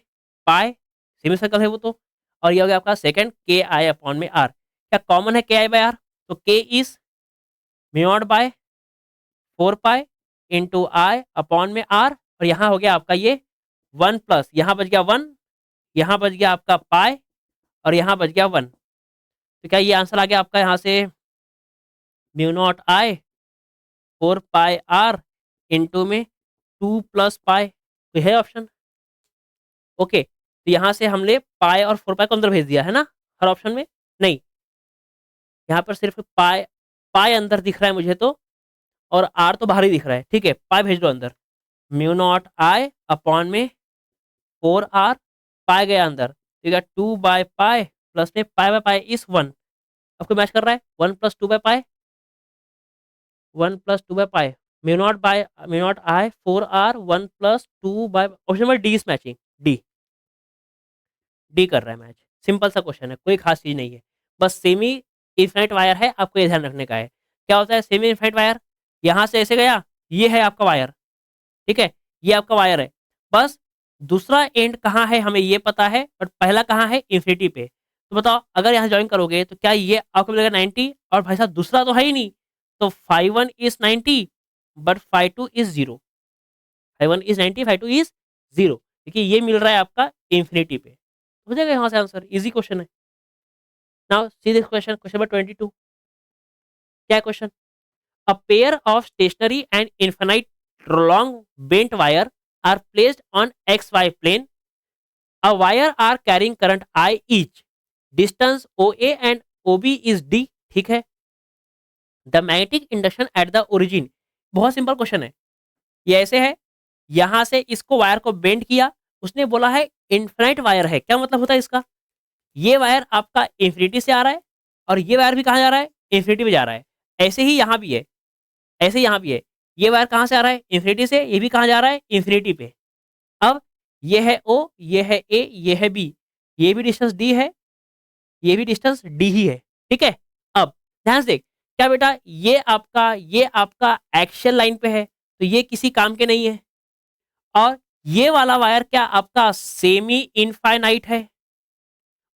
पाई, सेमी सर्कल है वो तो। और ये हो गया आपका सेकंड KI अपॉन में R। क्या कॉमन है KI/R? तो K is mu by 4 pi into I upon में R। और यहाँ हो गया आपका ये 1 प्लस यहाँ बच गया 1, यहाँ बच गया आपका पाई और यहाँ बच गया 1। तो क्या ये आंसर आ गया आपका यहाँ से μ0I 4 पाई R इंटू में 2 प्लस पाई। तो है ऑप्शन ओके। तो यहाँ से हमने पाई और 4 पाई को अंदर भेज दिया है ना हर ऑप्शन में। नहीं, यहाँ पर सिर्फ पाई, पाई अंदर दिख रहा है मुझे तो, और आर तो बाहर ही दिख रहा है। ठीक है, पाई भेज दो अंदर। μ0I अपॉन में 4R, पाई गया अंदर, ठीक है 2/पाई प्लस में पाई इज 1। आपको मैच कर रहा है 1 प्लस 2/पाई, 1 प्लस 2/पाई, μ0I 4R 1 plus 2 by, option number D is matching. D, D कर रहा है मैच। सिंपल सा क्वेश्चन है, कोई खास चीज नहीं है, बस सेमी इनफाइनाइट वायर है, आपको ये ध्यान रखने का है। क्या होता है सेमी इनफाइनाइट वायर? यहां से ऐसे गया, ये है आपका वायर, ठीक है, ये आपका वायर है। बस दूसरा एंड कहाँ है हमें ये पता है, बट पहला कहाँ है इंफिनिटी पे। तो बताओ अगर यहाँ ज्वाइन करोगे तो क्या ये आपको मिलेगा 90, और भाई साहब दूसरा तो है ही नहीं, तो φ1 is 90 but φ2 is 0। φ1 is 90, φ2 is 0। देखिए ये मिल रहा है आपका इंफिनिटी पे, हो जाएगा यहाँ से आंसर। इजी क्वेश्चन है। Now see this question, question number 22। क्या question? A pair of stationary and infinite long bent wire are placed on XY plane. A wire are carrying current I each. Distance OA and OB is D. ठीक है। The magnetic induction at the origin. बहुत simple question है। ये ऐसे है, यहां से इसको वायर को बेंड किया, उसने बोला है इन्फिनाइट वायर है। क्या मतलब होता है इसका? ये वायर आपका इंफिनिटी से आ रहा है और ये वायर भी कहाँ जा रहा है? इंफिनिटी में जा रहा है। ऐसे ही यहाँ भी है, ऐसे यहाँ भी है। ये वायर कहाँ से आ रहा है? इंफिनिटी से। ये भी कहाँ जा रहा है? इंफिनिटी पे। अब ये है O, ये है A, ये है B, ये भी डिस्टेंस D है, ये भी डिस्टेंस D ही है। ठीक है। अब ध्यान से देख, क्या बेटा ये आपका एक्शन लाइन पे है, तो ये किसी काम के नहीं है। और ये वाला वायर क्या आपका सेमी इनफाइनाइट है,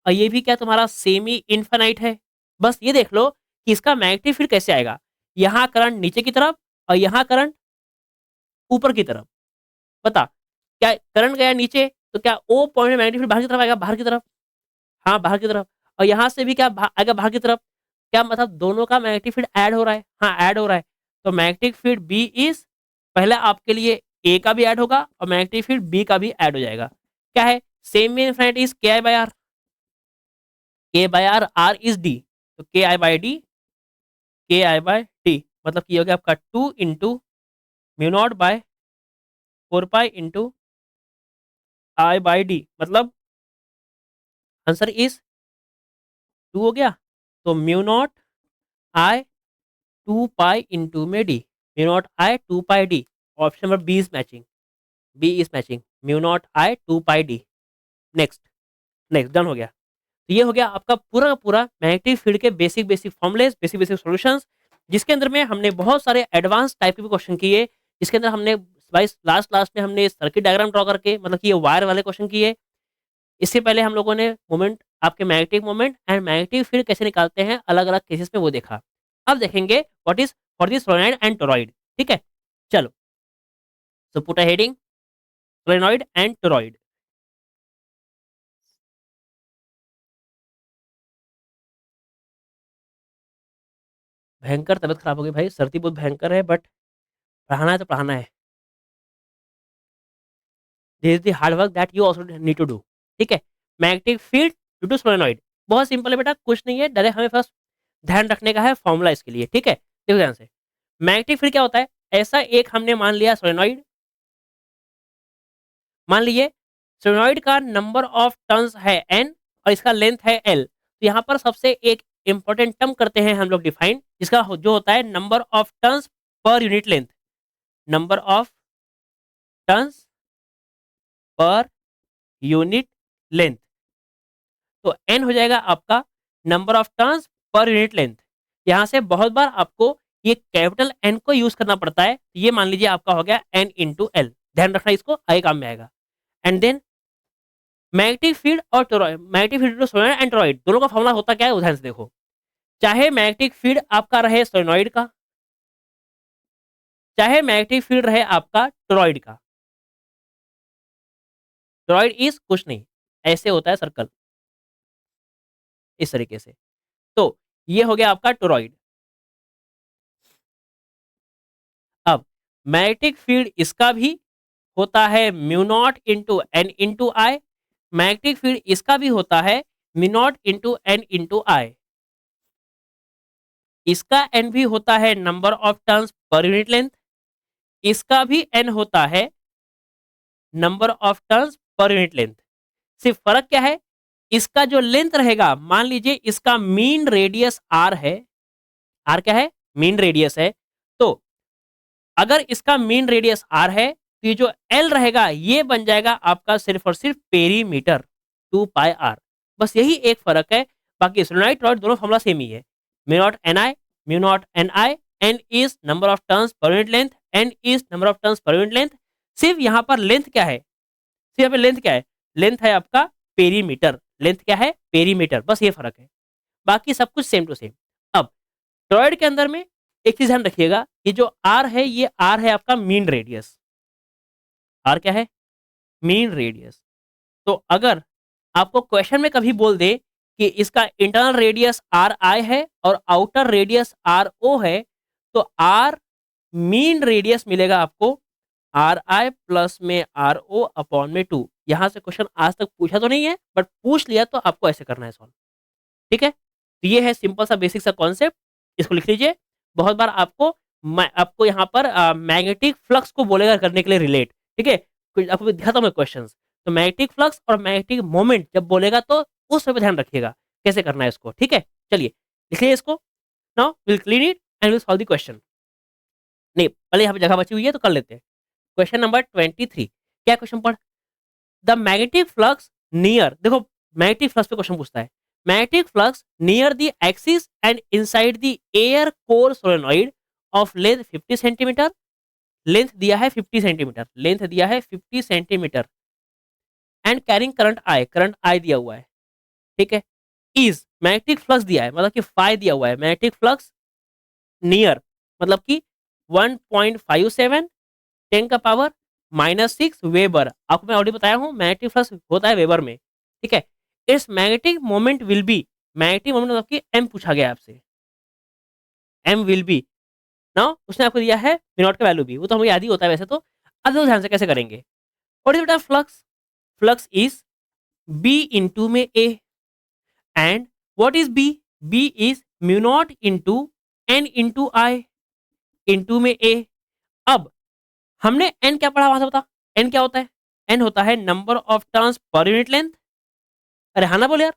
और ये भी क्या तुम्हारा सेमी इनफाइनाइट है। बस ये देख लो कि इसका मैग्नेटिक फील्ड कैसे आएगा। यहाँ करंट नीचे की तरफ और यहाँ करंट ऊपर की तरफ। बता, क्या करंट गया नीचे तो क्या ओ पॉइंट में मैग्नेटिक फील्ड बाहर की तरफ आएगा? बाहर की तरफ, हाँ बाहर की तरफ। और यहाँ से भी क्या आएगा? बाहर की तरफ। क्या मतलब दोनों का मैग्नेटिक फील्ड ऐड हो रहा है? हाँ ऐड हो रहा है। तो मैग्नेटिक फील्ड बी इज पहले आपके लिए ए का भी ऐड होगा और मैग्नेटिक फील्ड बी का भी ऐड हो जाएगा। क्या है, सेम में infinite is K I by R, K by R, R is D, तो के आई बाई डी, के आई बाई डी मतलब कि ये हो गया आपका 2 into mu naught by 4 pi into I by D, मतलब आंसर इज 2 हो गया। तो mu naught I 2 pi into में D, mu naught I 2 pi D, option number B is matching, B is matching, mu naught I 2 pi D. Next, next done हो गया। तो ये हो गया आपका पूरा का पूरा मैग्नेटिक फील्ड के basic basic formulas, basic basic solutions, जिसके अंदर में हमने बहुत सारे एडवांस टाइप के भी क्वेश्चन किए, जिसके अंदर हमने भाई लास्ट लास्ट में हमने सर्किट डायग्राम ड्रॉ करके मतलब कि ये वायर वाले क्वेश्चन किए। इससे पहले हम लोगों ने मोमेंट, आपके magnetic moment and magnetic field कैसे निकालते हैं अलग अलग केसेस में, वो देखा। अब देखेंगे what is for this solenoid and toroid. ठीक है, चलो, so put a heading solenoid and toroid. भयंकर तबियत खराब हो गई भाई, सर्दी बहुत भयंकर है, बट पढ़ाना है तो पढ़ाना है। This is the hard work that you also need to do. ठीक है, magnetic field due to solenoid, बहुत सिंपल है बेटा, कुछ नहीं है, डायरेक्ट हमें बस ध्यान रखने का है फॉर्मूला इसके लिए। ठीक है, देखो ध्यान से, मैग्नेटिक फील्ड क्या होता है, ऐसा एक हमने मान लिया सोलेनॉइड, मान लीजिए सोलेनॉइड का नंबर ऑफ टर्न्स है n और इसका लेंथ है l। तो यहाँ पर सबसे एक इंपॉर्टेंट टर्म करते हैं हम लोग डिफाइन, जिसका जो होता है number of turns per unit length, number of turns per unit length. तो n हो जाएगा आपका number of turns per unit length. यहाँ से बहुत बार आपको ये कैपिटल N को यूज करना पड़ता है, तो ये मान लीजिए आपका हो गया n इंटू एल, ध्यान रखना इसको, आगे काम में आएगा। एंड देन मैग्नेटिक फील्ड और toroid, magnetic field solenoid and toroid दोनों का फॉर्मूला होता क्या है, उदाहरण से देखो, चाहे मैग्नेटिक फील्ड आपका रहे सोलेनॉइड का, चाहे मैग्नेटिक फील्ड रहे आपका टोरॉइड का, टोरॉइड इज कुछ नहीं, ऐसे होता है सर्कल, इस तरीके से। तो ये हो गया आपका टोरॉइड। अब मैग्नेटिक फील्ड इसका भी होता है mu naught into N into I, magnetic field इसका भी होता है mu naught into N into I, इसका एन भी होता है number of turns per unit length, इसका भी एन होता है number of turns per unit length. सिर्फ फर्क क्या है, इसका जो लेंथ रहेगा, मान लीजिए इसका मीन रेडियस आर है, आर क्या है, मीन रेडियस है, तो अगर इसका मीन रेडियस आर है तो ये जो एल रहेगा ये बन जाएगा आपका सिर्फ और सिर्फ पेरीमीटर 2 पाई आर, बस यही एक फर्क है, बाकी सोलेनॉइड टॉरॉइड दोनों फॉर्मूला सेम ही है, mu naught N I, mu naught N I, N is number of turns per unit length, N is number of turns per unit length. सिर्फ यहाँ पर लेंथ क्या है, सिर्फ यहाँ पे लेंथ क्या है, लेंथ है आपका पेरीमीटर, लेंथ क्या है, पेरीमीटर, बस ये फर्क है, बाकी सब कुछ सेम टू सेम। अब टॉरॉइड के अंदर में एक चीज ध्यान रखिएगा, ये जो आर है, ये आर है आपका मीन रेडियस, आर क्या है, मीन रेडियस। तो अगर आपको क्वेश्चन में कभी बोल दे कि इसका इंटरनल रेडियस आर आई है और आउटर रेडियस आर ओ है, तो आर मीन रेडियस मिलेगा आपको आर आई प्लस में आर ओ अपॉन में 2। यहां से क्वेश्चन आज तक पूछा तो नहीं है, बट पूछ लिया तो आपको ऐसे करना है सॉल्व। ठीक है, तो ये है सिंपल सा बेसिक सा कॉन्सेप्ट, इसको लिख लीजिए। बहुत बार आपको आपको यहाँ पर मैग्नेटिक फ्लक्स को बोलेगा करने के लिए रिलेट। ठीक है, आपको दिखाता हूँ मैं क्वेश्चन, तो मैग्नेटिक फ्लक्स और मैग्नेटिक मोमेंट जब बोलेगा तो उस पर ध्यान रखिएगा कैसे करना है इसको। ठीक है, चलिए लिखिए इसको, now will clean it and will solve the question. नहीं, पहले यहाँ पे जगह बची हुई है तो कर लेते हैं। क्वेश्चन नंबर 23, क्या क्वेश्चन पढ़, द मैग्नेटिक फ्लक्स नियर, देखो मैग्नेटिक फ्लक्स पे क्वेश्चन पूछता है, magnetic flux near the axis and inside the air core solenoid of length 50 centimetre, length दिया है 50 सेंटीमीटर, लेंथ दिया है 50 सेंटीमीटर, एंड कैरिंग करंट आई दिया हुआ है। ठीक है, इज मैग्नेटिक फ्लक्स दिया है, मतलब कि फाई दिया हुआ है, मैग्नेटिक फ्लक्स नियर मतलब कि 1.57 10 का पावर -6 वेबर, आपको मैं ऑलरेडी बताया हूँ मैग्नेटिक फ्लक्स होता है वेबर में। ठीक है, it's magnetic moment will be, magnetic moment मतलब कि एम पूछा गया आपसे, एम विल बी, ना उसने आपको दिया है V0 का वैल्यू भी, वो तो हमें याद ही होता है वैसे तो। अब देखो ध्यान से कैसे करेंगे। व्हाट इज बेटा flux? Flux is B into में A, and what is B? B is mu naught into N into I into में ए। अब हमने एन क्या पढ़ा वहां से बता? एन क्या होता है? एन होता है number of turns per unit length. अरे हाँ ना बोले यार,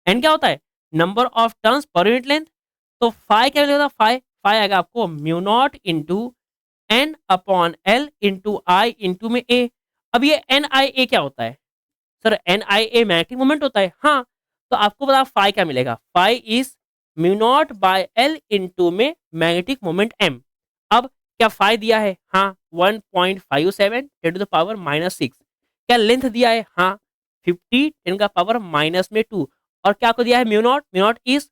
एन क्या होता है? Number of turns per unit length. तो फाइ क्या मिलेगा? फाइ फाइ आएगा आपको mu naught into N upon L into I into में ए। अब ये एन आई ए क्या होता है? Sir N I A magnetic moment होता है। हाँ, तो आपको पता फाइ क्या मिलेगा? Phi is mu naught by L into में मैग्नेटिक मोमेंट एम। अब क्या फाइ दिया है? हाँ 1.57 10 टू द पावर -6। क्या लेंथ दिया है? हाँ 50 10 का पावर माइनस में 2। और क्या आपको दिया है? Mu not. Mu naught is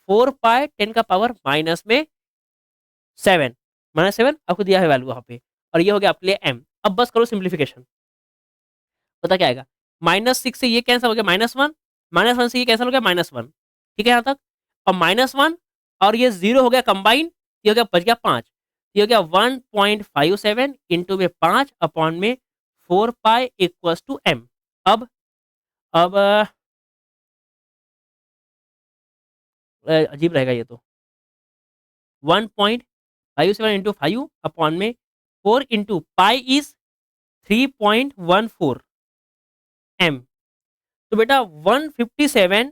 4 pi 10 का पावर माइनस में 7, -7 आपको दिया है वैल्यू वहां पे। और ये हो गया आपके लिए एम। अब बस करो सिंप्लीफिकेशन, पता क्या आएगा? -6 से ये कैंसिल हो गया -1, -1 से ये कैंसिल हो गया -1। ठीक है यहाँ तक? और -1 और ये 0 हो गया कंबाइन, ये हो गया बच गया 5। ये हो गया 1.57 इंटू में 5 अपॉन में 4 पाई इक्वल्स टू एम। अब अजीब रहेगा ये तो। 1.57 इंटू 5 अपॉन में 4 इंटू पाई इज 3.14 एम। तो बेटा 157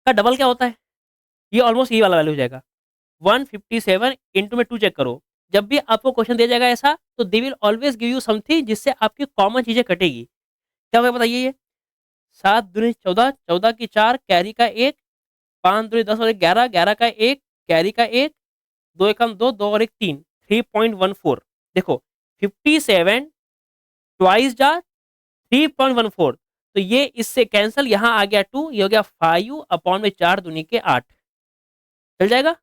का डबल क्या होता है? ये ऑलमोस्ट ये वाला वैल्यू हो जाएगा। 157 इंटू में 2 चेक करो। जब भी आपको क्वेश्चन दिया जाएगा ऐसा, तो they will always give you something जिससे आपकी कॉमन चीजें कटेगी। क्या होगा बताइए? ये 7 दूनी 14, 14 की 4, कैरी का 1, 5 दूनी 10 और 1 11, 11 का 1, कैरी का 1, 2 एकम 2, 2 और 1 3, 3.14। देखो 57 ट्वाइस जा 3.14, तो ये इससे कैंसल, यहाँ आ गया 2, ये हो गया 5 अपॉन में 4 दूनी के 8। चल जाएगा?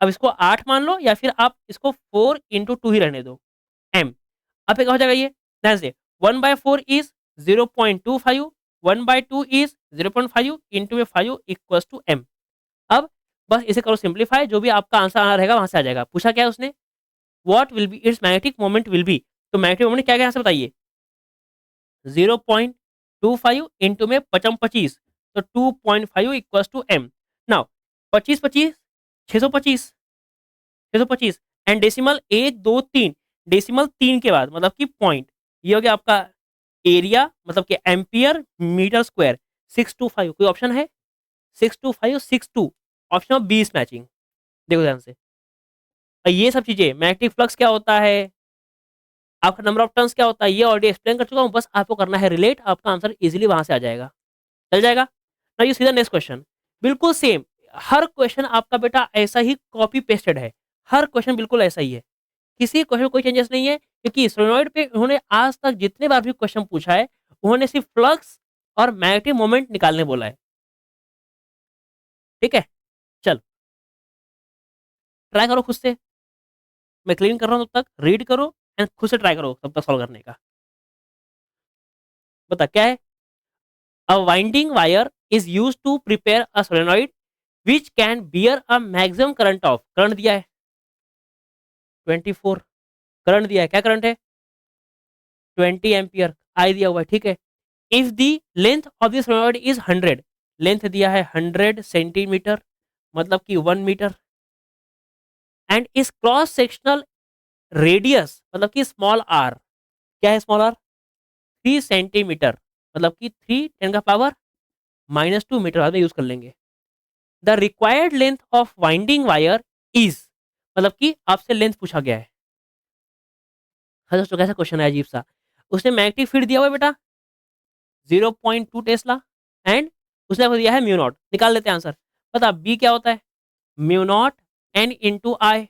अब इसको 8 मान लो या फिर आप इसको 4 इंटू 2 ही रहने दो एम। अब क्या हो जाएगा ये? ध्यान से 1/4 इज 0.25, 1/2 इज 0.5 इंटू में 5 इक्वल्स टू एम। अब बस इसे करो सिंप्लीफाई, जो भी आपका आंसर आ रहेगा वहां से आ जाएगा। पूछा क्या है उसने? What will be it's magnetic moment will be. तो मैग्नेटिक मोमेंट क्या क्या यहाँ से बताइए? 0.25 इंटू में 25 तो 2.5 equals to M. Now 25 25 625, 625 and decimal 1 2 3, decimal 3 के बाद मतलब कि पॉइंट, ये हो गया आपका एरिया मतलब कि एम्पियर मीटर स्क्वायर। 625 कोई ऑप्शन है? 625 62 option of B is matching. देखो ध्यान से, और ये सब चीजें मैग्नेटिक फ्लक्स क्या होता है, आपका नंबर ऑफ टर्न्स क्या होता है, ये ऑलरेडी एक्सप्लेन कर चुका हूँ। बस आपको करना है रिलेट, आपका आंसर इजीली वहां से आ जाएगा। चल जाएगा ना? You see the next question. बिल्कुल सेम, हर क्वेश्चन आपका बेटा ऐसा ही कॉपी पेस्टेड है। हर क्वेश्चन बिल्कुल ऐसा ही है, किसी क्वेश्चन में कोई चेंजेस नहीं है, क्योंकि सोलेनॉइड पे उन्होंने आज तक जितने बार भी क्वेश्चन पूछा है, उन्होंने सिर्फ फ्लक्स और मैग्नेटिक मोमेंट निकालने बोला है। ठीक है, चल ट्राई करो खुद से। मैं क्लीन कर रहा हूँ तब तक, रीड करो एंड खुद से ट्राई करो तब तक सॉल्व करने का। बता क्या है? A winding wire is use to prepare a solenoid which can bear a maximum current of, current दिया है 24, करंट दिया है, क्या करंट है? 20 एम्पियर, आई दिया हुआ है। ठीक है, if the length of this solenoid is 100, length दिया है 100 सेंटीमीटर मतलब कि 1 मीटर, एंड इस क्रॉस सेक्शनल रेडियस मतलब कि स्मॉल आर, क्या है स्मॉल आर? 3 सेंटीमीटर मतलब कि 3 10 का पावर -2 मीटर, बाद में यूज कर लेंगे। The required length of winding wire is, मतलब कि आपसे लेंथ पूछा गया है। हाँ दोस्तों, कैसा क्वेश्चन है अजीब सा। उसने मैग्नेटिक फील्ड दिया हुआ है बेटा 0.2 टेस्ला, एंड उसने आपको दिया है म्यू नॉट। निकाल लेते हैं आंसर। पता बी क्या होता है? Mu naught N into I.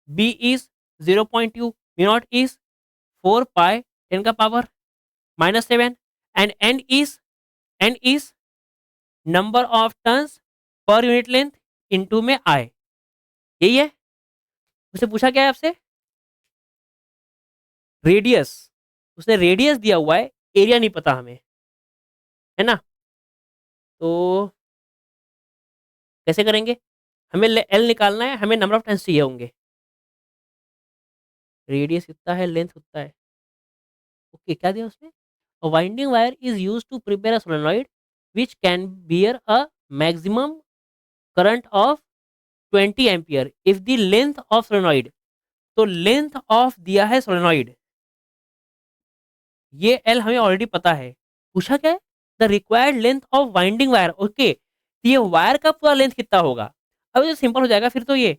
B is 0.2, mu naught is 4 pi 10 का power -7, and N is number of turns per unit length into में आई। यही है, उसे पूछा क्या है आपसे? रेडियस। उसने रेडियस दिया हुआ है, एरिया नहीं पता हमें, है ना? तो कैसे करेंगे? हमें एल निकालना है, हमें नंबर ऑफ टर्न्स चाहिए होंगे। रेडियस कितना है, लेंथ कितना है? ओके, क्या दिया उसने? A winding wire is use to prepare a solenoid which can bear a maximum current of 20 ampere if the length of solenoid. तो लेंथ ऑफ दिया है सोलेनॉइड, ये एल हमें ऑलरेडी पता है। पूछा क्या है? The required length of winding wire. Okay, तो ये वायर का पूरा लेंथ कितना होगा? अब ये सिंपल हो जाएगा फिर तो। ये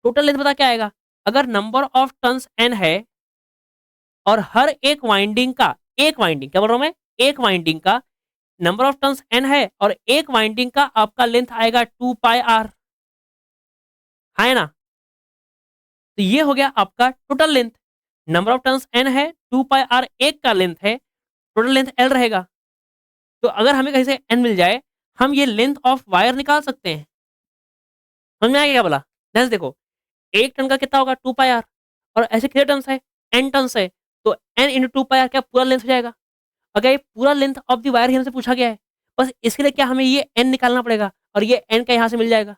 टोटल लेंथ पता क्या आएगा? अगर नंबर ऑफ टर्न्स एन है और हर एक वाइंडिंग का, एक वाइंडिंग क्या बोल रहा हूं मैं, एक वाइंडिंग का नंबर ऑफ टर्न्स एन है और एक वाइंडिंग का आपका लेंथ आएगा 2 पाई आर, है ना? तो ये हो गया आपका total length. Number of turns N है, 2 पाई आर एक का लेंथ है, टोटल लेंथ एल रहेगा। तो अगर हमें कहीं से एन मिल जाए, हम ये लेंथ ऑफ वायर निकाल सकते हैं। समझ में आया क्या बोला? ध्यान से देखो, एक टन का कितना होगा? 2 पाई आर, और ऐसे कितने टन है? एन टन है। तो एन इंटू 2 पाई आर क्या पूरा लेंथ हो जाएगा? अगर ये पूरा लेंथ ऑफ द वायर ही हमसे पूछा गया है, बस इसके लिए क्या हमें ये एन निकालना पड़ेगा और ये एन का यहाँ से मिल जाएगा।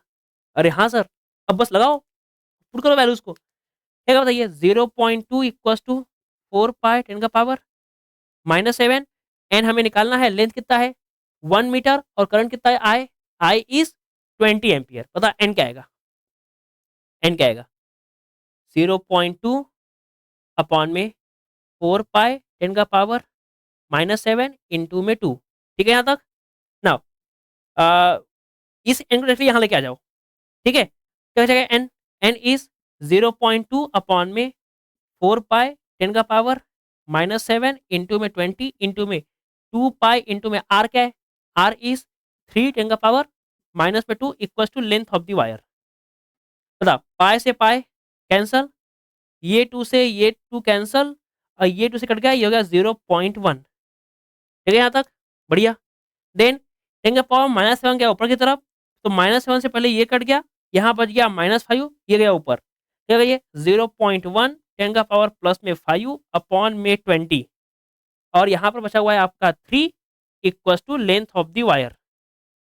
अरे हाँ सर, अब बस लगाओ, पुट करो वैल्यूज को। क्या बताइए? 0.2 इक्वल्स टू 4 पाई 10 का पावर -7। एन हमें निकालना है, लेंथ कितना है? 1 मीटर, और करंट कितना है? आई, आई इज 20 एम्पियर। पता एन क्या आएगा? एन क्या आएगा? 0.2 अपॉन में 4 पाई 10 का पावर -7 इंटू में 2। ठीक है यहाँ तक? नाउ इस एन को डायरेक्टली यहाँ लेके आ जाओ। ठीक है, क्या हो जाएगा? एन, एन इज 0.2 अपॉन में 4 पाई 10 का पावर -7 इंटू में 20 इंटू में 2 पाई इंटू में आर क्या है? आर इज 3 10 का power -2 equals to length of the wire. बता, पाई से पाई कैंसल, ये 2 से ये 2 कैंसल, और ये 2 से कट गया, ये हो गया 0.1। ठीक है यहाँ तक? बढ़िया। देन 10 का पावर -7 गया ऊपर की तरफ, तो -7 से पहले ये कट गया, यहाँ बच गया -5, ये गया ऊपर। क्या गया? 0.1 10 का पावर प्लस में 5 अपॉन में 20, और यहाँ पर बचा हुआ है आपका 3 equals to length of the wire.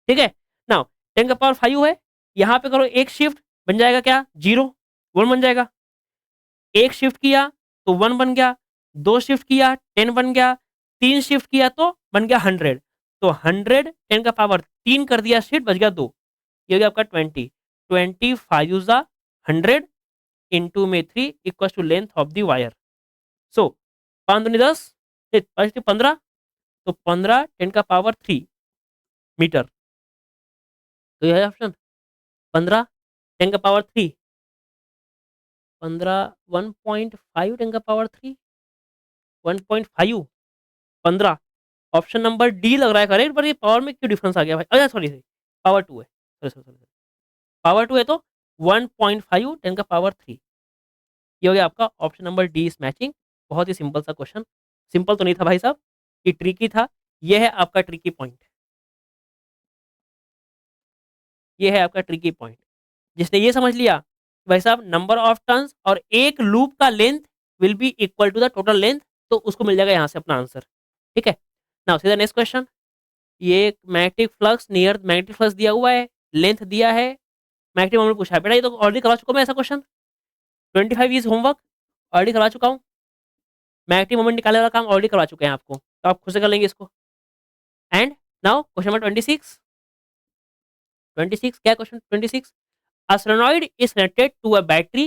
ठीक है, नाउ 10 का पावर 5 है, यहाँ पे करो एक शिफ्ट, बन जाएगा क्या? 0, 1 बन जाएगा। एक शिफ्ट किया तो 1 बन गया, 2 शिफ्ट किया 10 बन गया, 3 शिफ्ट किया तो बन गया 100। तो 100 10 का पावर 3 कर दिया शिफ्ट, बच गया 2, ये हो गया आपका 20। 20 5 ज़ा 100 इंटू में 3 equal to length of the wire. So 5 दूनी 10, 15, तो 15 10 का पावर 3 मीटर। तो यह है ऑप्शन 15 10 का पावर 3, 15 1.5 10 का पावर 3, 1.5, 15। ऑप्शन नंबर डी लग रहा है करेक्ट, पर ये पावर में क्यों डिफरेंस आ गया भाई? अच्छा सॉरी, पावर 2 है, सॉरी सॉरी सॉरी, पावर 2 है तो 1.5 10 का पावर 3। ये हो गया आपका option number D is matching. बहुत ही सिंपल सा क्वेश्चन। सिंपल तो नहीं था भाई साहब, ये ट्रिकी था। ये है आपका ट्रिकी पॉइंट, ये है आपका ट्रिकी पॉइंट। जिसने ये समझ लिया भाई साहब नंबर ऑफ टर्न्स और एक लूप का length will be equal to the total length, तो उसको मिल जाएगा यहाँ से अपना आंसर। ठीक है, नाउ सीधा नेक्स्ट क्वेश्चन। ये magnetic flux near magnetic flux दिया हुआ है, लेंथ दिया है, मैग्नेटिक मोमेंट पूछा है। बेटा ये तो ऑलरेडी करवा चुका मैं ऐसा क्वेश्चन, 25 इज होमवर्क, ऑलरेडी करवा चुका हूँ। मैग्नेटिक मोमेंट निकालने वाला काम ऑलरेडी करवा चुके हैं आपको, तो आप खुद से कर लेंगे इसको। And now question number 26। 26 क्या question? 26, a solenoid is connected to a battery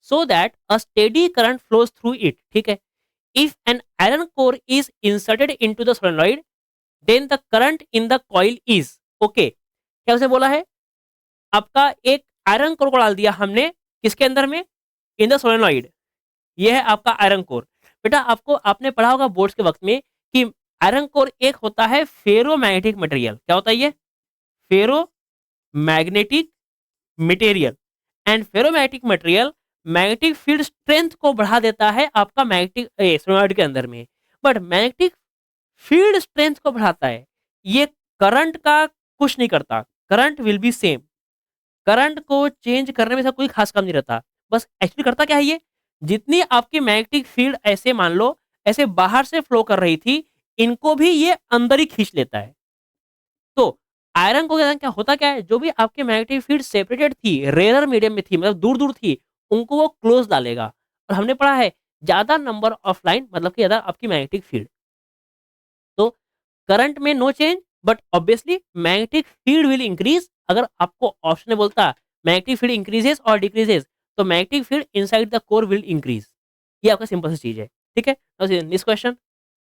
so that a steady current flows through it। ठीक है, if an iron core is inserted into the solenoid then the current in the coil is okay। क्या उसे बोला है? आपका एक iron core को डाल दिया हमने किसके अंदर में? In the solenoid. ये है आपका आयरन कोर। बेटा आपको आपने पढ़ा होगा बोर्ड्स के वक्त में कि आयरन कोर एक होता है फेरोमैग्नेटिक मटेरियल। क्या होता है ये? Ferromagnetic material. And ferromagnetic material magnetic field strength को बढ़ा देता है आपका मैग्नेटिक सोलेनॉइड के अंदर में। बट मैग्नेटिक फील्ड स्ट्रेंथ को बढ़ाता है, ये करंट का कुछ नहीं करता। Current will be same, current को चेंज करने में से कोई खास काम नहीं रहता। बस एक्चुअली करता क्या है ये? जितनी आपकी मैग्नेटिक फील्ड ऐसे मान लो ऐसे बाहर से फ्लो कर रही थी, इनको भी ये अंदर ही खींच लेता है। तो आयरन को क्या होता क्या है? जो भी आपके मैग्नेटिक फील्ड सेपरेटेड थी, रेयर मीडियम में थी, मतलब दूर दूर थी, उनको वो क्लोज डालेगा। और हमने पढ़ा है ज्यादा नंबर ऑफ लाइन मतलब कि ज्यादा आपकी मैग्नेटिक फील्ड। तो करंट में no change, but obviously magnetic field will increase. अगर आपको ऑप्शन में बोलता मैग्नेटिक फील्ड इंक्रीजेस और डिक्रीजेस, तो magnetic field inside the core will increase. ये आपका सिंपल सी चीज है। ठीक है, नेक्स्ट क्वेश्चन।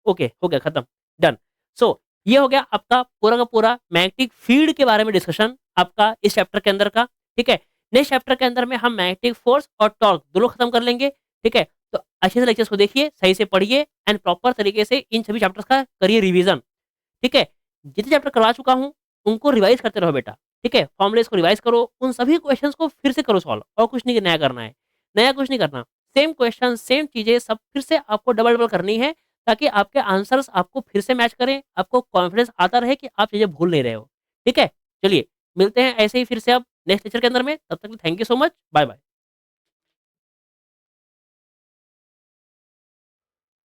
ओके, हो गया खत्म, डन। सो ये हो गया आपका पूरा का पूरा मैग्नेटिक फील्ड के बारे में डिस्कशन आपका इस चैप्टर के अंदर का। ठीक है, नेक्स्ट चैप्टर के अंदर में हम मैग्नेटिक फोर्स और टॉर्क दोनों खत्म कर लेंगे। ठीक है, तो अच्छे से लेक्चर्स को देखिए, सही से पढ़िए एंड प्रॉपर तरीके से इन सभी चैप्टर्स का करिए रिवीजन। ठीक है, जितने चैप्टर करवा चुका हूं उनको रिवाइज करते रहो बेटा। ठीक है, फॉर्मुलेस को रिवाइज करो, उन सभी क्वेश्चंस को फिर से करो सॉल्व, और कुछ नहीं नया करना है, नया कुछ नहीं करना। सेम क्वेश्चन सेम चीजें सब फिर से आपको डबल डबल करनी है, ताकि आपके आंसर्स आपको फिर से मैच करें, आपको कॉन्फिडेंस आता रहे कि आप चीजें भूल नहीं रहे हो। ठीक है, चलिए मिलते हैं ऐसे ही फिर से अब नेक्स्ट लेक्चर के अंदर में। तब तक thank you so much, bye bye.